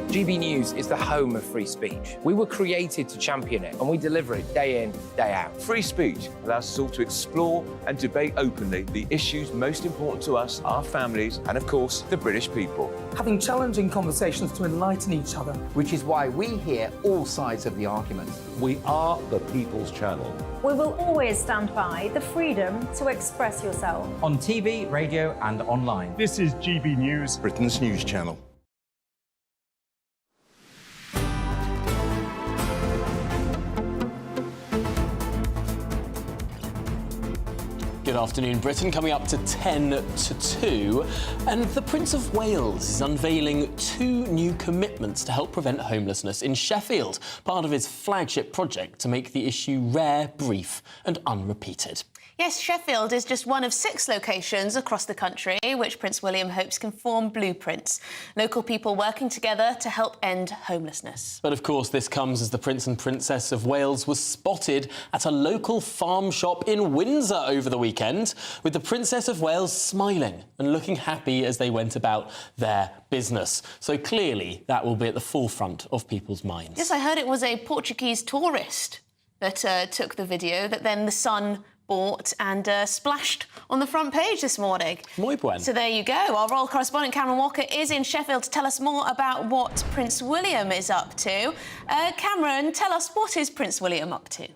GB News is the home of free speech. We were created to champion it, and we deliver it day in, day out. Free speech allows us all to explore and debate openly the issues most important to us, our families, and of course, the British people. Having challenging conversations to enlighten each other. Which is why we hear all sides of the argument. We are the People's Channel. We will always stand by the freedom to express yourself. On TV, radio and online. This is GB News, Britain's news channel. Good afternoon, Britain. Coming up to 10 to 2. And the Prince of Wales is unveiling 2 new commitments to help prevent homelessness in Sheffield, part of his flagship project to make the issue rare, brief and unrepeated. Yes, Sheffield is just one of 6 locations across the country which Prince William hopes can form blueprints. Local people working together to help end homelessness. But of course, this comes as the Prince and Princess of Wales was spotted at a local farm shop in Windsor over the weekend, with the Princess of Wales smiling and looking happy as they went about their business. So clearly, that will be at the forefront of people's minds. Yes, I heard it was a Portuguese tourist that took the video that then the Sun bought and splashed on the front page this morning. Muy buen. So there you go. Our royal correspondent Cameron Walker is in Sheffield to tell us more about what Prince William is up to. Cameron, tell us, what is Prince William up to?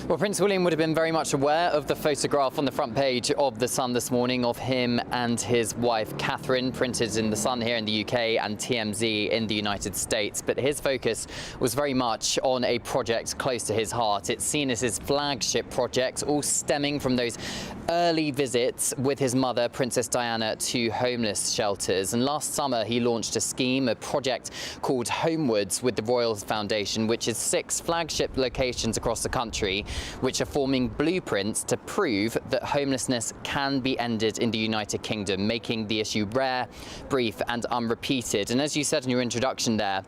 Well, Prince William would have been very much aware of the photograph on the front page of The Sun this morning of him and his wife Catherine, printed in The Sun here in the UK and TMZ in the United States. But his focus was very much on a project close to his heart. It's seen as his flagship project, all stemming from those early visits with his mother, Princess Diana, to homeless shelters. And last summer, he launched a scheme, a project called Homewards with the Royal Foundation, which is 6 flagship locations across the country, which are forming blueprints to prove that homelessness can be ended in the United Kingdom, making the issue rare, brief and unrepeated. And as you said in your introduction there,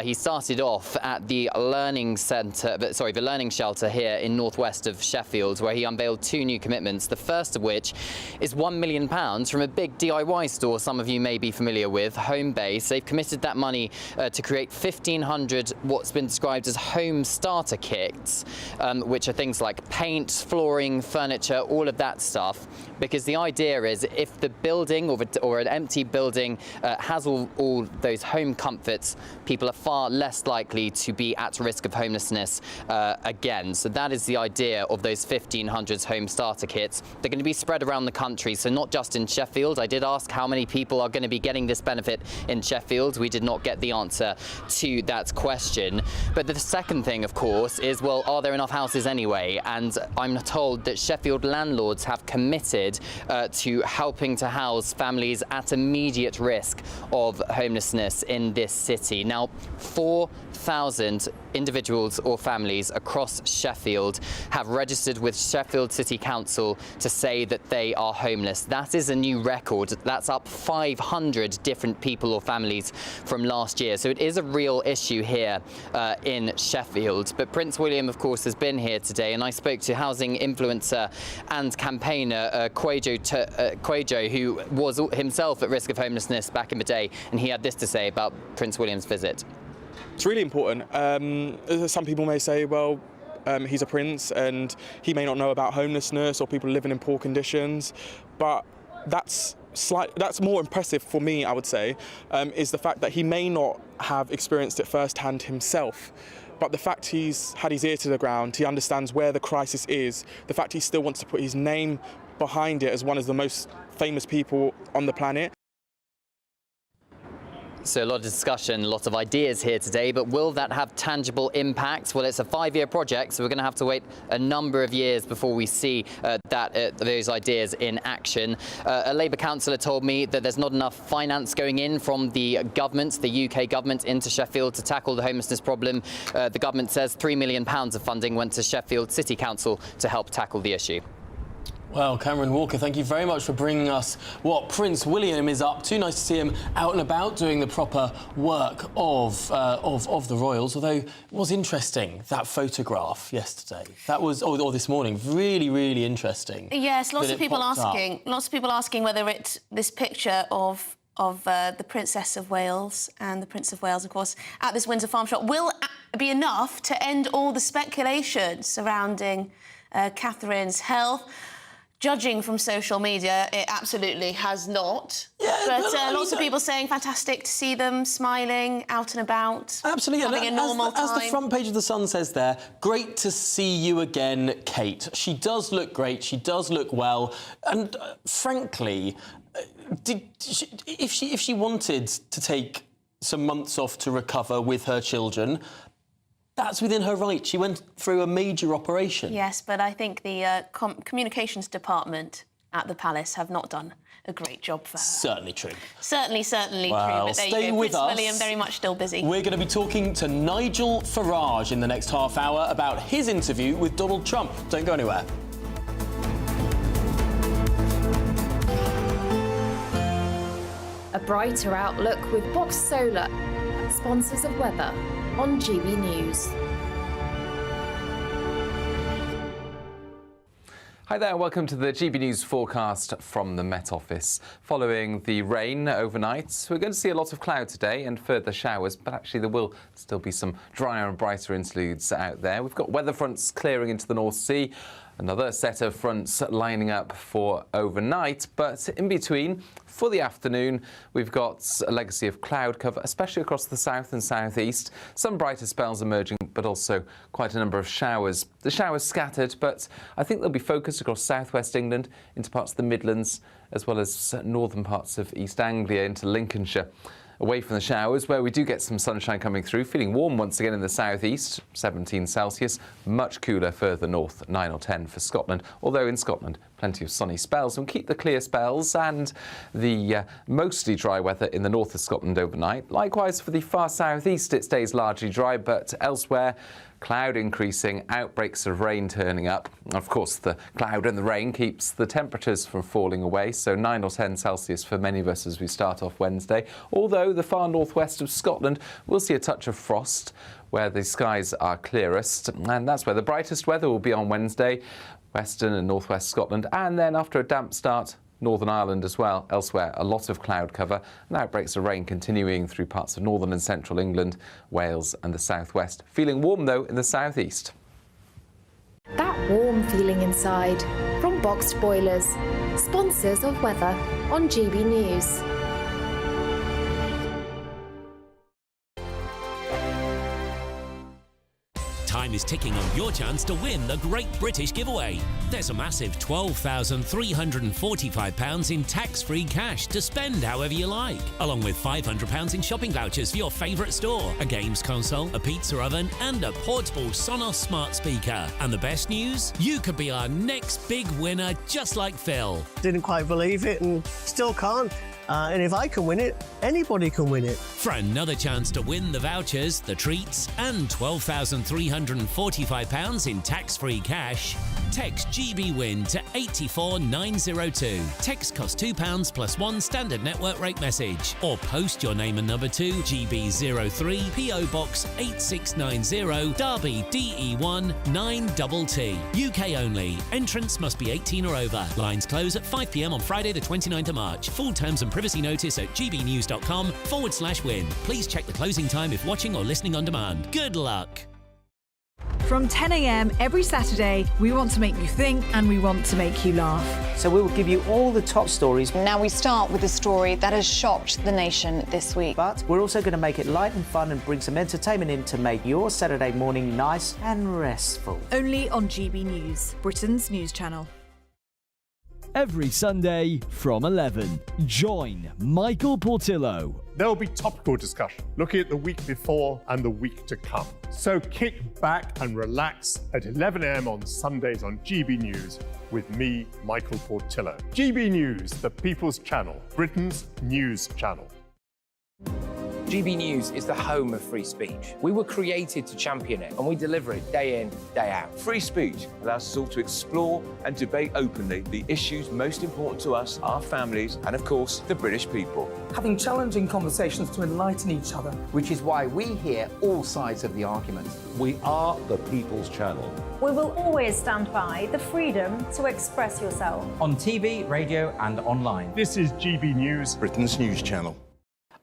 he started off at the learning shelter here in northwest of Sheffield, where he unveiled 2 new commitments, the first of which is £1 million from a big DIY store some of you may be familiar with, Homebase. They've committed that money to create 1,500 what's been described as home starter kits, which are things like paint, flooring, furniture, all of that stuff, because the idea is if the building or an empty building has all those home comforts, people are far less likely to be at risk of homelessness again. So that is the idea of those 1,500 home starter kits. They're going to be spread around the country, so not just in Sheffield. I did ask how many people are going to be getting this benefit in Sheffield. We did not get the answer to that question. But the second thing, of course, is, well, are there enough houses anyway? And I'm told that Sheffield landlords have committed to helping to house families at immediate risk of homelessness in this city. Now, 4,000 individuals or families across Sheffield have registered with Sheffield City Council to say that they are homeless. That is a new record. That's up 500 different people or families from last year. So it is a real issue here in Sheffield. But Prince William, of course, has been here today, and I spoke to housing influencer and campaigner Quajo, who was himself at risk of homelessness back in the day, and he had this to say about Prince William's visit. It's really important. Some people may say, well, he's a prince and he may not know about homelessness or people living in poor conditions, but that's more impressive for me, I would say, is the fact that he may not have experienced it firsthand himself. But the fact he's had his ear to the ground, he understands where the crisis is, the fact he still wants to put his name behind it as one of the most famous people on the planet. So a lot of discussion, a lot of ideas here today, but will that have tangible impact? Well, it's a 5-year project, so we're going to have to wait a number of years before we see those ideas in action. A Labour councillor told me that there's not enough finance going in from the government, the UK government, into Sheffield to tackle the homelessness problem. The government says £3 million of funding went to Sheffield City Council to help tackle the issue. Well, Cameron Walker, thank you very much for bringing us what Prince William is up to. Nice to see him out and about doing the proper work of the royals. Although it was interesting, that photograph yesterday. That was, or this morning, really, really interesting. Yes, lots of people asking whether this picture of the Princess of Wales and the Prince of Wales, of course, at this Windsor farm shop will be enough to end all the speculation surrounding Catherine's health. Judging from social media, it absolutely has not. Yeah, but lots of people saying fantastic to see them smiling, out and about. Absolutely, having a normal time. As the front page of The Sun says there, great to see you again, Kate. She does look great, she does look well, and frankly, if she wanted to take some months off to recover with her children, That's within her right. She went through a major operation. Yes, but I think the communications department at the palace have not done a great job for her. Certainly true. Certainly true. Well, But there stay you go. with Prince us. William very much still busy. We're going to be talking to Nigel Farage in the next half hour about his interview with Donald Trump. Don't go anywhere. A brighter outlook with Box Solar, sponsors of weather on GB News. Hi there, welcome to the GB News forecast from the Met Office. Following the rain overnight, we're going to see a lot of cloud today and further showers, but actually there will still be some drier and brighter interludes out there. We've got weather fronts clearing into the North Sea, another set of fronts lining up for overnight, but in between, for the afternoon, we've got a legacy of cloud cover, especially across the south and southeast. Some brighter spells emerging, but also quite a number of showers. The showers scattered, but I think they'll be focused across southwest England, into parts of the Midlands, as well as northern parts of East Anglia into Lincolnshire. Away from the showers, where we do get some sunshine coming through, feeling warm once again in the southeast, 17 Celsius, much cooler further north, 9 or 10 for Scotland, although in Scotland, plenty of sunny spells. We'll keep the clear spells and the mostly dry weather in the north of Scotland overnight. Likewise, for the far southeast, it stays largely dry, but elsewhere, cloud increasing, outbreaks of rain turning up. Of course, the cloud and the rain keeps the temperatures from falling away, so 9 or 10 Celsius for many of us as we start off Wednesday. Although the far northwest of Scotland will see a touch of frost where the skies are clearest, and that's where the brightest weather will be on Wednesday, western and northwest Scotland, and then after a damp start, Northern Ireland as well. Elsewhere, a lot of cloud cover and outbreaks of rain continuing through parts of northern and central England, Wales and the southwest. Feeling warm, though, in the southeast. That warm feeling inside from Boxed Boilers, sponsors of weather on GB News. Time is ticking on your chance to win the Great British Giveaway. There's a massive £12,345 in tax-free cash to spend however you like, along with £500 in shopping vouchers for your favourite store, a games console, a pizza oven and a portable Sonos smart speaker. And the best news? You could be our next big winner, just like Phil. Didn't quite believe it and still can't. And if I can win it, anybody can win it. For another chance to win the vouchers, the treats, and £12,345 in tax-free cash, text GBWIN to 84902. Text costs £2 plus one standard network rate message. Or post your name and number to GB03 PO Box 8690 Derby DE1 9TT. UK only. Entrance must be 18 or over. Lines close at 5 p.m. on Friday the 29th of March. Full terms and privacy notice at gbnews.com/win. Please check the closing time if watching or listening on demand. Good luck. From 10 a.m. every Saturday, we want to make you think and we want to make you laugh. So we will give you all the top stories. Now we start with a story that has shocked the nation this week. But we're also going to make it light and fun and bring some entertainment in to make your Saturday morning nice and restful. Only on GB News, Britain's news channel. Every Sunday from 11, join Michael Portillo. There will be topical discussion, looking at the week before and the week to come. So kick back and relax at 11 a.m. on Sundays on GB News with me, Michael Portillo. GB News, the People's Channel, Britain's news channel. GB News is the home of free speech. We were created to champion it, and we deliver it day in, day out. Free speech allows us all to explore and debate openly the issues most important to us, our families, and of course, the British people. Having challenging conversations to enlighten each other. Which is why we hear all sides of the argument. We are the People's Channel. We will always stand by the freedom to express yourself. On TV, radio and online. This is GB News, Britain's news channel.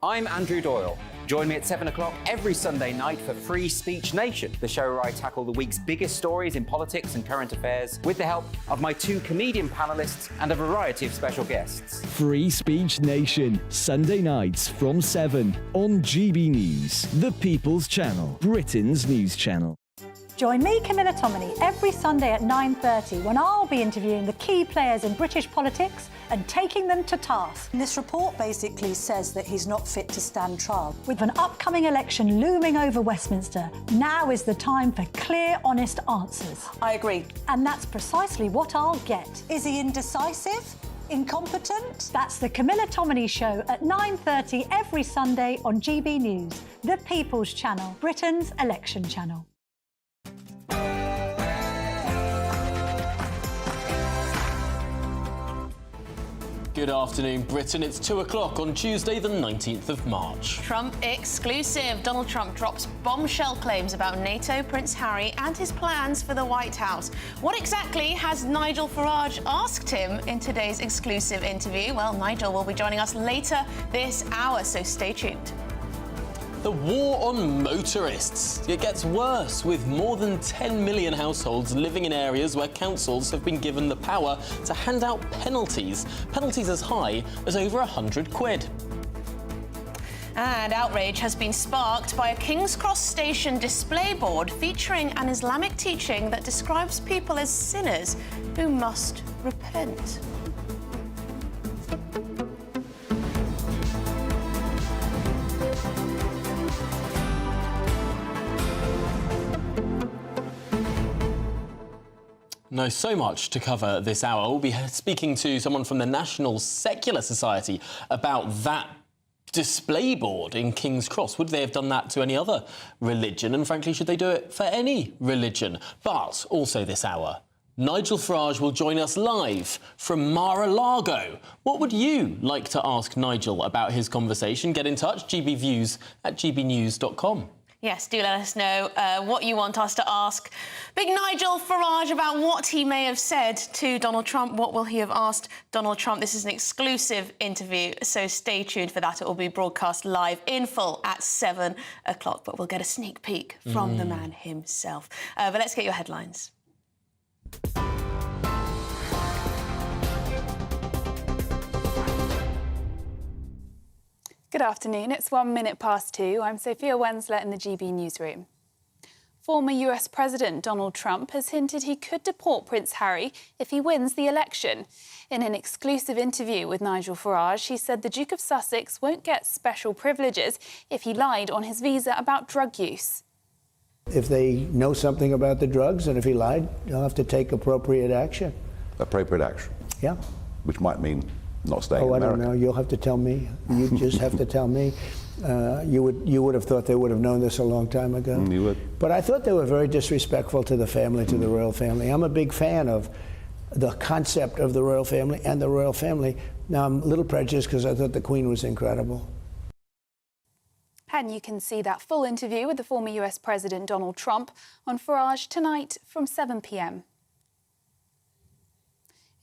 I'm Andrew Doyle. Join me at 7 o'clock every Sunday night for Free Speech Nation, the show where I tackle the week's biggest stories in politics and current affairs with the help of my two comedian panellists and a variety of special guests. Free Speech Nation, Sunday nights from 7 on GB News, the People's Channel, Britain's news channel. Join me, Camilla Tominey, every Sunday at 9:30 when I'll be interviewing the key players in British politics and taking them to task. This report basically says that he's not fit to stand trial. With an upcoming election looming over Westminster, now is the time for clear, honest answers. I agree. And that's precisely what I'll get. Is he indecisive? Incompetent? That's the Camilla Tominey Show at 9:30 every Sunday on GB News, the People's Channel, Britain's election channel. Good afternoon, Britain. It's 2 o'clock on Tuesday, the 19th of March. Trump exclusive. Donald Trump drops bombshell claims about NATO, Prince Harry and his plans for the White House. What exactly has Nigel Farage asked him in today's exclusive interview? Well, Nigel will be joining us later this hour, so stay tuned. The war on motorists. It gets worse, with more than 10 million households living in areas where councils have been given the power to hand out penalties as high as over £100. And outrage has been sparked by a King's Cross station display board featuring an Islamic teaching that describes people as sinners who must repent. No, so much to cover this hour. We'll be speaking to someone from the National Secular Society about that display board in King's Cross. Would they have done that to any other religion? And frankly, should they do it for any religion? But also this hour, Nigel Farage will join us live from Mar-a-Lago. What would you like to ask Nigel about his conversation? Get in touch, gbviews@gbnews.com. Yes, do let us know what you want us to ask Big Nigel Farage about what he may have said to Donald Trump. What will he have asked Donald Trump? This is an exclusive interview, so stay tuned for that. It will be broadcast live in full at 7 o'clock, but we'll get a sneak peek from the man himself. But let's get your headlines. Good afternoon. It's 1 minute past 2. I'm Sophia Wensler in the GB newsroom. Former US President Donald Trump has hinted he could deport Prince Harry if he wins the election. In an exclusive interview with Nigel Farage, he said the Duke of Sussex won't get special privileges if he lied on his visa about drug use. If they know something about the drugs and if he lied, he'll have to take appropriate action. Appropriate action? Yeah. Which might mean not staying in I America. don't know. You'll have to tell me. You just have to tell me. You would have thought they would have known this a long time ago. You would. But I thought they were very disrespectful to the family, to the royal family. I'm a big fan of the concept of the royal family and the royal family. Now, I'm a little prejudiced because I thought the Queen was incredible. And you can see that full interview with the former US President Donald Trump on Farage tonight from 7 p.m.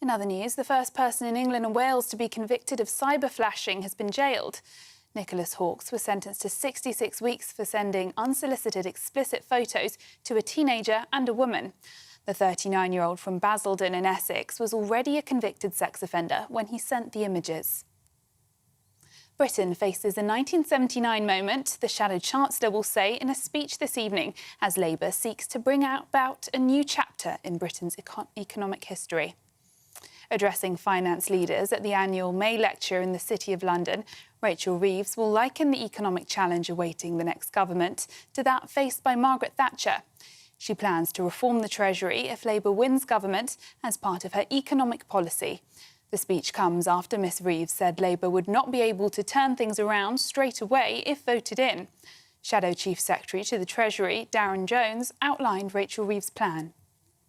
In other news, the first person in England and Wales to be convicted of cyber flashing has been jailed. Nicholas Hawkes was sentenced to 66 weeks for sending unsolicited explicit photos to a teenager and a woman. The 39-year-old from Basildon in Essex was already a convicted sex offender when he sent the images. Britain faces a 1979 moment, the Shadow Chancellor will say in a speech this evening, as Labour seeks to bring about a new chapter in Britain's economic history. Addressing finance leaders at the annual May lecture in the City of London, Rachel Reeves will liken the economic challenge awaiting the next government to that faced by Margaret Thatcher. She plans to reform the Treasury if Labour wins government as part of her economic policy. The speech comes after Miss Reeves said Labour would not be able to turn things around straight away if voted in. Shadow Chief Secretary to the Treasury, Darren Jones, outlined Rachel Reeves' plan.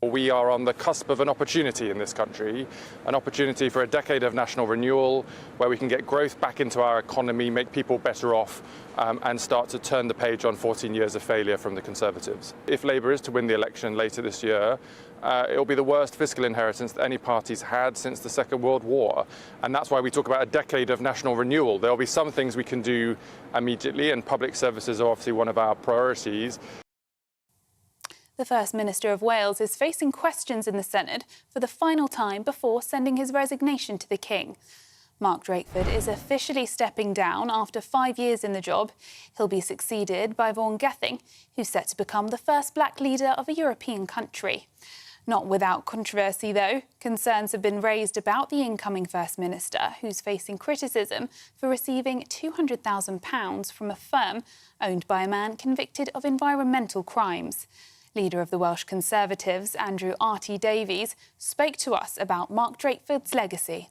We are on the cusp of an opportunity in this country, an opportunity for a decade of national renewal where we can get growth back into our economy, make people better off and start to turn the page on 14 years of failure from the Conservatives. If Labour is to win the election later this year, it will be the worst fiscal inheritance that any party's had since the Second World War. And that's why we talk about a decade of national renewal. There will be some things we can do immediately, and public services are obviously one of our priorities. The First Minister of Wales is facing questions in the Senate for the final time before sending his resignation to the King. Mark Drakeford is officially stepping down after 5 years in the job. He'll be succeeded by Vaughan Gething, who's set to become the first black leader of a European country. Not without controversy, though. Concerns have been raised about the incoming First Minister, who's facing criticism for receiving £200,000 from a firm owned by a man convicted of environmental crimes. Leader of the Welsh Conservatives, Andrew R.T. Davies, spoke to us about Mark Drakeford's legacy.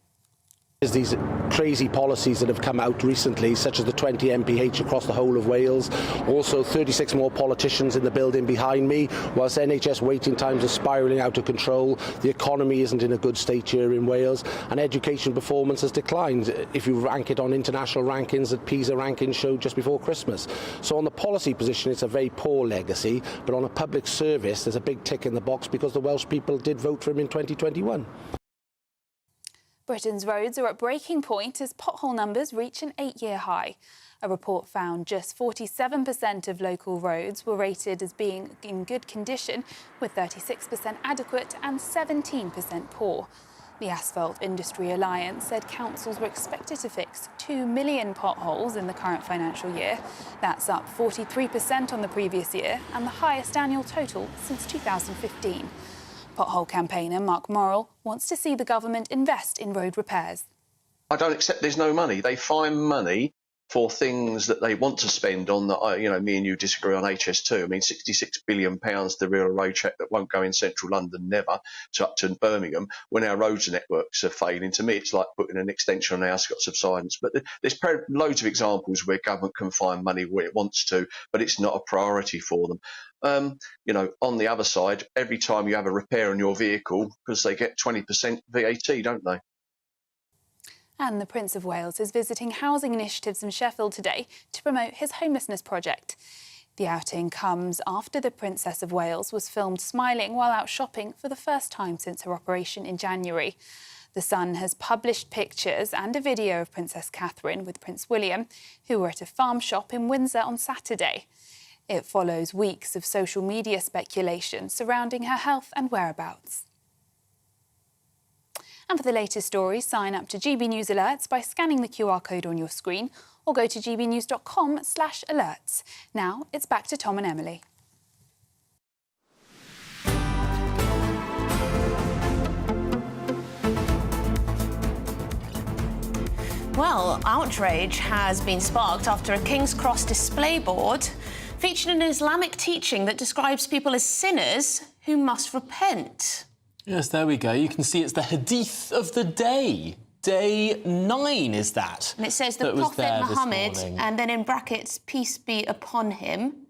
There's these crazy policies that have come out recently, such as the 20 MPH across the whole of Wales. Also 36 more politicians in the building behind me. Whilst NHS waiting times are spiralling out of control, the economy isn't in a good state here in Wales, and education performance has declined if you rank it on international rankings that PISA rankings showed just before Christmas. So on the policy position, it's a very poor legacy, but on a public service, there's a big tick in the box because the Welsh people did vote for him in 2021. Britain's roads are at breaking point as pothole numbers reach an 8-year high. A report found just 47% of local roads were rated as being in good condition, with 36% adequate and 17% poor. The Asphalt Industry Alliance said councils were expected to fix 2 million potholes in the current financial year. That's up 43% on the previous year and the highest annual total since 2015. Pothole campaigner Mark Morrell wants to see the government invest in road repairs. I don't accept there's no money. They find money for things that they want to spend on that, me and you disagree on HS2. I mean, £66 billion to real a road check that won't go in central London, never, to up to Birmingham, when our roads networks are failing. To me, it's like putting an extension on our Scots of Silence. But there's loads of examples where government can find money where it wants to, but it's not a priority for them. On the other side, every time you have a repair on your vehicle, because they get 20% VAT, don't they? And the Prince of Wales is visiting housing initiatives in Sheffield today to promote his homelessness project. The outing comes after the Princess of Wales was filmed smiling while out shopping for the first time since her operation in January. The Sun has published pictures and a video of Princess Catherine with Prince William, who were at a farm shop in Windsor on Saturday. It follows weeks of social media speculation surrounding her health and whereabouts. And for the latest stories, sign up to GB News Alerts by scanning the QR code on your screen or go to gbnews.com/alerts. Now it's back to Tom and Emily. Well, outrage has been sparked after a King's Cross display board featured an Islamic teaching that describes people as sinners who must repent. Yes, there we go. You can see it's the Hadith of the day. Day 9 is that. And it says the Prophet Muhammad, and then in brackets, peace be upon him.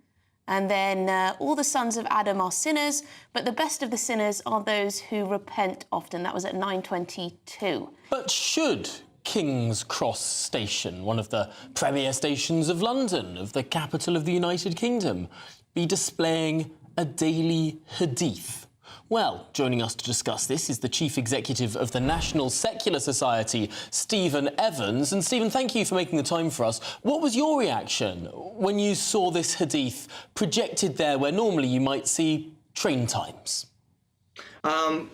And then all the sons of Adam are sinners, but the best of the sinners are those who repent often. That was at 9:22. But should King's Cross Station, one of the premier stations of London, of the capital of the United Kingdom, be displaying a daily Hadith? Well, joining us to discuss this is the Chief Executive of the National Secular Society, Stephen Evans. And Stephen, thank you for making the time for us. What was your reaction when you saw this Hadith projected there where normally you might see train times?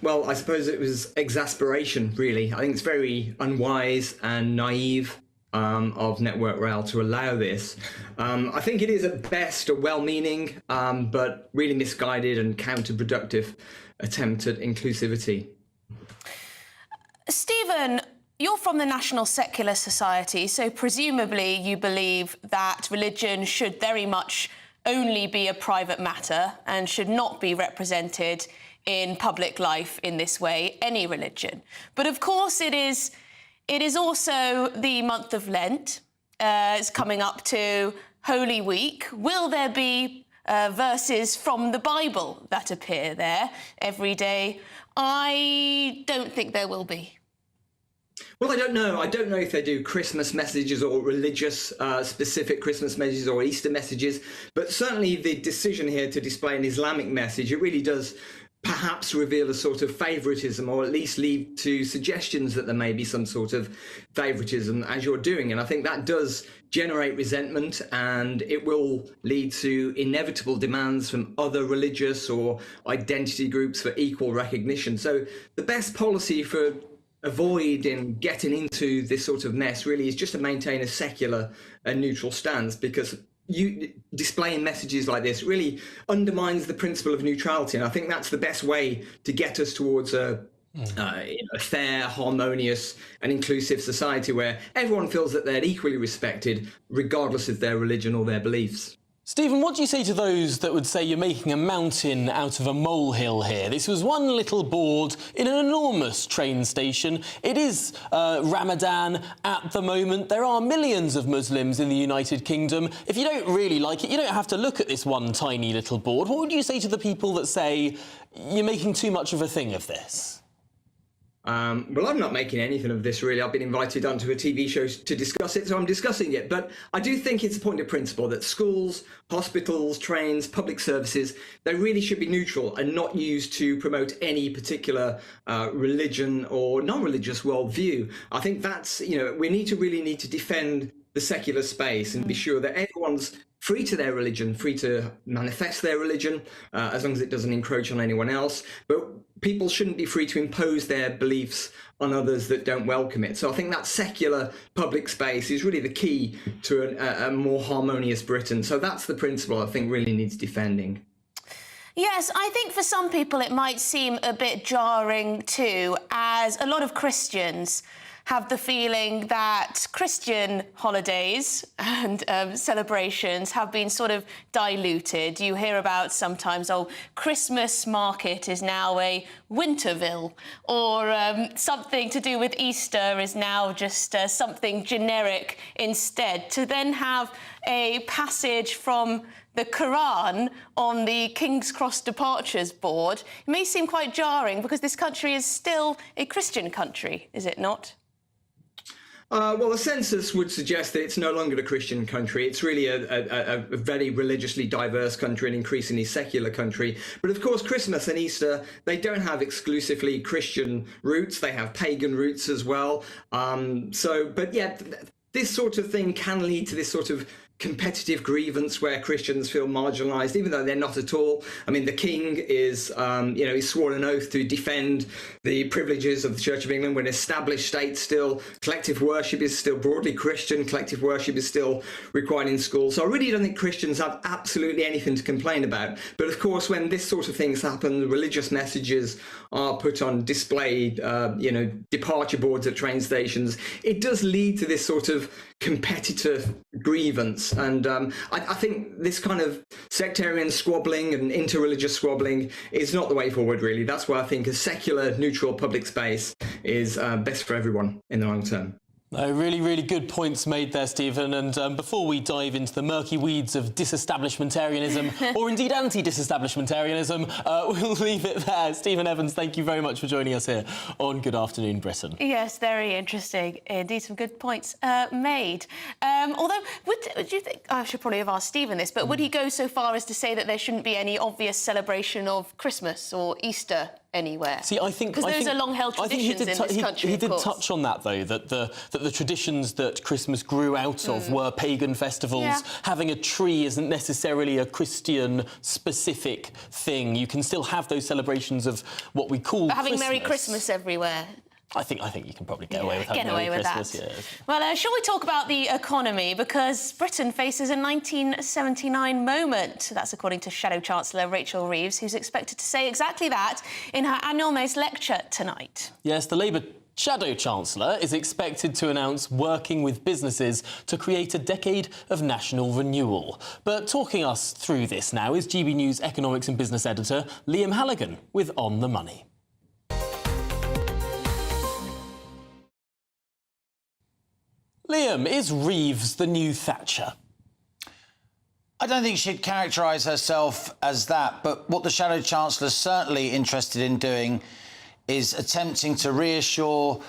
Well, I suppose it was exasperation, really. I think it's very unwise and naive of Network Rail to allow this. I think it is at best a well-meaning but really misguided and counterproductive attempt at inclusivity. Stephen, you're from the National Secular Society, so presumably you believe that religion should very much only be a private matter and should not be represented in public life in this way, any religion. But of course it is also the month of Lent. It's coming up to Holy Week. Will there be verses from the Bible that appear there every day? I don't think there will be. Well, I don't know. I don't know if they do Christmas messages or religious specific Christmas messages or Easter messages, but certainly the decision here to display an Islamic message, it really does perhaps reveal a sort of favouritism, or at least lead to suggestions that there may be some sort of favouritism as you're doing. And I think that does generate resentment, and it will lead to inevitable demands from other religious or identity groups for equal recognition. So the best policy for avoid in getting into this sort of mess really is just to maintain a secular and neutral stance, because displaying messages like this really undermines the principle of neutrality. And I think that's the best way to get us towards a fair, harmonious and inclusive society where everyone feels that they're equally respected, regardless of their religion or their beliefs. Stephen, what do you say to those that would say you're making a mountain out of a molehill here? This was one little board in an enormous train station. It is Ramadan at the moment. There are millions of Muslims in the United Kingdom. If you don't really like it, you don't have to look at this one tiny little board. What would you say to the people that say you're making too much of a thing of this? Well, I'm not making anything of this, really. I've been invited onto a TV show to discuss it, so I'm discussing it. But I do think it's a point of principle that schools, hospitals, trains, public services, they really should be neutral and not used to promote any particular religion or non-religious worldview. I think that's, we need to defend the secular space and be sure that everyone's free to their religion, free to manifest their religion, as long as it doesn't encroach on anyone else. But people shouldn't be free to impose their beliefs on others that don't welcome it. So I think that secular public space is really the key to a more harmonious Britain. So that's the principle I think really needs defending. Yes, I think for some people it might seem a bit jarring too, as a lot of Christians have the feeling that Christian holidays and celebrations have been sort of diluted. You hear about sometimes, Christmas market is now a Winterville, or something to do with Easter is now just something generic instead. To then have a passage from the Quran on the King's Cross Departures Board, it may seem quite jarring because this country is still a Christian country, is it not? Well, the census would suggest that it's no longer a Christian country. It's really a very religiously diverse country, an increasingly secular country. But of course, Christmas and Easter, they don't have exclusively Christian roots. They have pagan roots as well. But yeah, this sort of thing can lead to this sort of competitive grievance where Christians feel marginalised, even though they're not at all. I mean, the King is, he's sworn an oath to defend the privileges of the Church of England. We're an established state still. Collective worship is still broadly Christian. Collective worship is still required in schools. So I really don't think Christians have absolutely anything to complain about. But of course, when this sort of things happen, religious messages are put on display, departure boards at train stations, it does lead to this sort of competitive grievance. And I think this kind of sectarian squabbling and interreligious squabbling is not the way forward, really. That's why I think a secular, neutral public space is best for everyone in the long term. No, really, really good points made there, Stephen. And before we dive into the murky weeds of disestablishmentarianism, or indeed anti-disestablishmentarianism, we'll leave it there. Stephen Evans, thank you very much for joining us here on Good Afternoon Britain. Yes, very interesting. Indeed, some good points made. Although, would you think... I should probably have asked Stephen this, but would he go so far as to say that there shouldn't be any obvious celebration of Christmas or Easter anywhere? See, I think... Because those are long-held traditions in this country, He did touch on that, though, that the traditions that Christmas grew out of were pagan festivals. Yeah. Having a tree isn't necessarily a Christian-specific thing. You can still have those celebrations of what we call But having Christmas. Merry Christmas everywhere. I think you can probably get away with having Merry Christmas. That. Yeah. Well, shall we talk about the economy? Because Britain faces a 1979 moment. That's according to Shadow Chancellor Rachel Reeves, who's expected to say exactly that in her annual May's lecture tonight. Yes, the Labour Shadow Chancellor is expected to announce working with businesses to create a decade of national renewal. But talking us through this now is GB News economics and business editor Liam Halligan with On the Money. Liam, is Reeves the new Thatcher? I don't think she'd characterise herself as that, but what the Shadow Chancellor is certainly interested in doing is attempting to reassure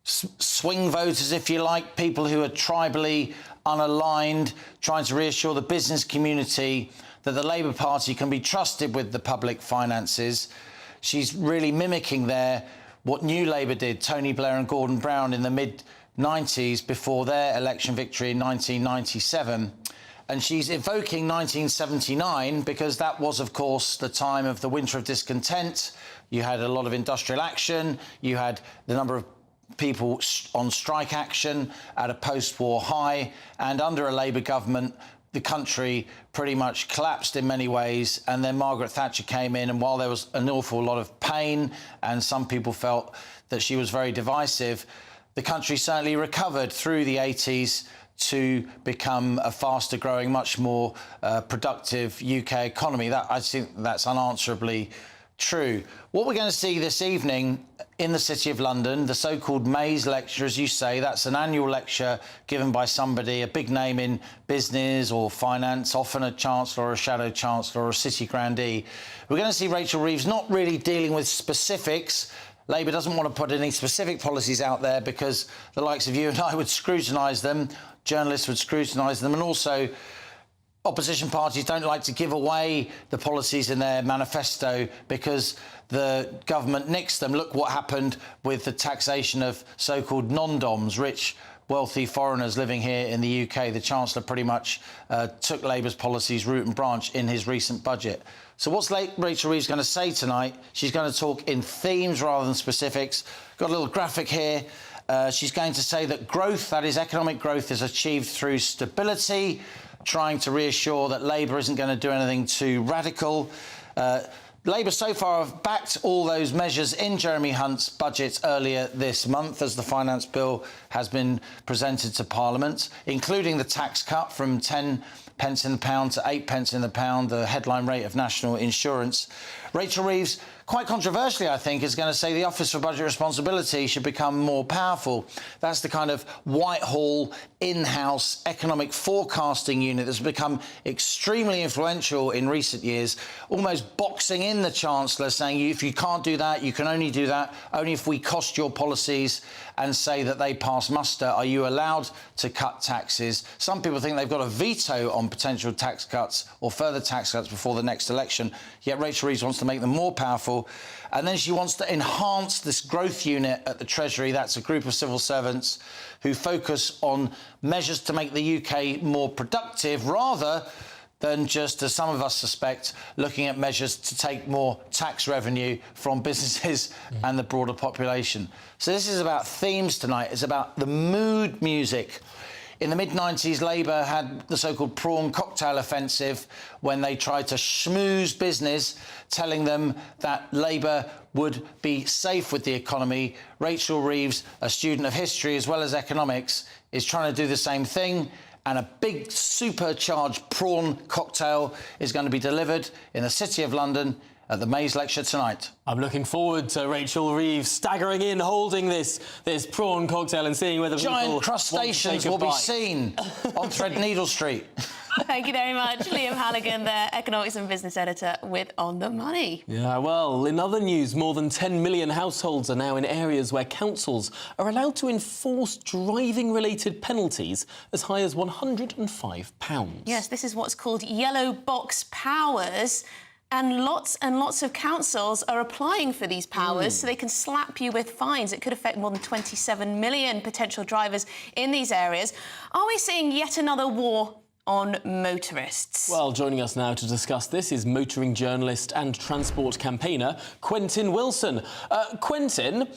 swing voters, if you like, people who are tribally unaligned, trying to reassure the business community that the Labour Party can be trusted with the public finances. She's really mimicking there what New Labour did, Tony Blair and Gordon Brown in the mid-90s before their election victory in 1997. And she's evoking 1979 because that was, of course, the time of the winter of discontent. You had a lot of industrial action. You had the number of people on strike action at a post-war high, and under a Labour government, the country pretty much collapsed in many ways, and then Margaret Thatcher came in, and while there was an awful lot of pain and some people felt that she was very divisive, the country certainly recovered through the 80s to become a faster growing, much more productive UK economy. I think that's unanswerably true. What we're going to see this evening in the City of London, the so-called Mays Lecture, as you say, that's an annual lecture given by somebody, a big name in business or finance, often a chancellor or a shadow chancellor or a city grandee. We're going to see Rachel Reeves not really dealing with specifics. Labour doesn't want to put any specific policies out there because the likes of you and I would scrutinise them, journalists would scrutinise them, and also opposition parties don't like to give away the policies in their manifesto because the government nixed them. Look what happened with the taxation of so-called non-doms, rich, wealthy foreigners living here in the UK. The Chancellor pretty much took Labour's policies root and branch in his recent budget. So what's Rachel Reeves going to say tonight? She's going to talk in themes rather than specifics. Got a little graphic here. She's going to say that growth, that is economic growth, is achieved through stability, trying to reassure that Labour isn't going to do anything too radical. Labour so far have backed all those measures in Jeremy Hunt's budget earlier this month as the finance bill has been presented to Parliament, including the tax cut from 10 pence in the pound to 8 pence in the pound, the headline rate of national insurance. Rachel Reeves, quite controversially, I think, is going to say the Office for Budget Responsibility should become more powerful. That's the kind of Whitehall in-house economic forecasting unit that's become extremely influential in recent years, almost boxing in the Chancellor, saying if you can't do that, you can only do that only if we cost your policies and say that they pass muster. Are you allowed to cut taxes? Some people think they've got a veto on potential tax cuts or further tax cuts before the next election, yet Rachel Reeves wants to make them more powerful. And then she wants to enhance this growth unit at the Treasury. That's a group of civil servants who focus on measures to make the UK more productive rather than just, as some of us suspect, looking at measures to take more tax revenue from businesses and the broader population. So this is about themes tonight. It's about the mood music. In the mid-90s, Labour had the so-called prawn cocktail offensive when they tried to schmooze business, telling them that Labour would be safe with the economy. Rachel Reeves, a student of history as well as economics, is trying to do the same thing, and a big supercharged prawn cocktail is going to be delivered in the City of London at the Mays Lecture tonight. I'm looking forward to Rachel Reeves staggering in, holding this prawn cocktail and seeing whether giant crustaceans will be seen on Threadneedle Street. Thank you very much, Liam Halligan, the economics and business editor with On the Money. Yeah, well, in other news, more than 10 million households are now in areas where councils are allowed to enforce driving-related penalties as high as £105. Yes, this is what's called yellow box powers. And lots of councils are applying for these powers so they can slap you with fines. It could affect more than 27 million potential drivers in these areas. Are we seeing yet another war on motorists? Well, joining us now to discuss this is motoring journalist and transport campaigner Quentin Wilson. Quentin,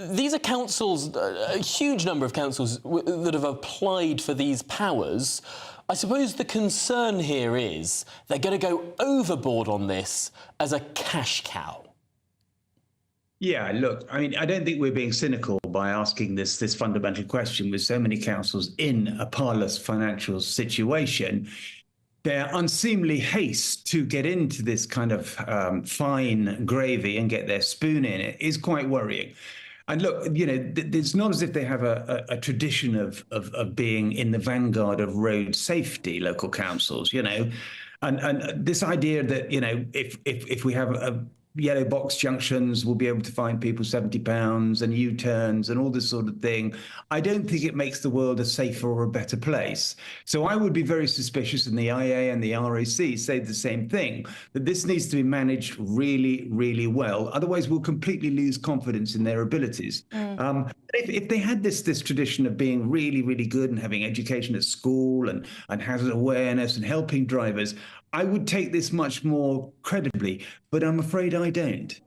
these are councils, a huge number of councils that have applied for these powers. I suppose the concern here is they're going to go overboard on this as a cash cow. Yeah, look, I mean, I don't think we're being cynical by asking this fundamental question with so many councils in a parlous financial situation. Their unseemly haste to get into this kind of fine gravy and get their spoon in it is quite worrying. And look, you know, it's not as if they have a tradition of being in the vanguard of road safety, local councils, you know, and this idea that, you know, if we have a yellow box junctions, we'll be able to fine people £70 and U-turns and all this sort of thing. I don't think it makes the world a safer or a better place. So I would be very suspicious, and the IA and the RAC say the same thing, that this needs to be managed really, really well. Otherwise, we'll completely lose confidence in their abilities. If they had this tradition of being really, really good and having education at school and hazard awareness and helping drivers, I would take this much more credibly, but I'm afraid I don't.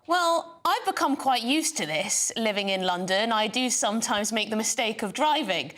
Well, I've become quite used to this living in London. I do sometimes make the mistake of driving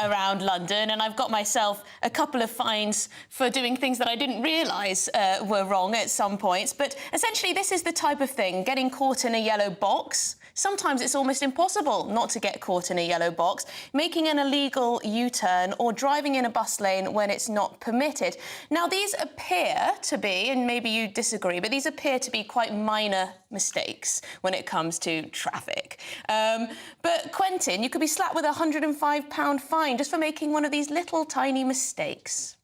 around London, and I've got myself a couple of fines for doing things that I didn't realise were wrong at some points. But essentially, this is the type of thing, getting caught in a yellow box. Sometimes it's almost impossible not to get caught in a yellow box, making an illegal U-turn or driving in a bus lane when it's not permitted. Now, these appear to be, and maybe you disagree, but these appear to be quite minor mistakes when it comes to traffic. But Quentin, you could be slapped with a £105 fine just for making one of these little tiny mistakes.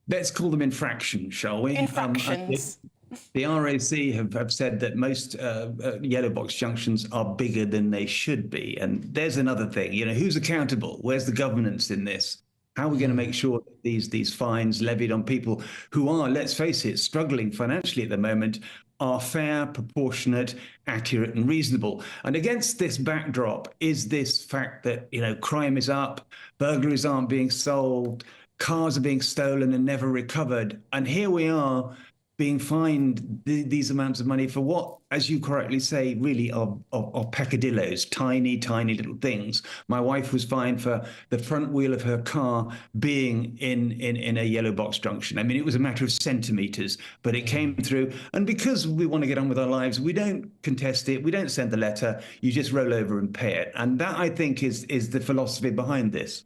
Let's call them infractions, shall we? Infractions. The RAC have said that most yellow box junctions are bigger than they should be. And there's another thing, you know, who's accountable? Where's the governance in this? How are we going to make sure that these fines levied on people who are, let's face it, struggling financially at the moment are fair, proportionate, accurate and reasonable? And against this backdrop is this fact that, you know, crime is up, burglaries aren't being solved, cars are being stolen and never recovered. And here we are being fined these amounts of money for what, as you correctly say, really are peccadillos, tiny, tiny little things. My wife was fined for the front wheel of her car being in a yellow box junction. I mean, it was a matter of centimetres, but it came through. And because we want to get on with our lives, we don't contest it, we don't send the letter, you just roll over and pay it. And that, I think, is the philosophy behind this.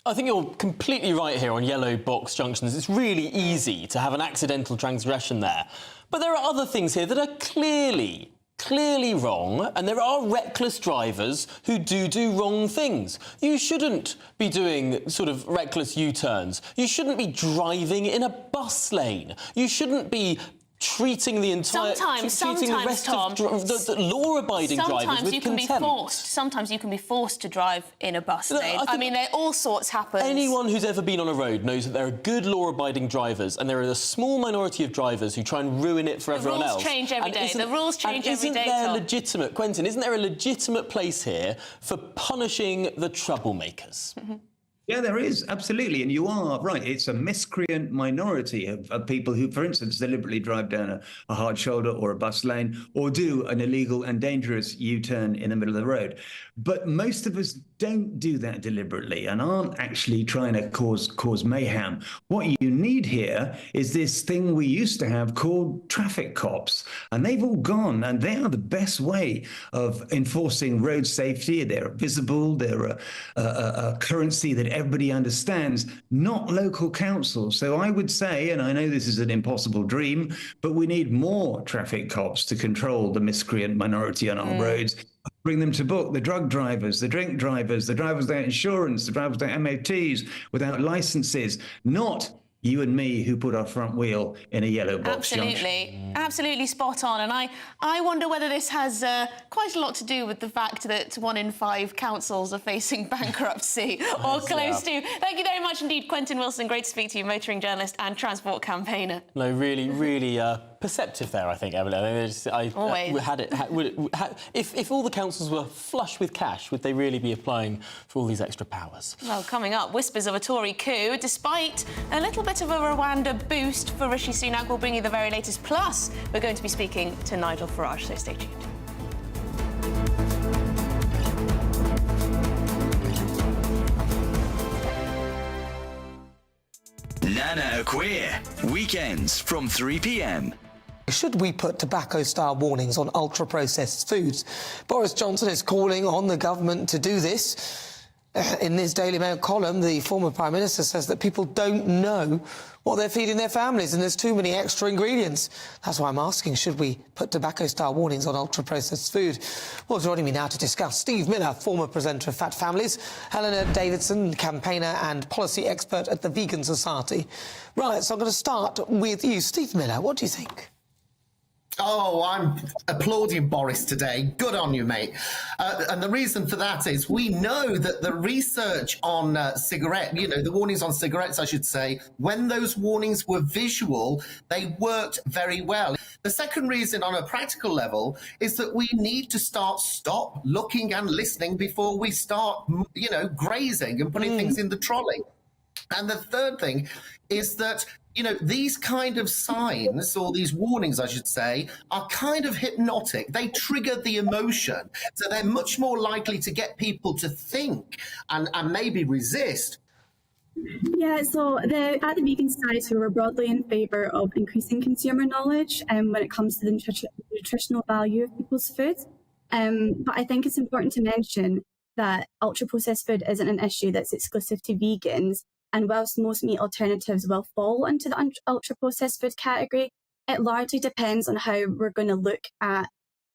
I think you're completely right here on yellow box junctions. It's really easy to have an accidental transgression there. But there are other things here that are clearly wrong, and there are reckless drivers who do wrong things. You shouldn't be doing sort of reckless U-turns. You shouldn't be driving in a bus lane. You shouldn't be treating the entire... treating the rest Tom, of the law-abiding drivers with contempt. Sometimes you can be forced to drive in a bus lane. I mean, all sorts happen. Anyone who's ever been on a road knows that there are good law-abiding drivers, and there is a small minority of drivers who try and ruin it for everyone else. The rules change every day. The rules change every day, Isn't there legitimate, Quentin, isn't there a legitimate place here for punishing the troublemakers? Yeah, there is, absolutely. And you are right. It's a miscreant minority of people who, for instance, deliberately drive down a hard shoulder or a bus lane or do an illegal and dangerous U-turn in the middle of the road. But most of us don't do that deliberately and aren't actually trying to cause mayhem. What you need here is this thing we used to have called traffic cops, and they've all gone, and they are the best way of enforcing road safety. They're visible, they're a currency that everybody understands, not local councils. So I would say, and I know this is an impossible dream, but we need more traffic cops to control the miscreant minority on our roads. Bring them to book, the drug drivers, the drink drivers, the drivers without insurance, the drivers without MOTs, without licenses, not you and me who put our front wheel in a yellow box junction. Absolutely spot on. And I wonder whether this has quite a lot to do with the fact that 1 in 5 councils are facing bankruptcy or close to. Thank you very much indeed, Quentin Wilson. Great to speak to you, motoring journalist and transport campaigner. No, really perceptive there, I think, Emily. If all the councils were flush with cash, would they really be applying for all these extra powers? Well, coming up, whispers of a Tory coup, despite a little bit of a Rwanda boost for Rishi Sunak. We'll bring you the very latest. Plus, we're going to be speaking to Nigel Farage, so stay tuned. Nana Queer, weekends from 3 p.m. Should we put tobacco-style warnings on ultra-processed foods? Boris Johnson is calling on the government to do this. In this Daily Mail column, the former Prime Minister says that people don't know what they're feeding their families and there's too many extra ingredients. That's why I'm asking, should we put tobacco-style warnings on ultra-processed food? Well, joining me now to discuss, Steve Miller, former presenter of Fat Families, Helena Davidson, campaigner and policy expert at the Vegan Society. Right, so I'm going to start with you. Steve Miller, what do you think? Oh, I'm applauding Boris today. Good on you, mate. And the reason for that is we know that the research on the warnings on cigarettes, I should say, when those warnings were visual, they worked very well. The second reason on a practical level is that we need to stop looking and listening before we start, grazing and putting things in the trolley. And the third thing is that you know, these kind of signs, or these warnings, I should say, are kind of hypnotic. They trigger the emotion. So they're much more likely to get people to think and maybe resist. Yeah, so at the Vegan Society, we're broadly in favour of increasing consumer knowledge when it comes to the nutritional value of people's food. But I think it's important to mention that ultra-processed food isn't an issue that's exclusive to vegans. And whilst most meat alternatives will fall into the ultra-processed food category, it largely depends on how we're going to look at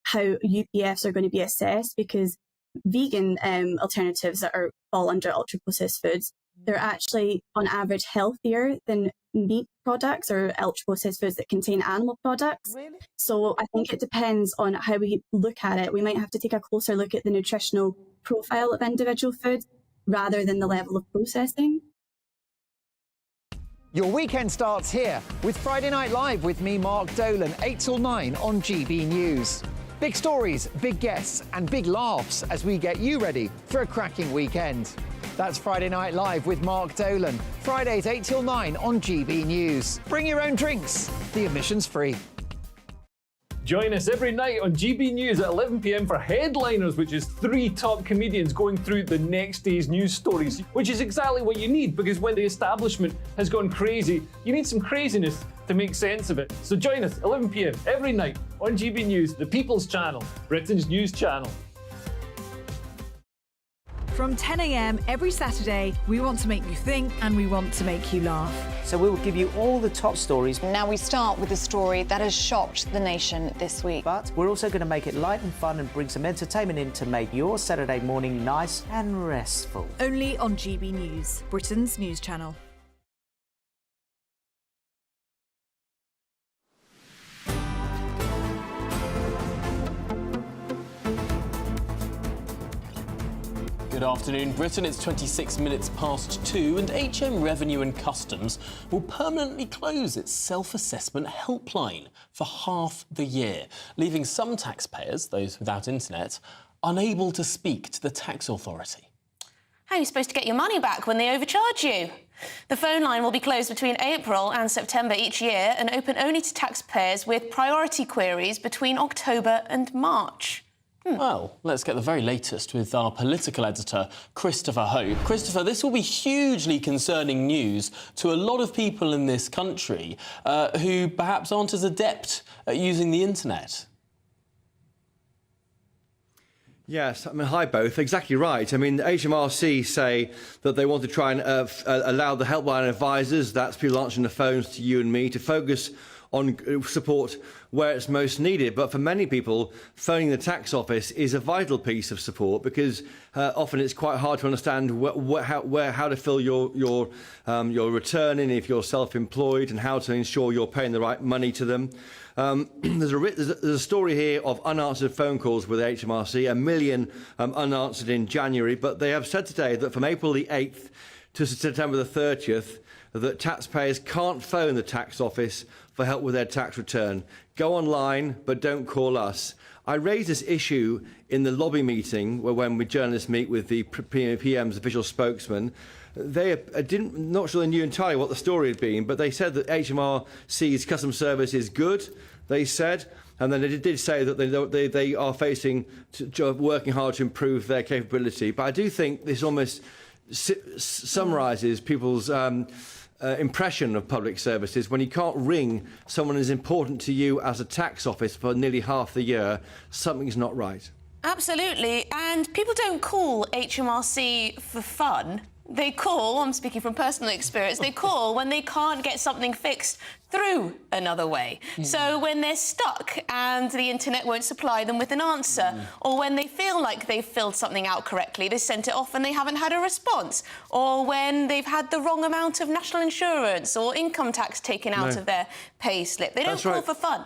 how UPFs are going to be assessed, because vegan alternatives that fall under ultra-processed foods, they're actually, on average, healthier than meat products or ultra-processed foods that contain animal products. Really? So I think it depends on how we look at it. We might have to take a closer look at the nutritional profile of individual foods rather than the level of processing. Your weekend starts here with Friday Night Live with me, Mark Dolan, 8 till 9 on GB News. Big stories, big guests and big laughs as we get you ready for a cracking weekend. That's Friday Night Live with Mark Dolan. Fridays 8 till 9 on GB News. Bring your own drinks. The admission's free. Join us every night on GB News at 11 p.m. for Headliners, which is 3 top comedians going through the next day's news stories, which is exactly what you need, because when the establishment has gone crazy, you need some craziness to make sense of it. So join us 11 p.m. every night on GB News, the People's Channel, Britain's news channel. From 10 a.m. every Saturday, we want to make you think and we want to make you laugh. So we will give you all the top stories. Now we start with a story that has shocked the nation this week. But we're also going to make it light and fun and bring some entertainment in to make your Saturday morning nice and restful. Only on GB News, Britain's news channel. Good afternoon, Britain. It's 26 minutes past 2, and HM Revenue and Customs will permanently close its self-assessment helpline for half the year, leaving some taxpayers, those without internet, unable to speak to the tax authority. How are you supposed to get your money back when they overcharge you? The phone line will be closed between April and September each year and open only to taxpayers with priority queries between October and March. Well, let's get the very latest with our political editor, Christopher Hope. Christopher, this will be hugely concerning news to a lot of people in this country who perhaps aren't as adept at using the internet. Yes, I mean, hi both. Exactly right. I mean, HMRC say that they want to try and allow the helpline advisors, that's people answering the phones to you and me, to focus on support where it's most needed. But for many people, phoning the tax office is a vital piece of support, because often it's quite hard to understand how to fill your return in if you're self-employed, and how to ensure you're paying the right money to them. There's a story here of unanswered phone calls with HMRC, 1 million unanswered in January, but they have said today that from April the 8th to September the 30th, that taxpayers can't phone the tax office for help with their tax return. Go online, but don't call us. I raised this issue in the lobby meeting when we journalists meet with the PM's official spokesman. They not sure they knew entirely what the story had been, but they said that HMRC's customer service is good, they said, and then they did say that they are working hard to improve their capability. But I do think this almost summarises people's impression of public services. When you can't ring someone as important to you as a tax office for nearly half the year, something's not right. Absolutely, and people don't call HMRC for fun. They call, I'm speaking from personal experience, they call when they can't get something fixed through another way. So when they're stuck and the internet won't supply them with an answer, or when they feel like they've filled something out correctly, they sent it off and they haven't had a response, or when they've had the wrong amount of national insurance or income tax taken out of their pay slip. They don't call for fun.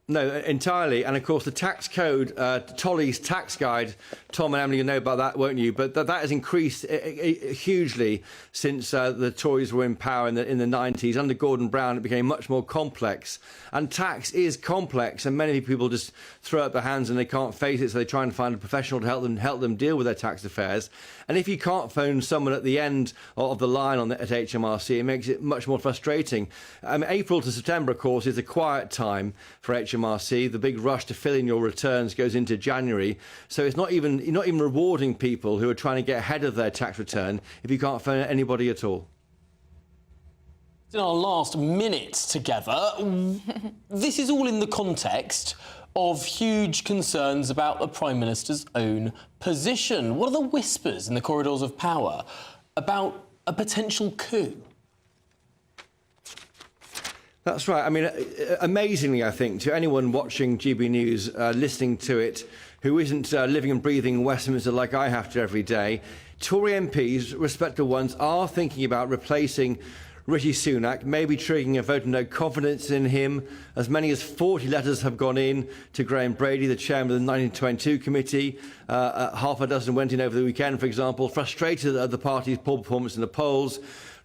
No, entirely. And of course, the tax code, Tory's tax guide, Tom and Emily, you'll know about that, won't you? But that has increased hugely since the Tories were in power in the 90s. Under Gordon Brown, it became much more complex. And tax is complex, and many people just throw up their hands and they can't face it, so they try and find a professional to help them deal with their tax affairs. And if you can't phone someone at the end of the line at HMRC, it makes it much more frustrating. April to September, of course, is a quiet time for HMRC. The big rush to fill in your returns goes into January. So you're not even rewarding people who are trying to get ahead of their tax return if you can't phone anybody at all. In our last minute together, this is all in the context of huge concerns about the Prime Minister's own position. What are the whispers in the corridors of power about a potential coup? That's right. I mean, amazingly, I think, to anyone watching GB News, listening to it, who isn't living and breathing in Westminster like I have to every day, Tory MPs, respectable ones, are thinking about replacing Rishi Sunak, maybe triggering a vote of no confidence in him. As many as 40 letters have gone in to Graham Brady, the chairman of the 1922 committee. Half a dozen went in over the weekend, for example, frustrated at the party's poor performance in the polls.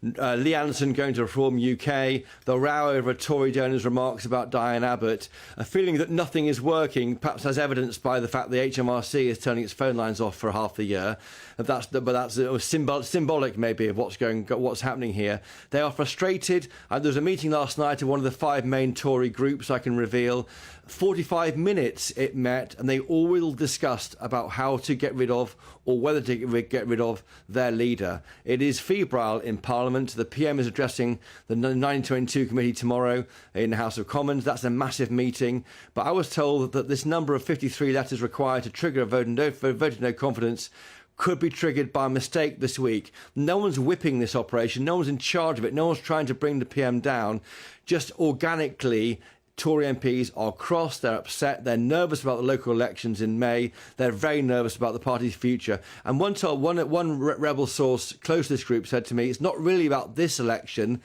Lee Anderson going to Reform UK, the row over a Tory donor's remarks about Diane Abbott, a feeling that nothing is working, perhaps as evidenced by the fact the HMRC is turning its phone lines off for half the year. But that's symbolic, maybe, of what's happening here. They are frustrated. There was a meeting last night of one of the 5 main Tory groups, I can reveal. 45 minutes it met, and they all discussed about how to get rid of, or whether to get rid of, their leader. It is febrile in Parliament. The PM is addressing the 1922 committee tomorrow in the House of Commons. That's a massive meeting. But I was told that this number of 53 letters required to trigger a vote of no confidence could be triggered by a mistake this week. No one's whipping this operation. No one's in charge of it. No one's trying to bring the PM down. Just organically, Tory MPs are cross, they're upset, they're nervous about the local elections in May, they're very nervous about the party's future. And one rebel source close to this group said to me, it's not really about this election,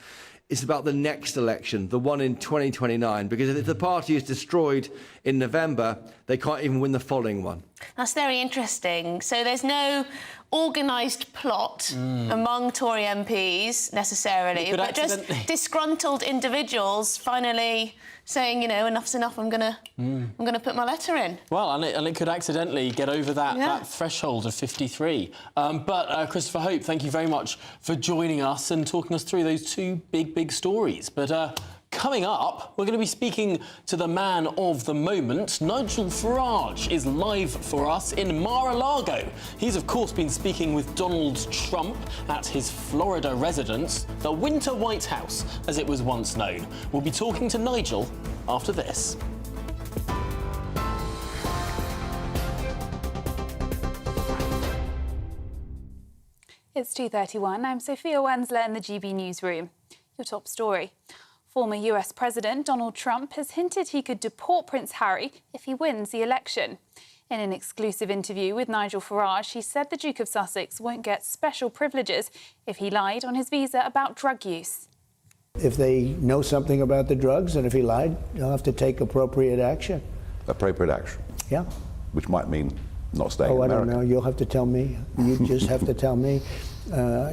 it's about the next election, the one in 2029, because if the party is destroyed in November, they can't even win the following one. That's very interesting. So there's no organised plot among Tory MPs necessarily, but just disgruntled individuals finally saying, you know, enough's enough, I'm gonna put my letter in. Well, and it could accidentally get over that threshold of 53. But Christopher Hope, thank you very much for joining us and talking us through those two big stories. But coming up, we're going to be speaking to the man of the moment. Nigel Farage is live for us in Mar-a-Lago. He's, of course, been speaking with Donald Trump at his Florida residence, the Winter White House, as it was once known. We'll be talking to Nigel after this. It's 2:31. I'm Sophia Wensler in the GB newsroom. Your top story. Former US President Donald Trump has hinted he could deport Prince Harry if he wins the election. In an exclusive interview with Nigel Farage, he said the Duke of Sussex won't get special privileges if he lied on his visa about drug use. If they know something about the drugs, and if he lied, they'll have to take appropriate action. Appropriate action? Yeah. Which might mean not staying in America. America. I don't know. You'll have to tell me. You just have to tell me.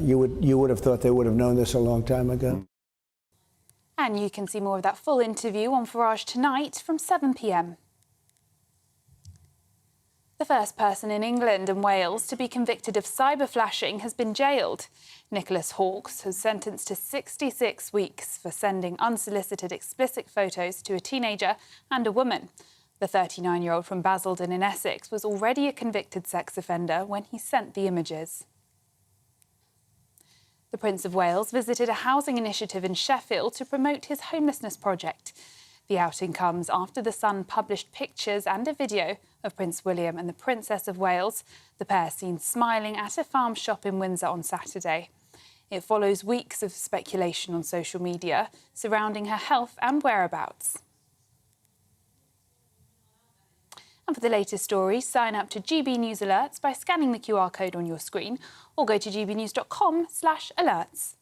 You would have thought they would have known this a long time ago. And you can see more of that full interview on Farage tonight from 7 p.m. The first person in England and Wales to be convicted of cyber flashing has been jailed. Nicholas Hawkes was sentenced to 66 weeks for sending unsolicited explicit photos to a teenager and a woman. The 39-year-old from Basildon in Essex was already a convicted sex offender when he sent the images. The Prince of Wales visited a housing initiative in Sheffield to promote his homelessness project. The outing comes after The Sun published pictures and a video of Prince William and the Princess of Wales, the pair seen smiling at a farm shop in Windsor on Saturday. It follows weeks of speculation on social media surrounding her health and whereabouts. And for the latest stories, sign up to GB News Alerts by scanning the QR code on your screen or go to gbnews.com/alerts.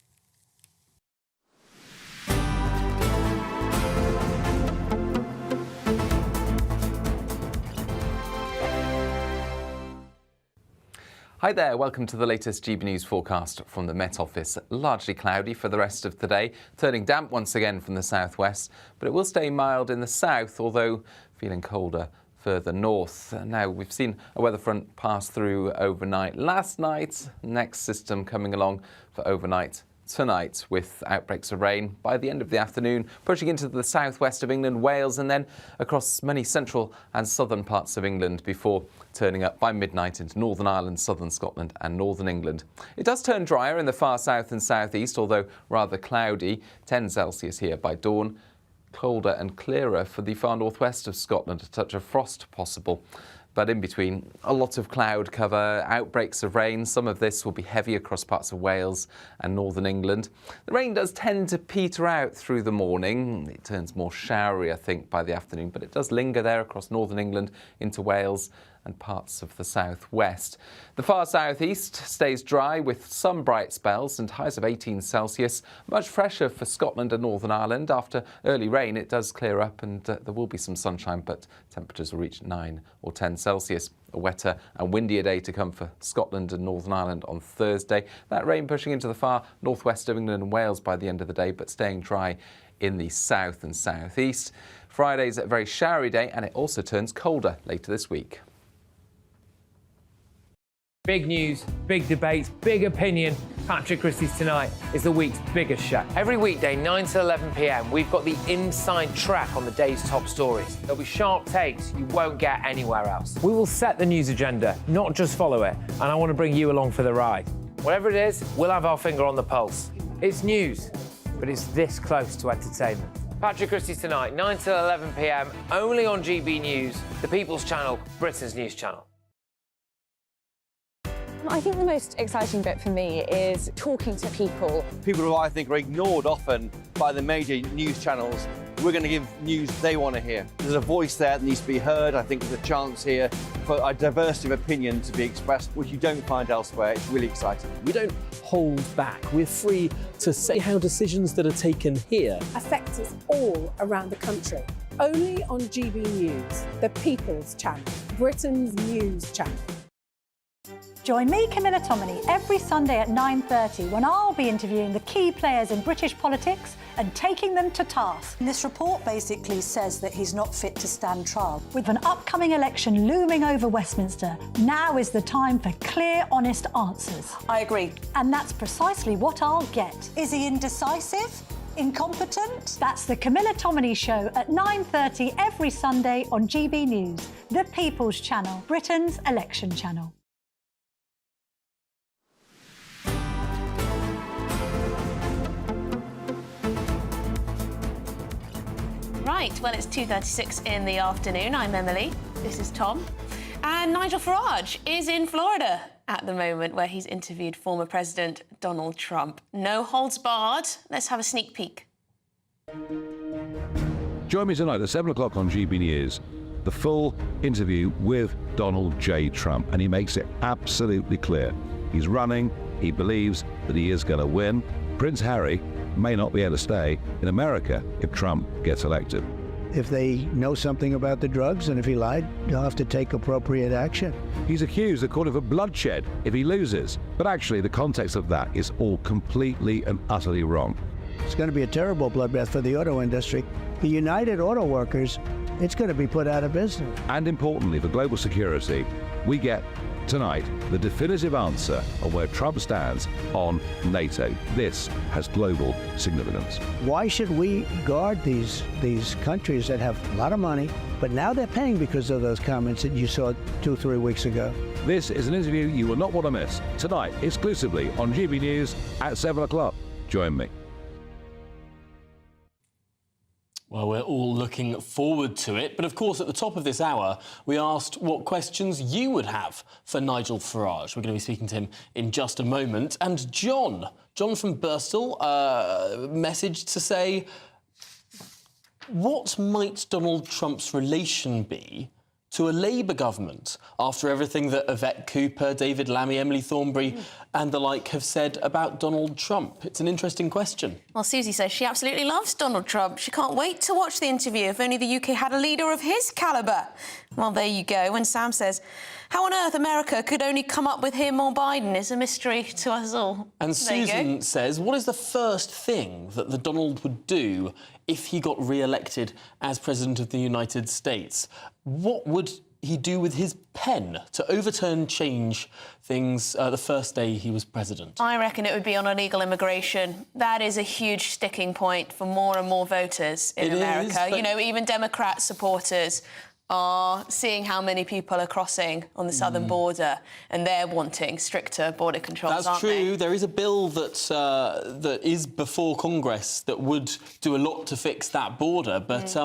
Hi there, welcome to the latest GB News forecast from the Met Office. Largely cloudy for the rest of the day, turning damp once again from the southwest, but it will stay mild in the south, although feeling colder further north. Now, we've seen a weather front pass through overnight last night. Next system coming along for overnight tonight with outbreaks of rain by the end of the afternoon, pushing into the southwest of England, Wales, and then across many central and southern parts of England before turning up by midnight into Northern Ireland, southern Scotland and northern England. It does turn drier in the far south and southeast, although rather cloudy, 10 Celsius here by dawn. Colder and clearer for the far northwest of Scotland, a touch of frost possible. But in between, a lot of cloud cover, outbreaks of rain. Some of this will be heavy across parts of Wales and northern England. The rain does tend to peter out through the morning. It turns more showery, I think, by the afternoon, but it does linger there across northern England into Wales and parts of the southwest. The far southeast stays dry with some bright spells and highs of 18 Celsius. Much fresher for Scotland and Northern Ireland. After early rain, it does clear up and there will be some sunshine, but temperatures will reach 9 or 10 Celsius. A wetter and windier day to come for Scotland and Northern Ireland on Thursday. That rain pushing into the far northwest of England and Wales by the end of the day, but staying dry in the south and southeast. Friday's a very showery day, and it also turns colder later this week. Big news, big debates, big opinion. Patrick Christie's Tonight is the week's biggest show. Every weekday, 9 to 11 p.m, we've got the inside track on the day's top stories. There'll be sharp takes you won't get anywhere else. We will set the news agenda, not just follow it, and I want to bring you along for the ride. Whatever it is, we'll have our finger on the pulse. It's news, but it's this close to entertainment. Patrick Christie's Tonight, 9 to 11 p.m, only on GB News, the People's Channel, Britain's news channel. I think the most exciting bit for me is talking to people. People who I think are ignored often by the major news channels. We're going to give news they want to hear. There's a voice there that needs to be heard. I think there's a chance here for a diversity of opinion to be expressed, which you don't find elsewhere. It's really exciting. We don't hold back. We're free to say how decisions that are taken here affect us all around the country. Only on GB News, the People's Channel, Britain's news channel. Join me, Camilla Tominey, every Sunday at 9:30 when I'll be interviewing the key players in British politics and taking them to task. This report basically says that he's not fit to stand trial. With an upcoming election looming over Westminster, now is the time for clear, honest answers. I agree. And that's precisely what I'll get. Is he indecisive? Incompetent? That's the Camilla Tominey Show at 9:30 every Sunday on GB News, the People's Channel, Britain's election channel. Right, well, it's 2:36 in the afternoon. I'm Emily. This is Tom. And Nigel Farage is in Florida at the moment, where he's interviewed former President Donald Trump. No holds barred. Let's have a sneak peek. Join me tonight at 7 o'clock on GB News. The full interview with Donald J. Trump. And he makes it absolutely clear. He's running. He believes that he is going to win. Prince Harry may not be able to stay in America if Trump gets elected. If they know something about the drugs and if he lied, they'll have to take appropriate action. He's accused of calling for bloodshed if he loses. But actually, the context of that is all completely and utterly wrong. It's going to be a terrible bloodbath for the auto industry. The United Auto Workers, it's going to be put out of business. And importantly, for global security, we get tonight the definitive answer on where Trump stands on NATO. This has global significance. Why should we guard these countries that have a lot of money, but now they're paying because of those comments that you saw 2-3 weeks ago? This is an interview you will not want to miss. Tonight, exclusively on GB News at 7 o'clock. Join me. Well, we're all looking forward to it. But of course, at the top of this hour, we asked what questions you would have for Nigel Farage. We're going to be speaking to him in just a moment. And John from Birstall, messaged to say, what might Donald Trump's relation be to a Labour government after everything that Yvette Cooper, David Lammy, Emily Thornberry and the like have said about Donald Trump? It's an interesting question. Well, Susie says she absolutely loves Donald Trump. She can't wait to watch the interview. If only the UK had a leader of his calibre. Well, there you go. And Sam says, how on earth America could only come up with him or Biden is a mystery to us all. And Susan says, what is the first thing that the Donald would do if he got re-elected as President of the United States? What would he do with his pen to overturn, change things the first day he was president? I reckon it would be on illegal immigration. That is a huge sticking point for more and more voters in America. You know, even Democrat supporters are seeing how many people are crossing on the southern border, and they're wanting stricter border controls, That's true. There is a bill that that is before Congress that would do a lot to fix that border, but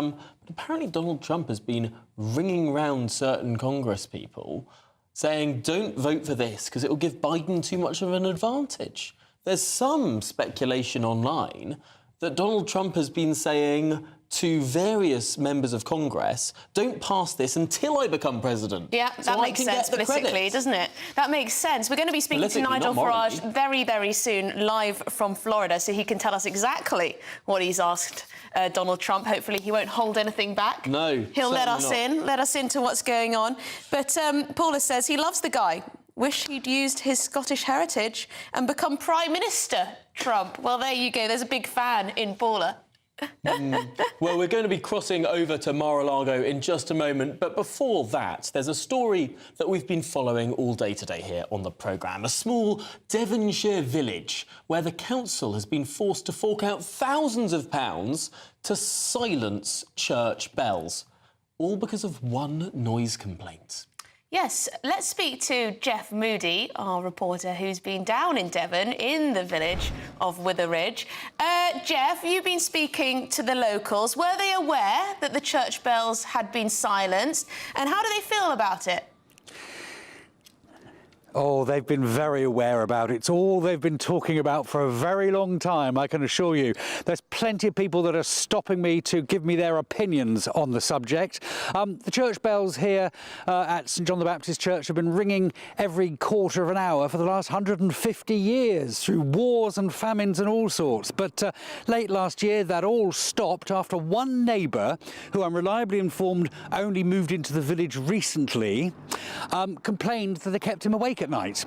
apparently Donald Trump has been ringing round certain Congress people saying, don't vote for this because it will give Biden too much of an advantage. There's some speculation online that Donald Trump has been saying to various members of Congress, don't pass this until I become president. Yeah, that makes sense politically, doesn't it? That makes sense. We're going to be speaking to Nigel Farage very, very soon, live from Florida, so he can tell us exactly what he's asked Donald Trump. Hopefully he won't hold anything back. No, he'll let us into what's going on. But Paula says he loves the guy. Wish he'd used his Scottish heritage and become Prime Minister, Trump. Well, there you go. There's a big fan in Paula. Well, we're going to be crossing over to Mar-a-Lago in just a moment, but before that, there's a story that we've been following all day today here on the programme. A small Devonshire village where the council has been forced to fork out thousands of pounds to silence church bells, all because of one noise complaint. Yes, let's speak to Jeff Moody, our reporter who's been down in Devon, in the village of Witheridge. Jeff, you've been speaking to the locals. Were they aware that the church bells had been silenced? And how do they feel about it? Oh, they've been very aware about it. It's all they've been talking about for a very long time, I can assure you. There's plenty of people that are stopping me to give me their opinions on the subject. The church bells here at St John the Baptist Church have been ringing every quarter of an hour for the last 150 years through wars and famines and all sorts. But late last year, that all stopped after one neighbour, who I'm reliably informed only moved into the village recently, complained that they kept him awake at night.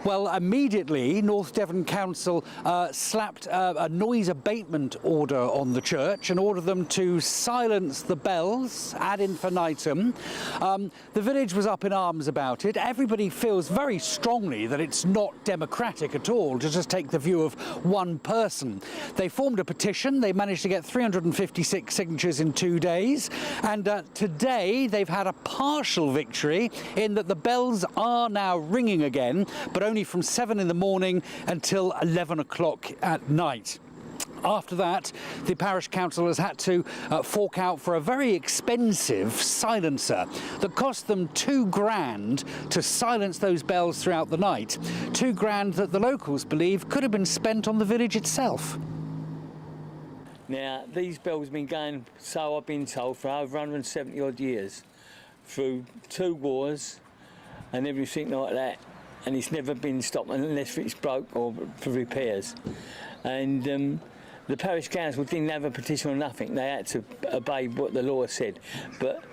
Well, immediately North Devon Council slapped a noise abatement order on the church and ordered them to silence the bells ad infinitum. The village was up in arms about it. Everybody feels very strongly that it's not democratic at all to just take the view of one person. They formed a petition. They managed to get 356 signatures in 2 days, and today they've had a partial victory in that the bells are now ringing again, but only from 7 in the morning until 11 o'clock at night. After that, the parish council has had to fork out for a very expensive silencer that cost them £2,000 to silence those bells throughout the night. £2,000 that the locals believe could have been spent on the village itself. Now, these bells have been going, so I've been told, for over 170 odd years, through 2 wars and everything like that, and it's never been stopped unless it's broke or for repairs. And the parish council didn't have a petition or nothing. They had to obey what the law said. But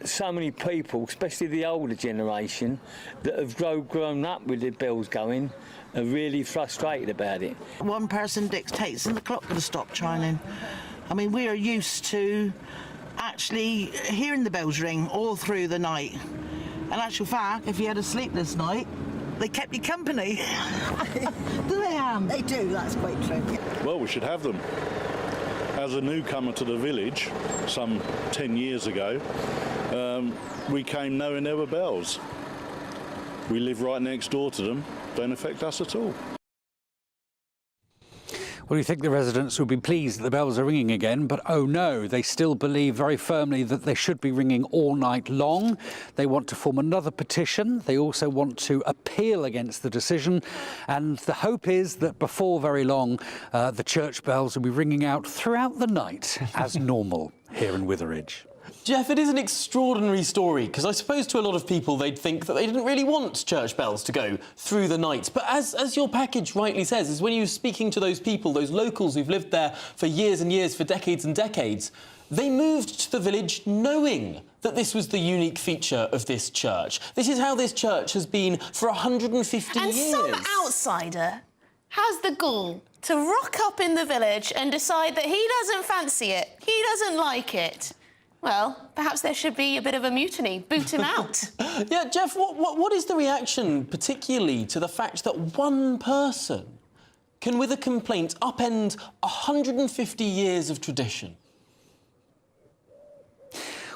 so many people, especially the older generation, that have grown up with the bells going, are really frustrated about it. One person dictates and the clock would have stopped chiming. I mean, we are used to actually hearing the bells ring all through the night. In actual fact, if you had a sleepless night, they kept you company. Do they, Anne? They do, that's quite true. Well, we should have them. As a newcomer to the village, some 10 years ago, we came knowing there were bells. We live right next door to them, don't affect us at all. Well, you think the residents would be pleased that the bells are ringing again, but oh no, they still believe very firmly that they should be ringing all night long. They want to form another petition. They also want to appeal against the decision. And the hope is that before very long, the church bells will be ringing out throughout the night as normal here in Witheridge. Jeff, it is an extraordinary story, because I suppose to a lot of people they'd think that they didn't really want church bells to go through the night. But as your package rightly says, is when you're speaking to those people, those locals who've lived there for years and years, for decades and decades, they moved to the village knowing that this was the unique feature of this church. This is how this church has been for 150 years. And some outsider has the gall to rock up in the village and decide that he doesn't fancy it, he doesn't like it. Well, perhaps there should be a bit of a mutiny. Boot him out. Yeah, Jeff, what is the reaction, particularly to the fact that one person can, with a complaint, upend 150 years of tradition?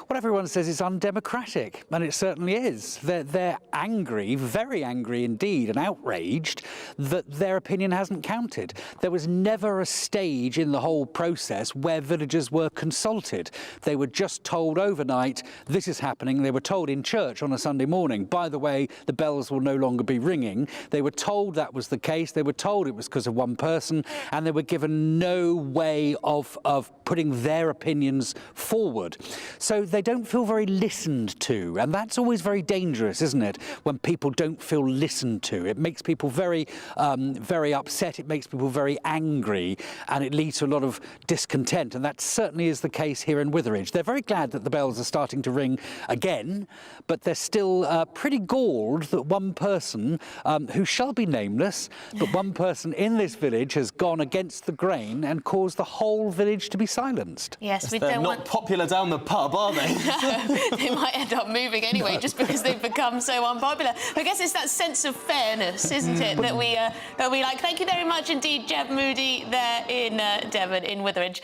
Well, everyone says it's undemocratic, and it certainly is. They're angry, very angry indeed, and outraged that their opinion hasn't counted. There was never a stage in the whole process where villagers were consulted. They were just told overnight, this is happening. They were told in church on a Sunday morning, by the way, the bells will no longer be ringing. They were told that was the case. They were told it was because of one person, and they were given no way of putting their opinions forward. So they don't feel very listened to, and that's always very dangerous, isn't it, when people don't feel listened to. It makes people very upset, it makes people very angry, and it leads to a lot of discontent, and that certainly is the case here in Witheridge. They're very glad that the bells are starting to ring again, but they're still pretty galled that one person, who shall be nameless, but one person in this village has gone against the grain and caused the whole village to be silenced. Yes, we They're don't not want... popular down the pub, are they? They might end up moving anyway, just because they've become so unpopular. I guess it's that sense of fairness, isn't it, that we like. Thank you very much indeed, Jeb Moody, there in Devon, in Witheridge.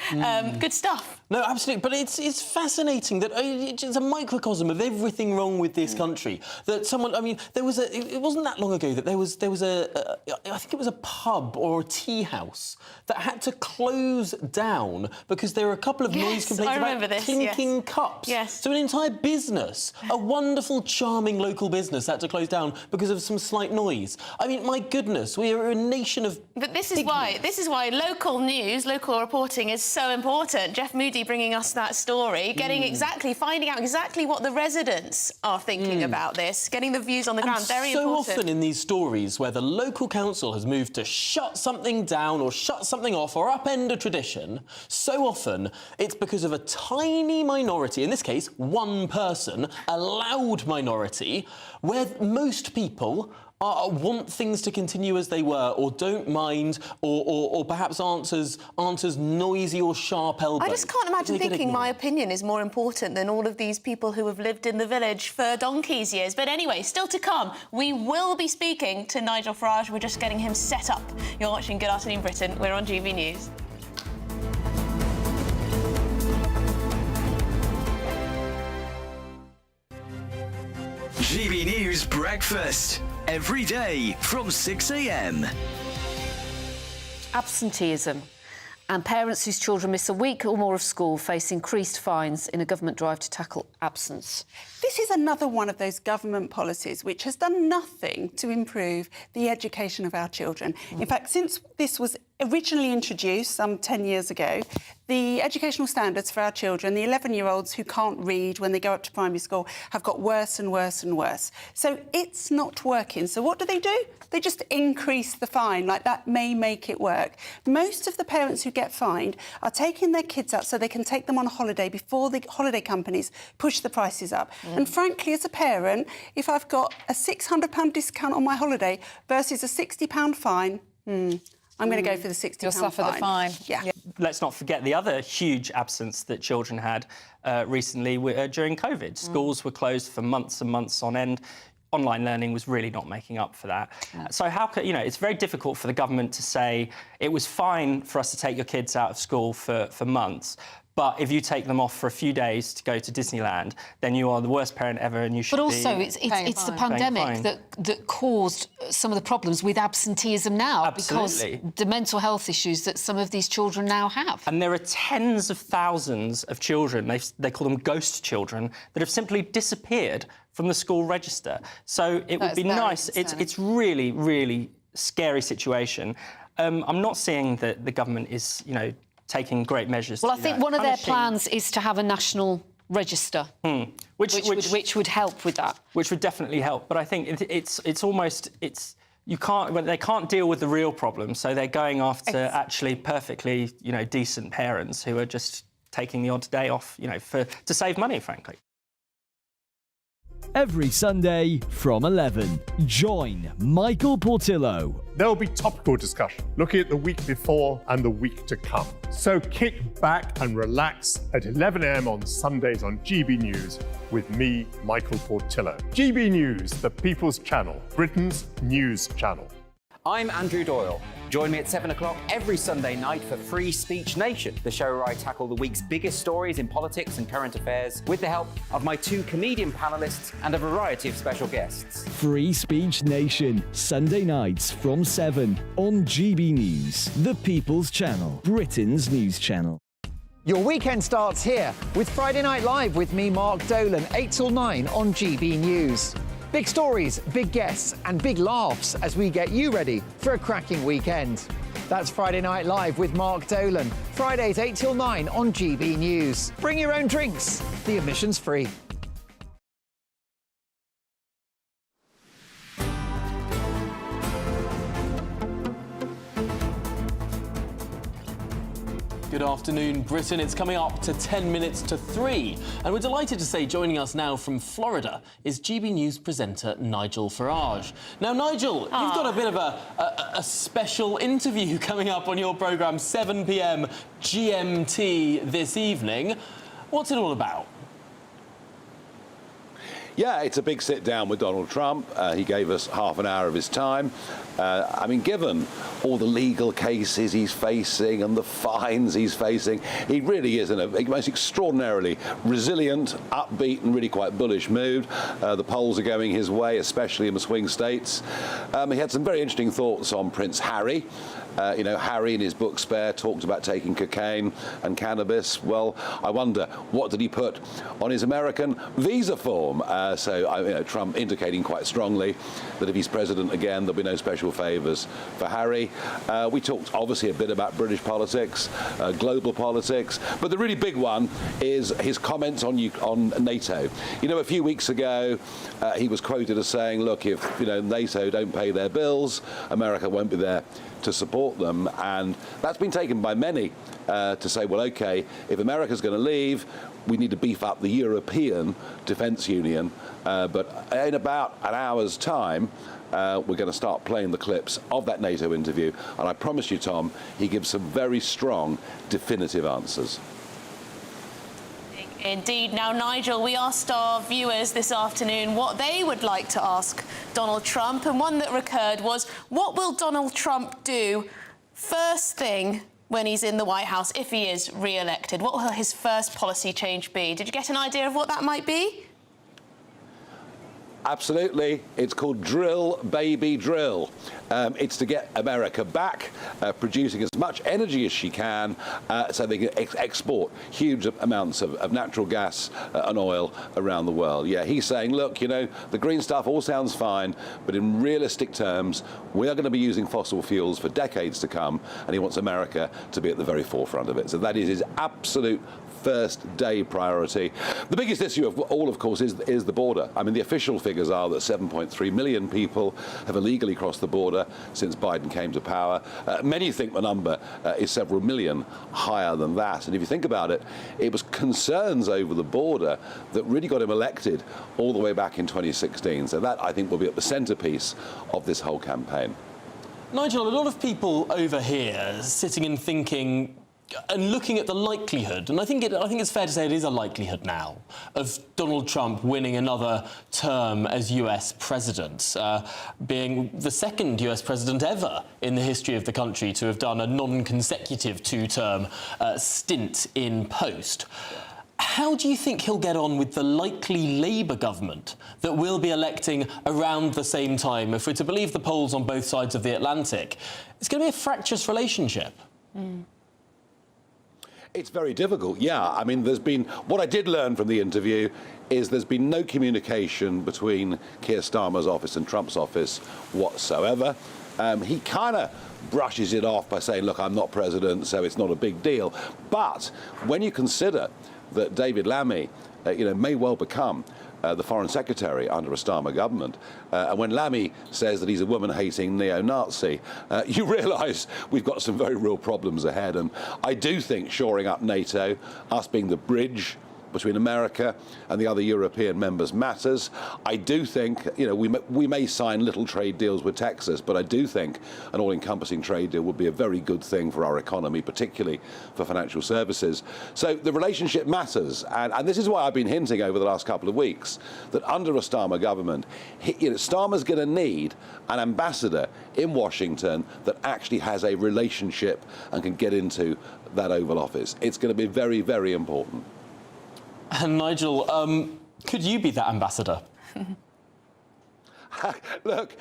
Good stuff. No, absolutely. But it's fascinating that it's a microcosm of everything wrong with this country. That someone, I mean, there was it wasn't that long ago that there was I think it was a pub or a tea house that had to close down because there were a couple of noise complaints about clinking cups. Yes. So an entire business, a wonderful, charming local business, had to close down because of some slight noise. I mean, my goodness, we are a nation of... But this is why local news, local reporting is so important. Jeff Moody bringing us that story, finding out exactly what the residents are thinking about this, getting the views on the ground, very important. So often in these stories where the local council has moved to shut something down or shut something off or upend a tradition, so often it's because of a tiny minority, in this case, one person, a loud minority, where most people want things to continue as they were, or don't mind, or perhaps aren't as noisy or sharp-elbowed. I just can't imagine thinking my opinion is more important than all of these people who have lived in the village for donkey's years. But anyway, still to come, we will be speaking to Nigel Farage. We're just getting him set up. You're watching Good Afternoon Britain. We're on GB News. GB News Breakfast. Every day from 6 a.m. Absenteeism and parents whose children miss a week or more of school face increased fines in a government drive to tackle absence. This is another one of those government policies which has done nothing to improve the education of our children. In fact, since this was originally introduced some 10 years ago, the educational standards for our children, the 11-year-olds who can't read when they go up to primary school, have got worse and worse and worse. So it's not working. So what do? They just increase the fine, like that may make it work. Most of the parents who get fined are taking their kids out so they can take them on a holiday before the holiday companies push the prices up. And frankly, as a parent, if I've got a £600 discount on my holiday versus a £60 fine, I'm going to go for the £60 You'll suffer the fine. Yeah. Let's not forget the other huge absence that children had recently during COVID. Schools were closed for months and months on end. Online learning was really not making up for that. So how could, it's very difficult for the government to say it was fine for us to take your kids out of school for months, but if you take them off for a few days to go to Disneyland, then you are the worst parent ever and you should be... But also, it's the pandemic that caused some of the problems with absenteeism now. Absolutely. Because the mental health issues that some of these children now have. And there are tens of thousands of children, they call them ghost children, that have simply disappeared from the school register. So it would be nice... It's really, really scary situation. I'm not saying that the government is, taking great measures. Well, I think one of their plans is to have a national register, which would help with that. Which would definitely help. But I think they can't deal with the real problem, so they're going after actually perfectly, decent parents who are just taking the odd day off, to save money, frankly. Every Sunday from 11, join Michael Portillo. There will be topical discussion, looking at the week before and the week to come. So kick back and relax at 11 a.m. on Sundays on GB News with me, Michael Portillo. GB News, the People's Channel, Britain's news channel. I'm Andrew Doyle. Join me at 7 o'clock every Sunday night for Free Speech Nation, the show where I tackle the week's biggest stories in politics and current affairs with the help of my 2 comedian panellists and a variety of special guests. Free Speech Nation, Sunday nights from 7 on GB News, the People's Channel, Britain's news channel. Your weekend starts here with Friday Night Live with me, Mark Dolan, 8 till 9 on GB News. Big stories, big guests and big laughs as we get you ready for a cracking weekend. That's Friday Night Live with Mark Dolan. Fridays 8 till 9 on GB News. Bring your own drinks. The admission's free. Good afternoon, Britain. It's coming up to 10 minutes to 3. And we're delighted to say joining us now from Florida is GB News presenter Nigel Farage. Now, Nigel, you've got a bit of a special interview coming up on your programme, 7 p.m. GMT this evening. What's it all about? Yeah, it's a big sit down with Donald Trump. He gave us half an hour of his time. I mean, given all the legal cases he's facing and the fines he's facing, he really is in a most extraordinarily resilient, upbeat and really quite bullish mood. The polls are going his way, especially in the swing states. He had some very interesting thoughts on Prince Harry. Harry in his book Spare talked about taking cocaine and cannabis. Well, I wonder, what did he put on his American visa form? Trump indicating quite strongly that if he's president again, there'll be no special favours for Harry. We talked obviously a bit about British politics, global politics, but the really big one is his comments on NATO. A few weeks ago, he was quoted as saying, look, if NATO don't pay their bills, America won't be there to support them, and that's been taken by many to say, well, OK, if America's going to leave, we need to beef up the European Defence Union. But in about an hour's time, we're going to start playing the clips of that NATO interview, and I promise you, Tom, he gives some very strong, definitive answers. Indeed. Now, Nigel, we asked our viewers this afternoon what they would like to ask Donald Trump, and one that recurred was, what will Donald Trump do first thing when he's in the White House, if he is re-elected? What will his first policy change be? Did you get an idea of what that might be? Absolutely. It's called Drill, Baby, Drill. It's to get America back, producing as much energy as she can so they can export huge amounts of natural gas and oil around the world. Yeah, he's saying, look, the green stuff all sounds fine, but in realistic terms, we are going to be using fossil fuels for decades to come, and he wants America to be at the very forefront of it. So that is his absolute first day priority. The biggest issue of all, of course, is the border. I mean, the official figures are that 7.3 million people have illegally crossed the border since Biden came to power. Many think the number is several million higher than that. And if you think about it, it was concerns over the border that really got him elected all the way back in 2016. So that, I think, will be at the centrepiece of this whole campaign. Nigel, a lot of people over here sitting and thinking and looking at the likelihood, and I think it's fair to say it is a likelihood now, of Donald Trump winning another term as US president, being the second US president ever in the history of the country to have done a non-consecutive two-term stint in post. How do you think he'll get on with the likely Labour government that will be electing around the same time? If we're to believe the polls on both sides of the Atlantic, it's going to be a fractious relationship. It's very difficult, yeah. I mean, what I did learn from the interview is there's been no communication between Keir Starmer's office and Trump's office whatsoever. He kind of brushes it off by saying, look, I'm not president, so it's not a big deal. But when you consider that David Lammy, may well become the Foreign Secretary under a Starmer government. And when Lammy says that he's a woman-hating neo-Nazi, you realise we've got some very real problems ahead. And I do think shoring up NATO, us being the bridge between America and the other European members matters. I do think, we may sign little trade deals with Texas, but I do think an all-encompassing trade deal would be a very good thing for our economy, particularly for financial services. So the relationship matters, and this is why I've been hinting over the last couple of weeks that under a Starmer government, Starmer's going to need an ambassador in Washington that actually has a relationship and can get into that Oval Office. It's going to be very, very important. And Nigel, could you be that ambassador? Look,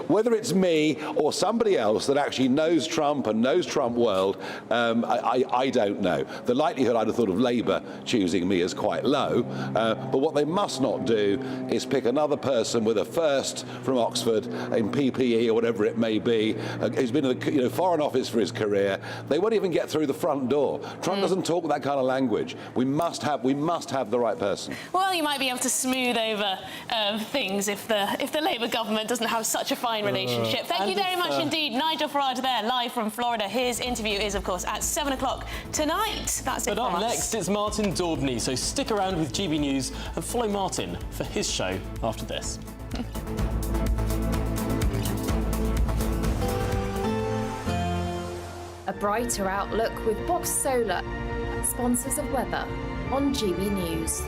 whether it's me or somebody else that actually knows Trump and knows Trump world, I don't know. The likelihood I'd have thought of Labour choosing me is quite low, but what they must not do is pick another person with a first from Oxford in PPE or whatever it may be, who's been in the Foreign Office for his career. They won't even get through the front door. Trump doesn't talk that kind of language. We must have the right person. Well, you might be able to smooth over things if the Labour government doesn't have such a fine relationship. Thank you very much indeed. Nigel Farage there, live from Florida. His interview is, of course, at 7 o'clock tonight. That's it But from up us. next, it's Martin Daubney, so stick around with GB News and follow Martin for his show after this. A brighter outlook with Box Solar, sponsors of weather on GB News.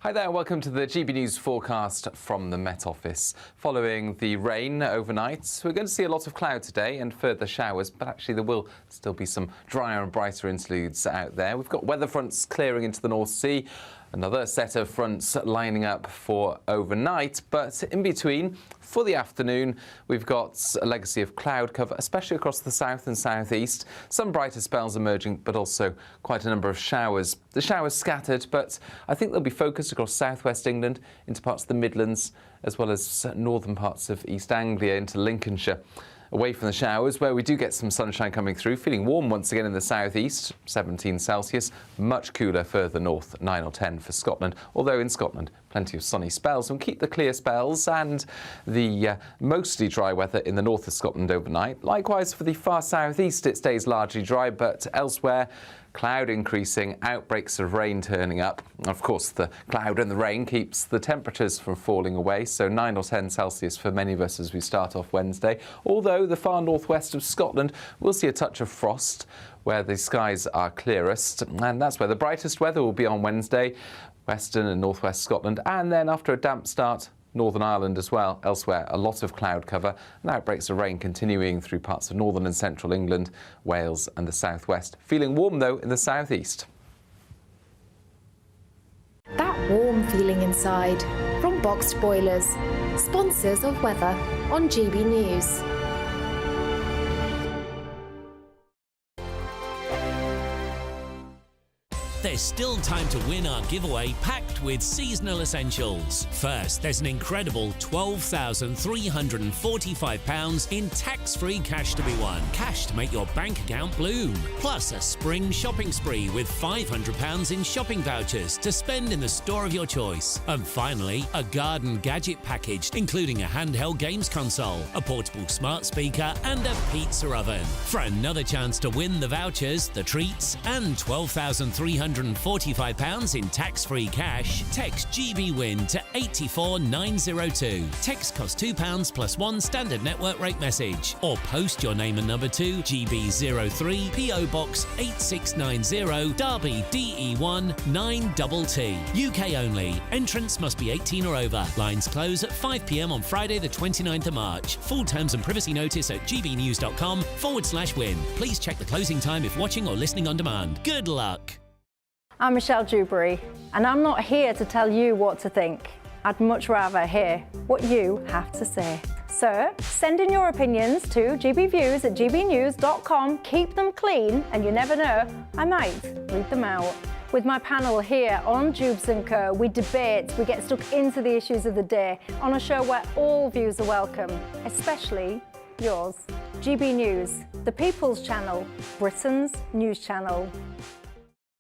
Hi there, welcome to the GB News forecast from the Met Office. Following the rain overnight, we're going to see a lot of cloud today and further showers, but actually there will still be some drier and brighter interludes out there. We've got weather fronts clearing into the North Sea, another set of fronts lining up for overnight, but in between, for the afternoon, we've got a legacy of cloud cover, especially across the south and southeast. Some brighter spells emerging, but also quite a number of showers. The showers scattered, but I think they'll be focused across southwest England, into parts of the Midlands, as well as northern parts of East Anglia into Lincolnshire. Away from the showers, where we do get some sunshine coming through, feeling warm once again in the southeast, 17 Celsius, much cooler further north, 9 or 10 for Scotland, although in Scotland, plenty of sunny spells. We'll keep the clear spells and the mostly dry weather in the north of Scotland overnight. Likewise, for the far southeast, it stays largely dry, but elsewhere, cloud increasing, outbreaks of rain turning up. Of course, the cloud and the rain keeps the temperatures from falling away, so 9 or 10 Celsius for many of us as we start off Wednesday. Although the far northwest of Scotland will see a touch of frost where the skies are clearest, and that's where the brightest weather will be on Wednesday, western and northwest Scotland, and then after a damp start, Northern Ireland as well. Elsewhere, a lot of cloud cover and outbreaks of rain continuing through parts of northern and central England, Wales and the southwest. Feeling warm, though, in the southeast. That warm feeling inside from Boxed Boilers, sponsors of weather on GB News. There's still time to win our giveaway packed with seasonal essentials. First, there's an incredible £12,345 in tax-free cash to be won. Cash to make your bank account bloom. Plus a spring shopping spree with £500 in shopping vouchers to spend in the store of your choice. And finally, a garden gadget package including a handheld games console, a portable smart speaker and a pizza oven. For another chance to win the vouchers, the treats and £12,345 in tax-free cash, text GB-WIN to 84902. Text costs £2 plus one standard network rate message, or post your name and number to GB03 PO Box 8690 Derby DE1 9TT. UK only. Entrance must be 18 or over. Lines close at 5 p.m. on Friday the 29th of March. Full terms and privacy notice at gbnews.com/win. Please check the closing time if watching or listening on demand. Good luck. I'm Michelle Dewberry, and I'm not here to tell you what to think. I'd much rather hear what you have to say. So, send in your opinions to gbviews@gbnews.com. Keep them clean, and you never know, I might read them out. With my panel here on Jubes & Co, we debate, we get stuck into the issues of the day on a show where all views are welcome, especially yours. GB News, The People's Channel, Britain's news channel.